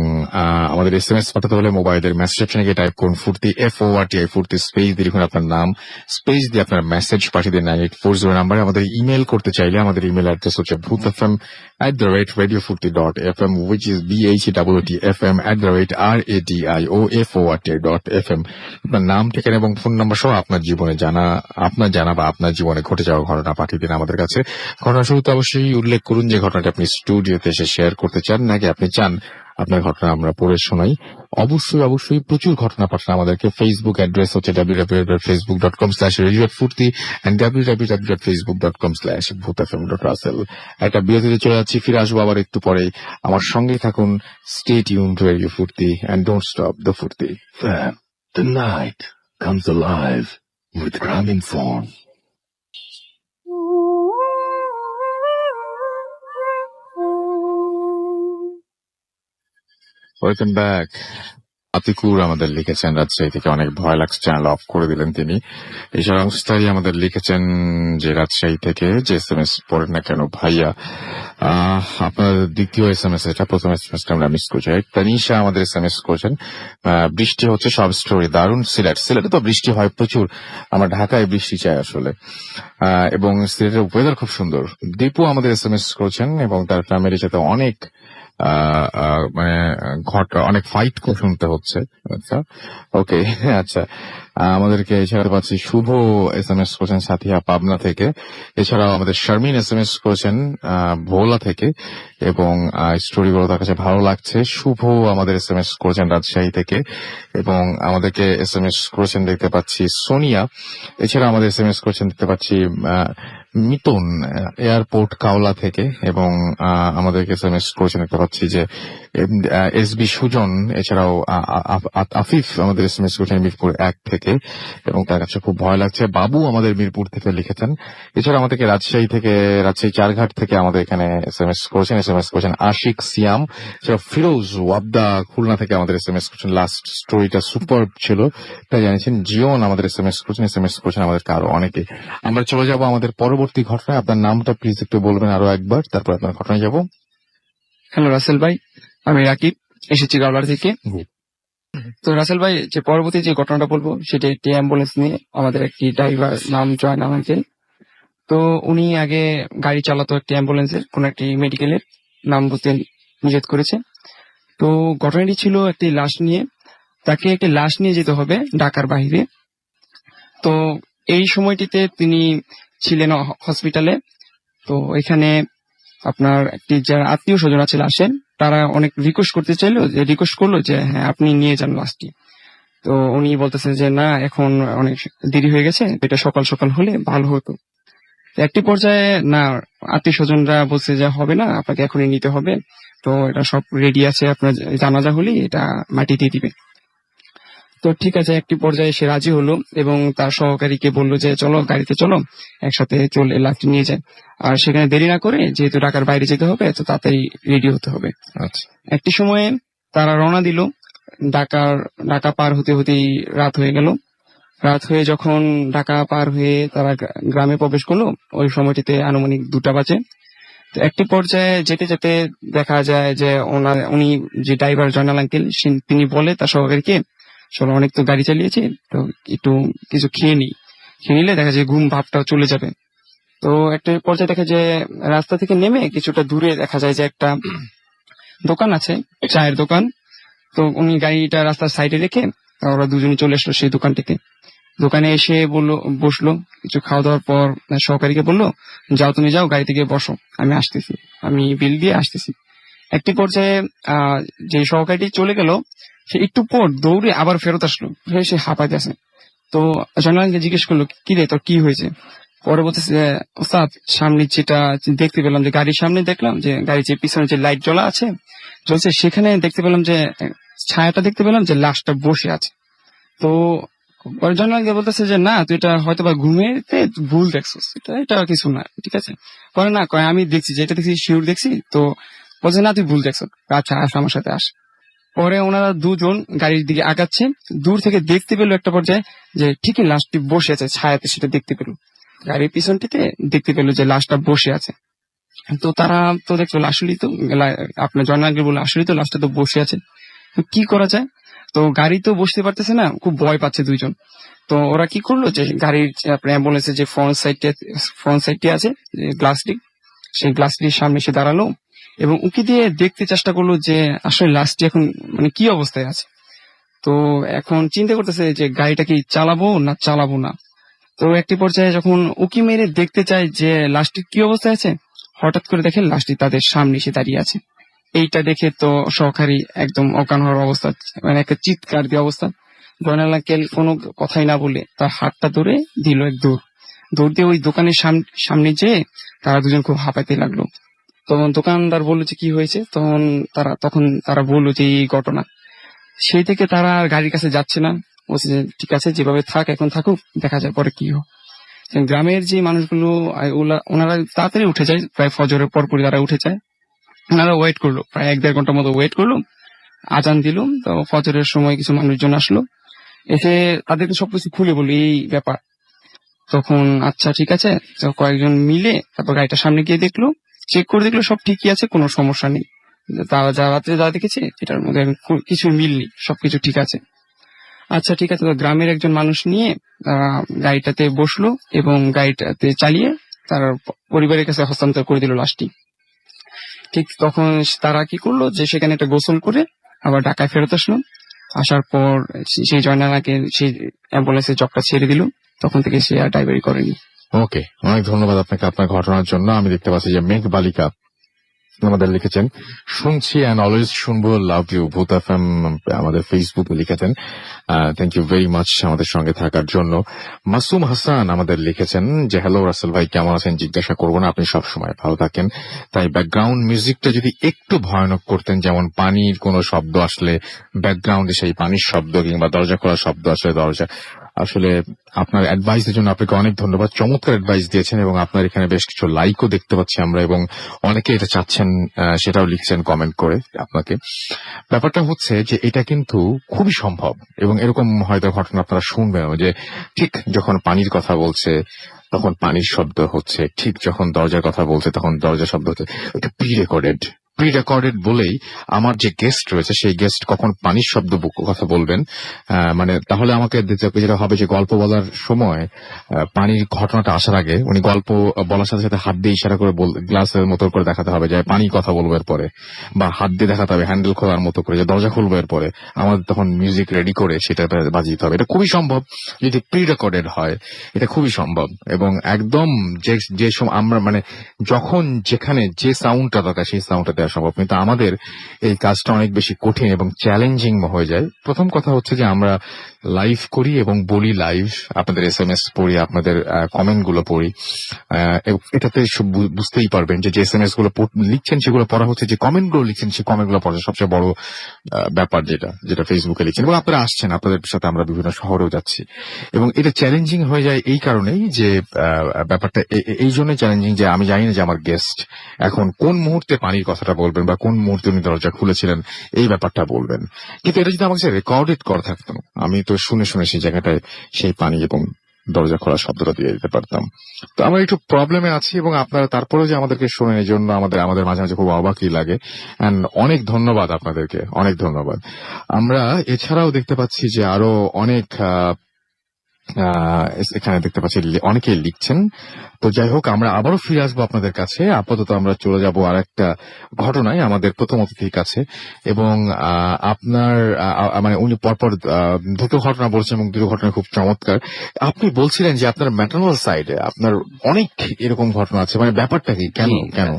Speaker 1: আমাদের SMS পাঠাতে হলে মোবাইলের মেসেজ অপশনে গিয়ে টাইপ করুন ফুর্তি, FORTI, ফুর্তি স্পেস দিয়ে লিখুন আপনার নাম, স্পেস দিয়ে আপনার মেসেজ পাঠিয়ে দিন 9840 নাম্বারে। আমাদের ইমেল করতে চাইলে আমাদের ইমেল অ্যাড্রেস হচ্ছে bhutfm@radiofurti.fm, which is BHEWTFM@radiofurti.fm। আপনার নাম, ঠিকানা এবং ফোন নাম্বার সহ আপনার জীবনে জানা বা আপনার জীবনে ঘটে যাওয়া ঘটনা পাঠিয়ে দিন আমাদের কাছে। ঘটনা শুরুতে অবশ্যই উল্লেখ করুন যে ঘটনাটা আপনি স্টুডিওতে এসে শেয়ার করতে চান, নাকি আপনি চান আপনার ঘটনা আমরা পড়ে শোনাই। অবশ্যই প্রচুর ঘটনা পাঠান আমাদেরকে। ফেসবুক অ্যাড্রেস হচ্ছে www.facebook.com/radiofurti and www.facebook.com/bhutfm.russell। একটা বিরতিতে চলে যাচ্ছি, ফিরে আসবো আবার একটু পরেই। আমার সঙ্গেই থাকুন, স্টে টিউনড টু রেডিও ফুর্তি and don't stop the ফুর্তি।
Speaker 4: FM, the night comes alive with Graminphone.
Speaker 1: Welcome back. Atikur আমাদের লিখেছেন রাজশাহী থেকে, অনেক ভয় লাগছে, চ্যানেল অফ করে দিলেন তিনি। এছাড়া অংশটাই আমাদের লিখেছেন যে রাজশাহী থেকে, যে SMS পড়েন না কেন ভাইয়া, আপনার দ্বিতীয় SMS এটা, প্রথম SMS আমরা মিস করছি। তানিশা আমাদের SMS করেছেন, বৃষ্টি হচ্ছে, সব স্টোরি দারুণ। সিলেটে তো বৃষ্টি হয় প্রচুর, আমরা ঢাকায় বৃষ্টি চাই আসলে, এবং সিলেটের ওয়েদার খুব সুন্দর। দীপু আমাদের SMS করেছেন এবং তার ফ্যামিলির সাথে অনেক মানে অনেক ফাইট শুনতে হচ্ছে। আচ্ছা, ওকে, আচ্ছা। আমাদেরকে এছাড়া পাচ্ছি শুভ SMS করেছেন সাথিয়া পাবনা থেকে। এছাড়াও আমাদের শারমিন SMS করেছেন ভোলা থেকে, এবং স্টোরিগুলো তার কাছে ভালো লাগছে। শুভ আমাদের SMS করেছেন রাজশাহী থেকে, এবং আমাদেরকে SMS করেছেন দেখতে পাচ্ছি সোনিয়া। এছাড়া আমাদের SMS করেছেন দেখতে পাচ্ছি মিতন এয়ারপোর্ট কাওলা থেকে, এবং আমাদেরকে SMS করেছেন দেখতে পাচ্ছি যে SB সুজন। এছাড়াও আফিফ আমাদের SMS করেছেন মিরপুর 1 থেকে, এবং তার কাছে খুব ভয় লাগছে। বাবু আমাদের মিরপুর থেকে লিখেছেন। এছাড়া আমাদেরকে রাজশাহী 4ঘাট থেকে আমাদের এখানে SMS করেছেন আশিক সিয়াম। এছাড়া ফিরোজ ওয়াবদা খুলনা থেকে আমাদের SMS করেছেন, লাস্ট স্টোরিটা সুপার ছিল তাই জানিয়েছেন। জিওন আমাদের SMS করেছেন আমাদেরকে আরো অনেকে। আমরা চলে যাব আমাদের পরবর্তী ঘটনায়। আপনার নামটা প্লিজ একটু বলবেন আরো একবার, তারপর আপনার ঘটনায় যাব।
Speaker 7: হ্যালো রাসেল ভাই, আমি রাকিব, এসেছি গাওলার থেকে। তো রাসেল ভাই, যে পরবর্তী যে ঘটনাটা বলবো সেটা একটি অ্যাম্বুলেন্স নিয়ে। আমাদের একটি ড্রাইভার নাম জয়ন আঙ্কেল, তো উনি আগে গাড়ি চালাতো একটি অ্যাম্বুলেন্সের, কোন একটি মেডিকেলের নাম বলতে নিষেধ করেছে। তো ঘটনাটি ছিল একটি লাশ নিয়ে, তাকে একটি লাশ নিয়ে যেতে হবে ঢাকার বাইরে। তো এই সময়টিতে তিনি ছিলেন হসপিটালে। তো এখানে আপনার একটি যারা আত্মীয় স্বজন আছে লাশের, তারা অনেক রিকোয়েস্ট করলো যে হ্যাঁ আপনি নিয়ে যান লাশটি। তো উনি বলতেছেন যে না, এখন অনেক দেরি হয়ে গেছে, এটা সকাল সকাল হলে ভালো হতো। একটি পর্যায়ে না, আত্মীয় স্বজনরা বলছে যে হবে না, আপনাকে এখনই নিতে হবে, তো এটা সব রেডি আছে, আপনার জানাজা হলেই এটা মাটি দিয়ে দিবে। তো ঠিক আছে, একটি পর্যায়ে সে রাজি হলো এবং তার সহকারীকে বললো যে চলো গাড়িতে চলো, একসাথে চলে লাশটি নিয়ে যায়। আর সেখানে দেরি না করে, যেহেতু ঢাকার বাইরে যেতে হবে, তো তাড়াতাড়ি রেডি হতে হবে।
Speaker 1: আচ্ছা।
Speaker 7: একটি সময়ে তারা রওনা দিল। ঢাকা পার হতে হতেই রাত হয়ে গেল। রাত হয়ে যখন ঢাকা পার হয়ে তারা গ্রামে প্রবেশ করলো, ওই সময়টিতে আনুমানিক 2টা বাজে। তো একটি পর্যায়ে যেতে যেতে দেখা যায় যে উনি যে ড্রাইভার জয়নাল আঙ্কেল, তিনি বলে তার সহকারীকে, চলো অনেক তো গাড়ি চালিয়েছি, তো একটু কিছু খেয়ে নিলে দেখা যায় ঘুম ভাবটাও চলে যাবে। তো একটা পর্যায়ে দেখা যায় রাস্তা থেকে নেমে কিছুটা দূরে দেখা যায় যে একটা দোকান আছে, চায়ের দোকান। তো উনি গাড়িটা রাস্তার সাইডে রেখে ওরা দুজনে চলে আসলো সেই দোকানটিতে। দোকানে এসে বসলো। কিছু খাওয়া দাওয়ার পর সহকারীকে বললো, যাও তুমি যাও, গাড়ি থেকে বসো, আমি আসতেছি, আমি বিল দিয়ে আসতেছি। একটি পর্যায়ে যে সহকারীটি চলে গেল, সে একটু পর দৌড়ে আবার ফেরত আসলো, সে হাঁপাইতে আছে। তো জয়নালকে জিজ্ঞেস করলো, কি রে তোর কি হয়েছে? পরে বলতেছে, ওস্তাদ সামনে যেটা দেখতে পেলাম, যে গাড়ির সামনে দেখলাম যে গাড়ির যে পিছনে যে লাইট জ্বলছে, সেখানে দেখতে পেলাম যে ছায়াটা দেখতে পেলাম যে লাশটা বসে আছে। তো পরে জয়নালকে বলতেছে যে না, তুই এটা হয়তো বা ঘুমেতে ভুল দেখছিস, এটা কিছু না, ঠিক আছে। পরে না কয়, আমি দেখছি, যেটা দেখছি শিওর দেখছি। তো বলছে না, তুই ভুল দেখছ, আচ্ছা আস আমার সাথে আস। পরে ওনারা দুজন গাড়ির দিকে আগাচ্ছে, দূর থেকে দেখতে পেলো একটা পর্যায়ে যে ঠিকই লাশটি বসে আছে ছায়াতে, সেটা দেখতে পেলো। গাড়ির পিছনটিতে দেখতে পেলো যে লাশটা বসে আছে। তো তারা তো দেখলো আসলেই তো, আপনার জয়নালকে বলে আসলেই তো লাশটা তো বসে আছে, তো কি করা যায়? তো গাড়ি তো বসতে পারতেছে না, খুব ভয় পাচ্ছে দুইজন। তো ওরা কি করলো, যে গাড়ির আপনার অ্যাম্বুলেন্সের যে ফ্রন্ট সাইডটি আছে, গ্লাসটি, সেই গ্লাসটির সামনে এসে দাঁড়ালো এবং উকি দিয়ে দেখতে চেষ্টা করলো যে আসলে লাশটি এখন মানে কি অবস্থায় আছে। তো এখন চিন্তা করতেছে যে গাড়িটা কি চালাবো না। তো একটি পর্যায়ে যখন উকি মেরে দেখতে চায় যে লাশটি কি অবস্থায় আছে, হঠাৎ করে দেখে লাশটি তাদের সামনে এসে দাঁড়িয়ে আছে। এইটা দেখে তো সহকারী একদম অজ্ঞান হওয়ার অবস্থা, মানে একটা চিৎকার দিয়ে অবস্থা। জয়নাল আঙ্কেল কোনো কথাই না বলে তার হাতটা ধরে দিল এক দৌড় দিয়ে ওই দোকানের সামনে যেয়ে তারা দুজন খুব হাঁপাইতে লাগলো। তখন দোকানদার বললো যে কি হয়েছে, তখন তারা বললো যে এই ঘটনা। সেই থেকে তারা আর গাড়ির কাছে যাচ্ছে না, বলছে যে ঠিক আছে, যেভাবে থাক এখন থাকুক, দেখা যায় পরে কি হয়। গ্রামের যে মানুষগুলো ওনারা তাড়াতাড়ি উঠে যায়, প্রায় ফজরের পরপরই তারা উঠে যায়। ওনারা ওয়েট করলো, প্রায় 1-1.5 ঘন্টার মতো ওয়েট করলো। আজান দিল, তো ফজরের সময় কিছু মানুষজন আসলো, এসে তাদেরকে সবকিছু খুলে বললো এই ব্যাপার। তখন আচ্ছা ঠিক আছে, তো কয়েকজন মিলে তারপর গাড়িটা সামনে গিয়ে দেখলো, চেক করে দেখলো সব ঠিকই আছে, কোনো সমস্যা নেই। তারা রাত্রে যা দেখেছে এটার মধ্যে কিছু মিল নেই, সবকিছু ঠিক আছে। আচ্ছা ঠিক আছে, তো গ্রামের একজন মানুষ নিয়ে গাড়িটাতে বসলো এবং গাড়িটাতে চালিয়ে তার পরিবারের কাছে হস্তান্তর করে দিল লাশটি। ঠিক তখন তারা কি করলো, যে সেখানে একটা গোসল করে আবার ঢাকায় ফেরত আসলো। আসার পর সেই জয়নালাকে সেই অ্যাম্বুলেন্সের জবটা ছেড়ে দিল, তখন থেকে সে আর ড্রাইভারি করেনি।
Speaker 1: ওকে, অনেক ধন্যবাদ আপনাকে আপনার ঘটনার জন্য। আমি দেখতে পাচ্ছি যে মেঘ বালিকা আমাদের লিখেছেন, শুনছি অ্যান্ড অলওয়েজ শুনবো, লাভ ইউ ভূত এফএম, আমাদের ফেসবুকে লিখেছেন। থ্যাংক ইউ ভেরি মাচ আমাদের সঙ্গে থাকার জন্য। মাসুম হাসান আমাদের লিখেছেন যে হ্যালো রাসেল ভাই, কেমন আছেন? জিজ্ঞাসা করবো না, আপনি সবসময় ভালো থাকেন। তাই ব্যাকগ্রাউন্ড মিউজিকটা যদি একটু ভয়ানক করতেন, যেমন পানির কোনো শব্দ আসলে ব্যাকগ্রাউন্ডে সেই পানির শব্দ, কিংবা দরজা খোলার শব্দ আসলে দরজা। আসলে আপনার অ্যাডভাইসের জন্য আপনাকে অনেক ধন্যবাদ, চমৎকার অ্যাডভাইস দিয়েছেন এবং আপনার এখানে বেশ কিছু লাইকও দেখতে পাচ্ছি আমরা, এবং অনেকে এটা চাচ্ছেন, সেটাও লিখছেন কমেন্ট করে আপনাকে। ব্যাপারটা হচ্ছে যে এটা কিন্তু খুবই সম্ভব, এবং এরকম হয়তো ঘটনা আপনারা শুনবেন যে ঠিক যখন পানির কথা বলছে তখন পানির শব্দ হচ্ছে, ঠিক যখন দরজার কথা বলছে তখন দরজার শব্দ হচ্ছে। এটা প্রি রেকর্ডেড বলেই আমার যে গেস্ট রয়েছে সেই গেস্ট কখন পানির শব্দ কথা বলবেন, মানে তাহলে আমাকে যেটা হবে যে গল্প বলার সময় পানির ঘটনাটা আসার আগে উনি গল্প বলার সাথে সাথে হাত দিয়ে ইশারা করে গ্লাসের মতো করে দেখাতে হবে যে পানি কথা বলবো এর পরে, বা হাত দিয়ে দেখাতে হবে হ্যান্ডেল খোলার মতো করে যে দরজা খুলবো এর পরে, আমাদের তখন মিউজিক রেডি করে সেটা বাজিয়ে দিতে হবে। এটা খুবই সম্ভব যদি প্রি রেকর্ডেড হয়, এটা খুবই সম্ভব। এবং একদম যে সময় আমরা মানে যখন যেখানে যে সাউন্ডটা দরকার সেই সাউন্ডটা দেওয়ার সম্ভব, কিন্তু আমাদের এই কাজটা অনেক বেশি কঠিন এবং চ্যালেঞ্জিং হয়ে যায়। প্রথম কথা হচ্ছে যে আমরা লাইভ করি এবং বলি লাইভ, আপনাদের SMS পড়ি, আপনাদের কমেন্ট গুলো পড়ি। এটাতে বুঝতেই পারবেন যে SMS গুলো লিখছেন সেগুলো পড়া হচ্ছে, যে কমেন্ট গুলো লিখছেন সেই কমেন্ট গুলো পড়া সবচেয়ে বড় ব্যাপার, যেটা ফেসবুকে লিখছেন। এবং আপনারা আসছেন, আপনাদের সাথে আমরা বিভিন্ন শহরেও যাচ্ছি, এবং এটা চ্যালেঞ্জিং হয়ে যায় এই কারণেই যে ব্যাপারটা এই জন্য চ্যালেঞ্জিং যে আমি জানি না যে আমার গেস্ট এখন কোন মুহূর্তে পানির কথাটা বলবেন বা কোন মুহূর্তে উনি দরজা খুলেছিলেন এই ব্যাপারটা বলবেন। কিন্তু এটা যদি আমাকে রেকর্ডেড করা থাকতো, আমি তো শুনে শুনে সেই জায়গাটায় সেই পানি এবং দরজা খোলা শব্দটা দিয়ে দিতে পারতাম। তো আমরা একটু প্রবলেমে আছি, এবং আপনারা তারপরেও যে আমাদেরকে শোনেন এই জন্য আমাদের মাঝে মাঝে খুব অবাকই লাগে। এন্ড অনেক ধন্যবাদ আপনাদেরকে, অনেক ধন্যবাদ। আমরা এছাড়াও দেখতে পাচ্ছি যে আরো অনেক এখানে দেখতে পাচ্ছি অনেকেই লিখছেন। তো যাই হোক, আমরা আবারও ফিরে আসবো আপনাদের কাছে। আপাতত আমরা চলে যাব আর একটা ঘটনায়, আমাদের প্রথম অতিথির কাছে। এবং আপনার মানে উনি পরপর দুটো ঘটনা বলছেন এবং দুটো ঘটনা খুব চমৎকার। আপনি বলছিলেন যে আপনার ম্যাটারনাল সাইডে আপনার অনেক এরকম ঘটনা আছে, মানে ব্যাপারটা কি, কেন কেন?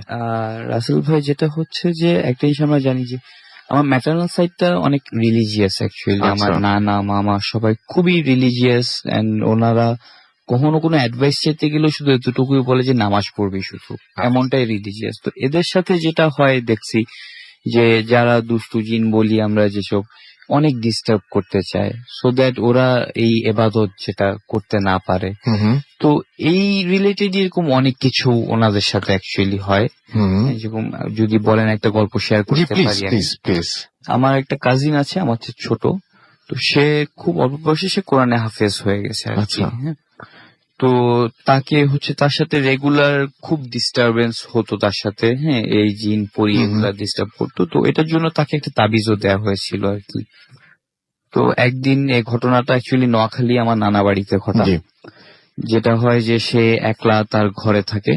Speaker 2: রাসেল ভাই, যেটা হচ্ছে যে একটা জিনিস আমরা জানি যে আমার ম্যাটারনাল সাইডটা অনেক রিলিজিয়াস অ্যাকচুয়ালি। আমার নানা মামা সবাই খুবই রিলিজিয়াস, এন্ড ওনারা কখনো কোনো অ্যাডভাইস চেতে গেলেও শুধু এতটুকুই বলে যে নামাজ পড়বি শুধু, এমনটাই রিলিজিয়াস। তো এদের সাথে যেটা হয় দেখছি যে যারা দুষ্টু জিন বলি আমরা, যেসব অনেক ডিস্টার্ব করতে চায় সো দ্যাট ওরা এই এবাদত যেটা করতে না পারে। তো এই রিলেটেড এরকম অনেক কিছু ওনাদের সাথে অ্যাকচুয়ালি হয়। যেরকম যদি বলেন একটা গল্প শেয়ার করতে পারি। আমার একটা কাজিন আছে, আমার চেয়ে ছোট, তো সে খুব অল্প বয়সে সে কোরআনে হাফেজ হয়ে গেছে আর কি। তো তাকে হচ্ছে তার সাথে রেগুলার খুব ডিস্টারবেন্স হতো তার সাথে, হ্যাঁ, এই জিন পরি এগুলা ডিস্টার্ব করতো। তো এটার জন্য তাকে একটা তাবিজও দেওয়া হয়েছিল আর কি। তো একদিন এই ঘটনাটা অ্যাকচুয়ালি নোয়াখালী আমার নানা বাড়িতে ঘটা। যেটা হয় যে সে একলা তার ঘরে থাকে,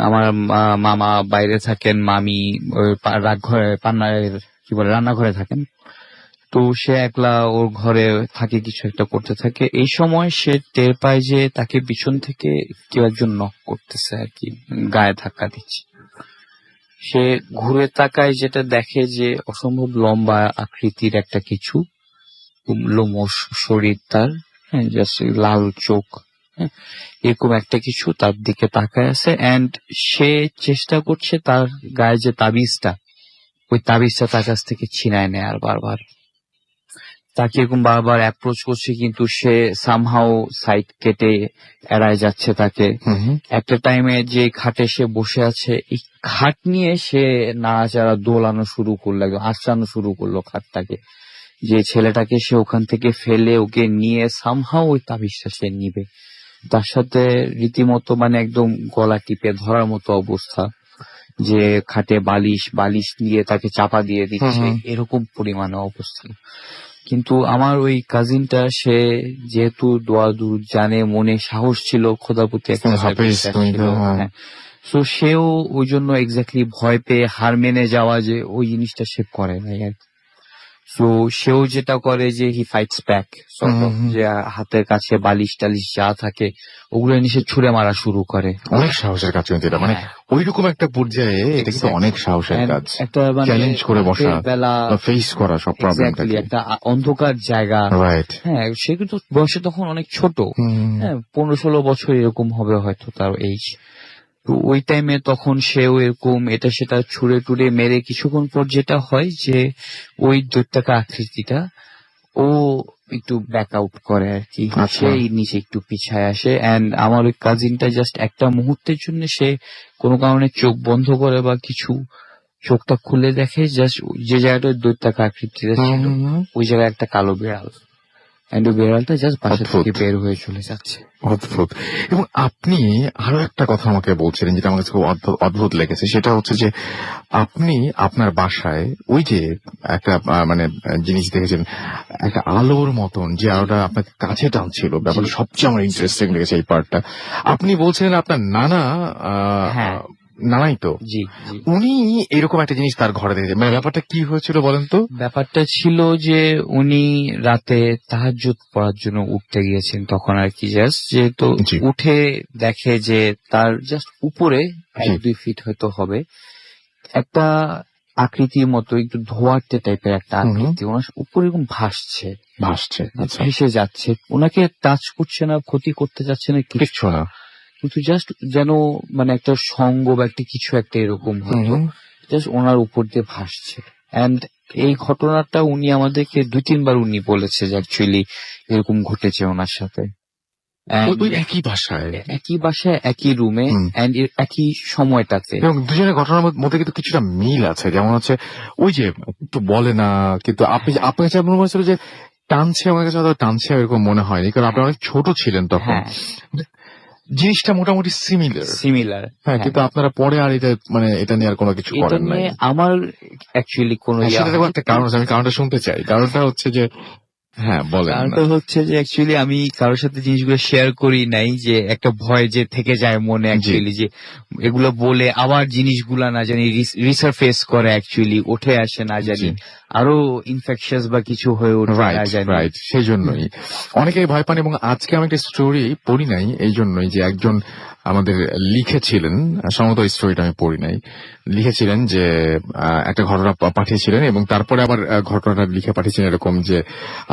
Speaker 2: আমার মামা বাইরে থাকেন, মামি ওই রান্নাঘরে থাকেন। তো সে একলা ওর ঘরে থাকে, কিছু একটা করতে থাকে। এই সময় সে টের পায় যে তাকে পিছন থেকে কেউ একজন নক করতেছে আর কি, গায়ে ধাক্কা দিচ্ছে। সে ঘুরে তাকায়, যেটা দেখে যে অসম্ভব লম্বা আকৃতির একটা কিছু, লোমশ শরীর তার, হ্যাঁ, জাস্ট লাল চোখ, হ্যাঁ, এরকম একটা কিছু তার দিকে তাকায় আছে। এন্ড সে চেষ্টা করছে তার গায়ে যে তাবিজটা, ওই তাবিজটা তার কাছ থেকে ছিনায় নেয়। আর বারবার তাকে এরকম বারবার অ্যাপ্রোচ করছে, কিন্তু সে সামহাও সাইড কেটে এড়ায় যাচ্ছে তাকে। একটা টাইমে যে খাটে সে বসে আছে, এই খাট নিয়ে সে নাড়াচাড়া দোলানো শুরু করলো, একদম আঁচড়ানো শুরু করলো খাটটাকে, যে ছেলেটাকে সে ওখান থেকে ফেলে ওকে নিয়ে সামহাও ওই তাবিজটা সে নিবে। তার সাথে রীতিমতো মানে একদম গলা টিপে ধরার মতো অবস্থা, যে খাটে বালিশ দিয়ে তাকে চাপা দিয়ে দিচ্ছে, এরকম পরিমাণে অবস্থা। কিন্তু আমার ওই কাজিনটা, সে যেহেতু দোয়া দুরুদ জানে, মনে সাহস ছিল, খোদার প্রতি একটা ছিল, হ্যাঁ, তো সেও ওই জন্য এক্স্যাক্টলি ভয় পেয়ে হার মেনে যাওয়া, যে ওই জিনিসটা সে করে নাই আর কি। তো সেও যেটা করে যে হি ফাইটস ব্যাক, যে হাতের কাছে বালিশ টালিশ যা থাকে ওগুলো নিয়ে ছুড়ে মারা শুরু করে।
Speaker 1: অনেক সাহসের কাজ কিন্তু এটা, মানে ওইরকম একটা পর্যায়ে এটা কিন্তু অনেক সাহসের কাজ,
Speaker 2: একটা
Speaker 1: চ্যালেঞ্জ করে বসা, ফেস করা সব প্রবলেমটাকে,
Speaker 2: একটা অন্ধকার জায়গা, রাইট, হ্যাঁ। সে কিন্তু বয়সে তখন অনেক ছোট, হ্যাঁ, 15-16 বছর এরকম হবে হয়তো তার এইজ। তো ওই টাইমে তখন সেও এরকম এটা সেটা ছুড়ে টুড়ে মেরে কিছুক্ষণ পর যেটা হয় যে ওই দৈত্যাকার আকৃতিটা ও একটু ব্যাক আউট করে আর কি, সেই নিচে একটু পিছায় আসে। এন্ড আমার ওই কাজিনটা জাস্ট একটা মুহূর্তের জন্য সে কোনো কারণে চোখ বন্ধ করে বা কিছু, চোখটা খুলে দেখে জাস্ট যে জায়গাটা দৈত্যাকার আকৃতিটা ছিল ওই জায়গায় একটা কালো বিড়াল, বিড়ালটা জাস্ট বাসা থেকে বের হয়ে চলে যাচ্ছে।
Speaker 1: অদ্ভুত। এবং আপনি আরো একটা কথা আমাকে বলছিলেন যেটা আমার কাছে খুব অদ্ভুত লেগেছে, সেটা হচ্ছে যে আপনি আপনার বাসায় ওই যে একটা মানে জিনিস দেখেছেন, একটা আলোর মতন, যে আলোটা আপনাকে কাছে টানছিল। ব্যাপারটা সবচেয়ে আমার ইন্টারেস্টিং লেগেছে এই পার্টটা। আপনি বলছিলেন আপনার নানাই তো,
Speaker 2: জি,
Speaker 1: উনি এরকম একটা জিনিস তার ঘরে দেখেছেন, মানে ব্যাপারটা কি হয়েছিল বলেন তো?
Speaker 2: ব্যাপারটা ছিল যে উনি রাতে তাহাজ্জুদ পড়ার জন্য উঠতে গিয়েছেন তখন আর কি, জাস্ট যেহেতু উঠে দেখে যে তার জাস্ট উপরে 1-2 ফিট হয়তো হবে একটা আকৃতির মতো একটু ধোয়াটে টাইপের একটা
Speaker 1: হুম হুম।
Speaker 2: আকৃতি ওনার উপরে এরকম ভাসছে,
Speaker 1: ভাসছে, আচ্ছা,
Speaker 2: ভেসে যাচ্ছে, ওনাকে টাচ করছে না, ক্ষতি করতে যাচ্ছে না,
Speaker 1: কিচ্ছু না।
Speaker 2: কিন্তু জাস্ট যেন মানে একটা সঙ্গ বা একটা কিছু একটা এরকম
Speaker 1: হুম
Speaker 2: হতো,
Speaker 1: হুম।
Speaker 2: জাস্ট ওনার উপর দিয়ে ভাসছে। এন্ড এই ঘটনাটা উনি আমাদেরকে 2-3 বার উনি বলেছে যে অ্যাকচুয়ালি এরকম ঘটেছে ওনার সাথে। And
Speaker 1: ওই একই ভাষায়
Speaker 2: একই বাসায় একই রুমে
Speaker 1: হুম।
Speaker 2: এন্ড একই সময়টাতে।
Speaker 1: এবং দুজনের ঘটনার মধ্যে কিন্তু কিছুটা মিল আছে, যেমন হচ্ছে ওই যে তো বলে না, কিন্তু আপনার কাছে মনে হয়েছিল যে টানছে, আমার কাছে হয়তো টানছে এরকম মনে হয়নি, কারণ আপনি অনেক ছোট ছিলেন তখন।
Speaker 2: হ্যাঁ,
Speaker 1: জিনিসটা মোটামুটি সিমিলার,
Speaker 2: সিমিলার।
Speaker 1: হ্যাঁ, কিন্তু আপনারা পরে আর এটা মানে এটা নিয়ে আর কোনো কিছু
Speaker 2: এটা
Speaker 1: করেন নাই।
Speaker 2: নিয়ে আমার অ্যাকচুয়ালি কোনো
Speaker 1: হ্যাঁ, সেটা একটা কারণ আছে, আমি কারণটা শুনতে চাই। কারণটা হচ্ছে যে, হ্যাঁ বলেন না।
Speaker 2: কারণটা হচ্ছে যে অ্যাকচুয়ালি আমি কারোর সাথে জিনিসগুলো শেয়ার করি নাই, যে একটা ভয় যে থেকে যায় মনে অ্যাকচুয়ালি, যে এগুলো বলে আবার জিনিসগুলা না জানি রিসারফেস করে, অ্যাকচুয়ালি উঠে আসে না জানি,
Speaker 1: জি।
Speaker 2: আরো ইনফেকশাস বা কিছু হয়ে ওঠে না
Speaker 1: রাইট
Speaker 2: জানি।
Speaker 1: রাইট, সেই জন্যই অনেকেই ভয় পান। এবং আজকে আমি একটা স্টোরি পড়ি নাই এই জন্যই, যে একজন আমাদের লিখেছিলেন, সম্ভবত এই স্টোরিটা আমি পড়ি নাই, লিখেছিলেন যে একটা ঘটনা পাঠিয়েছিলেন এবং তারপরে আবার ঘটনাটা লিখে পাঠিয়েছিলেন এরকম যে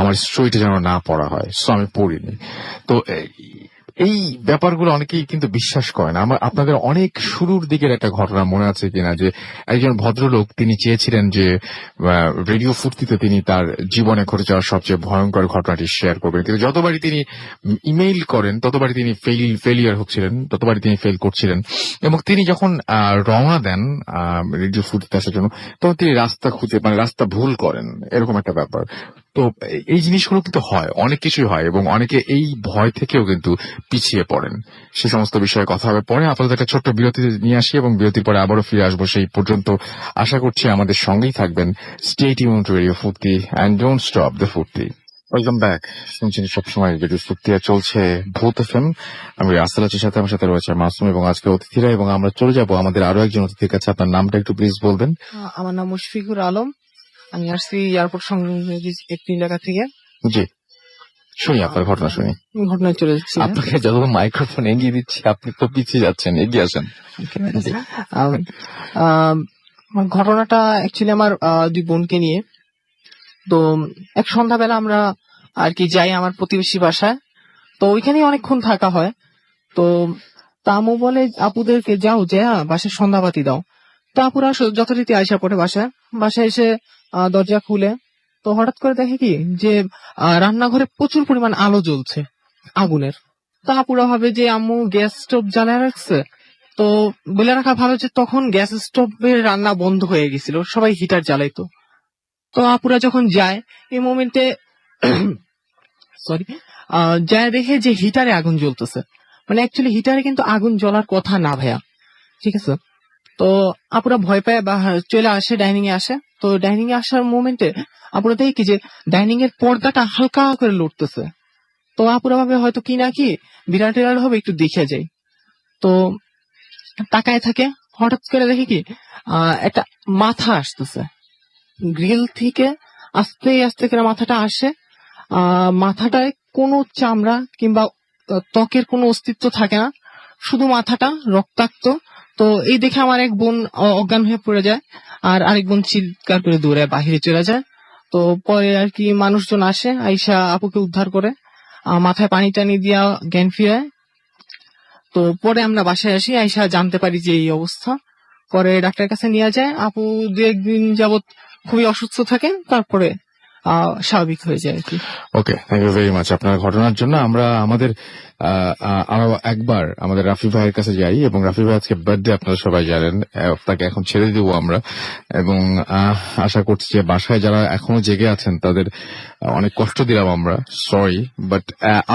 Speaker 1: আমার স্টোরিটা যেন না পড়া হয়, সো আমি পড়িনি। তো এই ব্যাপারগুলো অনেকেই কিন্তু বিশ্বাস করে না। আমার আপনাদের অনেক শুরুর দিকের একটা ঘটনা মনে আছে কিনা, যে একজন ভদ্রলোক তিনি চেয়েছিলেন যে রেডিও ফুর্তিতে তিনি তার জীবনে ঘটে যাওয়ার সবচেয়ে ভয়ঙ্কর ঘটনাটি শেয়ার করবেন, কিন্তু যতবারই তিনি ইমেইল করেন ততবারই তিনি ফেলিয়ার হচ্ছিলেন, ততবারই তিনি ফেল করছিলেন। এবং তিনি যখন রওনা দেন রেডিও ফুর্তিতে আসার জন্য, তখন তিনি রাস্তা খুঁজে মানে রাস্তা ভুল করেন, এরকম একটা ব্যাপার। তো এই জিনিসগুলো কিন্তু হয়, অনেক কিছুই হয়, এবং অনেকে এই ভয় থেকেও কিন্তু পিছিয়ে পড়েন। সে সমস্ত বিষয়ে কথা হবে পরে। আপাতত একটা ছোট্ট বিরতি নিয়ে আসি এবং বিরতির পরে আবারও ফিরে আসবো। সেই পর্যন্ত আশা করছি আমাদের সঙ্গেই থাকবেন। স্টে টিউনড টু রেডিও ফুর্তি এন্ড ডোন্ট স্টপ দ্য ফুর্তি। Welcome back. শুনছেন সবসময় রেডিও ফুর্তি, আর চলছে ভূত এফএম। আমি রাসেল আছির সাথে, আমার সাথে রয়েছে মাসুম এবং আজকে অতিথিরা, এবং আমরা চলে যাব আমাদের আরো একজন অতিথির কাছে। আপনার নামটা একটু প্লিজ বলবেন।
Speaker 8: আমার নাম মুশফিকুর আলম। আমি আসছি এয়ারপোর্ট সংলগ্ন একটি এলাকা থেকে।
Speaker 1: জি, শুনি আপনার ঘটনা শুনি।
Speaker 8: আমি ঘটনায় চলে যাচ্ছি।
Speaker 1: আপনাকে যত মাইক্রোফোন এগিয়ে দিচ্ছি আপনি তো পিছিয়ে যাচ্ছেন, এগিয়ে আসেন।
Speaker 8: আমার ঘটনাটা অ্যাকচুয়ালি আমার দুই বোনকে নিয়ে। তো এক সন্ধ্যাবেলা আমরা আর কি যাই আমার প্রতিবেশী বাসায়। তো ওইখানেই অনেকক্ষণ থাকা হয়। তো তামু বলে আপুদেরকে যাও যে বাসায় সন্ধ্যাবাতি দাও। তো আপুরা যথারীতি আইসা পড়ে বাসায় এসে দরজা খুলে, তো হঠাৎ করে দেখে কি যে রান্নাঘরে প্রচুর পরিমাণ আলো জ্বলছে আগুনের। তো আপুরা ভাবে যে আম্মু গ্যাস স্টোভ জ্বালায় রাখছে। তো বলে রাখা ভালো যে তখন গ্যাস স্টোভের রান্না বন্ধ হয়ে গেছিল, সবাই হিটার জ্বালাইতো। তো আপুরা যখন যায় এই মোমেন্টে সরি যায় দেখে যে হিটারে আগুন জ্বলতেছে। মানে অ্যাকচুয়ালি হিটারে কিন্তু আগুন জ্বলার কথা না ভাইয়া, ঠিক আছে। তো আপুরা ভয় পায় বা চলে আসে, ডাইনিং এ আসে। তো ডাইনিং এ আসার মোমেন্টে আপুরা দেখি কি যে ডাইনিং এর পর্দাটা হালকা করে লড়তেছে। তো আপুরা ভাবে হয়তো কি না কি বিড়াল টিড়াল হবে, একটু দেখে যাই। তো তাকায় থাকে, হঠাৎ করে দেখে কি একটা মাথা আসতেছে গ্রিল থেকে, আস্তে আস্তে করে মাথাটা আসে। মাথাটায় কোনো চামড়া কিংবা ত্বকের কোনো অস্তিত্ব থাকে না, শুধু মাথাটা রক্তাক্ত। তো এই দেখে আমার এক বোন অজ্ঞান হয়ে পড়ে যায়, আর আরেক বোন চিৎকার করে দৌড়ে বাহিরে চলে যায়। তো পরে আর কি মানুষজন আসে, আইসা আপুকে উদ্ধার করে, মাথায় পানি টানি দিয়া জ্ঞান ফিরায়। তো পরে আমরা বাসায় আসি, আইসা জানতে পারি যে এই অবস্থা। পরে ডাক্তারের কাছে নিয়ে যায়। আপু 2-1 দিন যাবত খুবই অসুস্থ থাকে, তারপরে স্বাভাবিক হয়ে যায় আর কি।
Speaker 1: ওকে, থ্যাংক ইউ ভেরি মাচ আপনার ঘটনার জন্য। আমরা আমাদের আরো একবার আমাদের রাফি ভাইয়ের কাছে যাই, এবং রাফি ভাই আজকে বার্থডে, আপনারা সবাই জানেন। তাকে এখন ছেড়ে দেবো আমরা, এবং আশা করছি যে বাসায় যারা এখনো জেগে আছেন তাদের অনেক কষ্ট দিলাম আমরা, সরি। বাট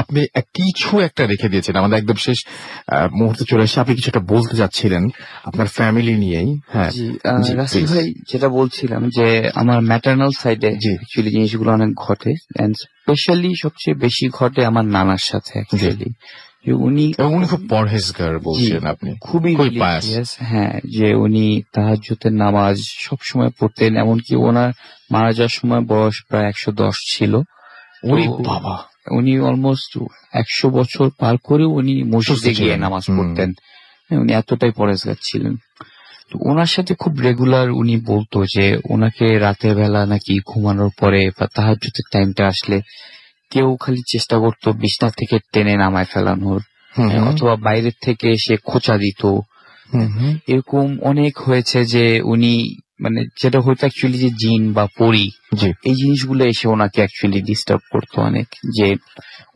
Speaker 1: আপনি কিছু একটা রেখে দিয়েছেন আমাদের একদম শেষ মুহূর্তে চলে এসে। আপনি কিছু একটা বলতে যাচ্ছিলেন আপনার ফ্যামিলি নিয়েই। হ্যাঁ
Speaker 2: জি,
Speaker 1: জি,
Speaker 2: রাসেল
Speaker 1: please.
Speaker 2: ভাই, যেটা বলছিলাম যে আমার ম্যাটারনাল সাইডে
Speaker 1: জি।
Speaker 2: অ্যাকচুয়ালি জিনিসগুলো অনেক ঘটে, এন্ড স্পেশালি সবচেয়ে বেশি ঘটে আমার নানার সাথে অ্যাকচুয়ালি। যে উনি
Speaker 1: এবং উনি খুব পরহেজগার বলছেন আপনি,
Speaker 2: খুবই
Speaker 1: পায়াস।
Speaker 2: religious, হ্যাঁ, যে উনি তাহাজ্জুদের নামাজ সবসময় পড়তেন, এমনকি ওনার মারা যাওয়ার সময় বয়স প্রায় 110 ছিল।
Speaker 1: ওরে
Speaker 2: তো
Speaker 1: বাবা,
Speaker 2: উনি অলমোস্ট 100 বছর পার করে উনি মসজিদে
Speaker 1: সুস্থ
Speaker 2: গিয়ে
Speaker 1: ছিলেন।
Speaker 2: নামাজ পড়তেন। হ্যাঁ, উনি এতটাই পরেজগার ছিলেন। তো ওনার সাথে খুব রেগুলার উনি বলতো যে ওনাকে রাতের বেলা নাকি ঘুমানোর পরে বা তাহাজ্জুদের টাইমটা আসলে কেউ খালি চেষ্টা করতো বিছনা থেকে টেনে নামায় ফেলানোর, অথবা বাইরের থেকে এসে খোঁচা দিত। এরকম অনেক হয়েছে যে উনি মানে যেটা হয়তো অ্যাকচুয়ালি যে জিন বা পরি এই জিনিসগুলো এসে ওনাকে অ্যাকচুয়ালি ডিস্টার্ব করতো অনেক, যে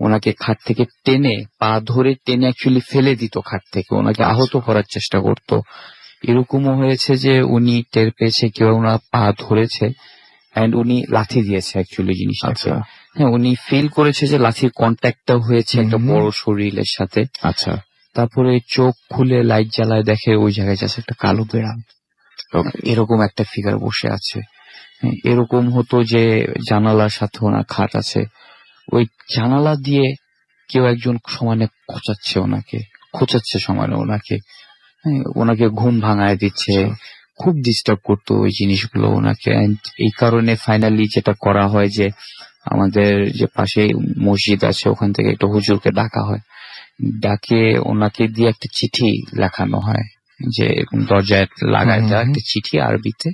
Speaker 2: ওনাকে খাট থেকে টেনে পা ধরে টেনে অ্যাকচুয়ালি ফেলে দিত খাট থেকে, ওনাকে আহত করার চেষ্টা করতো। এরকমও হয়েছে যে উনি টের পেয়েছে কেউ ওনার পা ধরেছে এন্ড উনি লাথি দিয়েছে অ্যাকচুয়ালি জিনিসটাকে। হ্যাঁ, উনি ফিল করেছে যে লাথির কন্ট্যাক্টটা হয়েছে একটা বড় শরীরের সাথে।
Speaker 1: আচ্ছা,
Speaker 2: তারপরে চোখ খুলে লাইট জ্বালায় দেখে ওই জায়গায় যাচ্ছে একটা কালো বেড়াল, এরকম একটা ফিগার বসে আছে। এরকম হতো যে জানালার সাথে ওনার খাট আছে, ওই জানালা দিয়ে কেউ একজন সমানে খোঁচাচ্ছে সমানে ওনাকে, ওনাকে ঘুম ভাঙায় দিচ্ছে, খুব ডিস্টার্ব করতো ওই জিনিসগুলো ওনাকে। এই কারণে ফাইনালি যেটা করা হয় যে আমাদের যে পাশে মসজিদ আছে ওখান থেকে একটা হুজুরকে ডাকা হয়, ডাকে ওনাকে দিয়ে একটা চিঠি লেখানো হয়, যে এরকম দরজায় লাগায় দেওয়া একটা চিঠি আরবিতে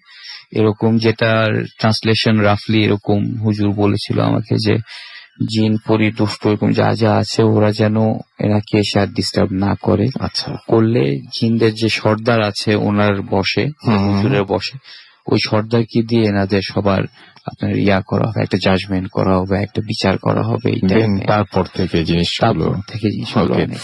Speaker 2: এরকম, যেটার ট্রান্সলেশন রাফলি এরকম হুজুর বলেছিল আমাকে যে জিন পরি দুষ্ট এরকম যা যা আছে ওরা যেন এনাকে এসে আর ডিস্টার্ব না করে।
Speaker 1: আচ্ছা,
Speaker 2: করলে জিনদের যে সর্দার আছে ওনার বসে, হুজুরের বসে, ওই সর্দারকে দিয়ে এনাদের সবার আপনার করা হবে, একটা জাজমেন্ট করা হবে, একটা বিচার করা হবে।
Speaker 1: তারপর থেকে জিনিসগুলো
Speaker 2: তারপর থেকে জিনিসগুলো অনেক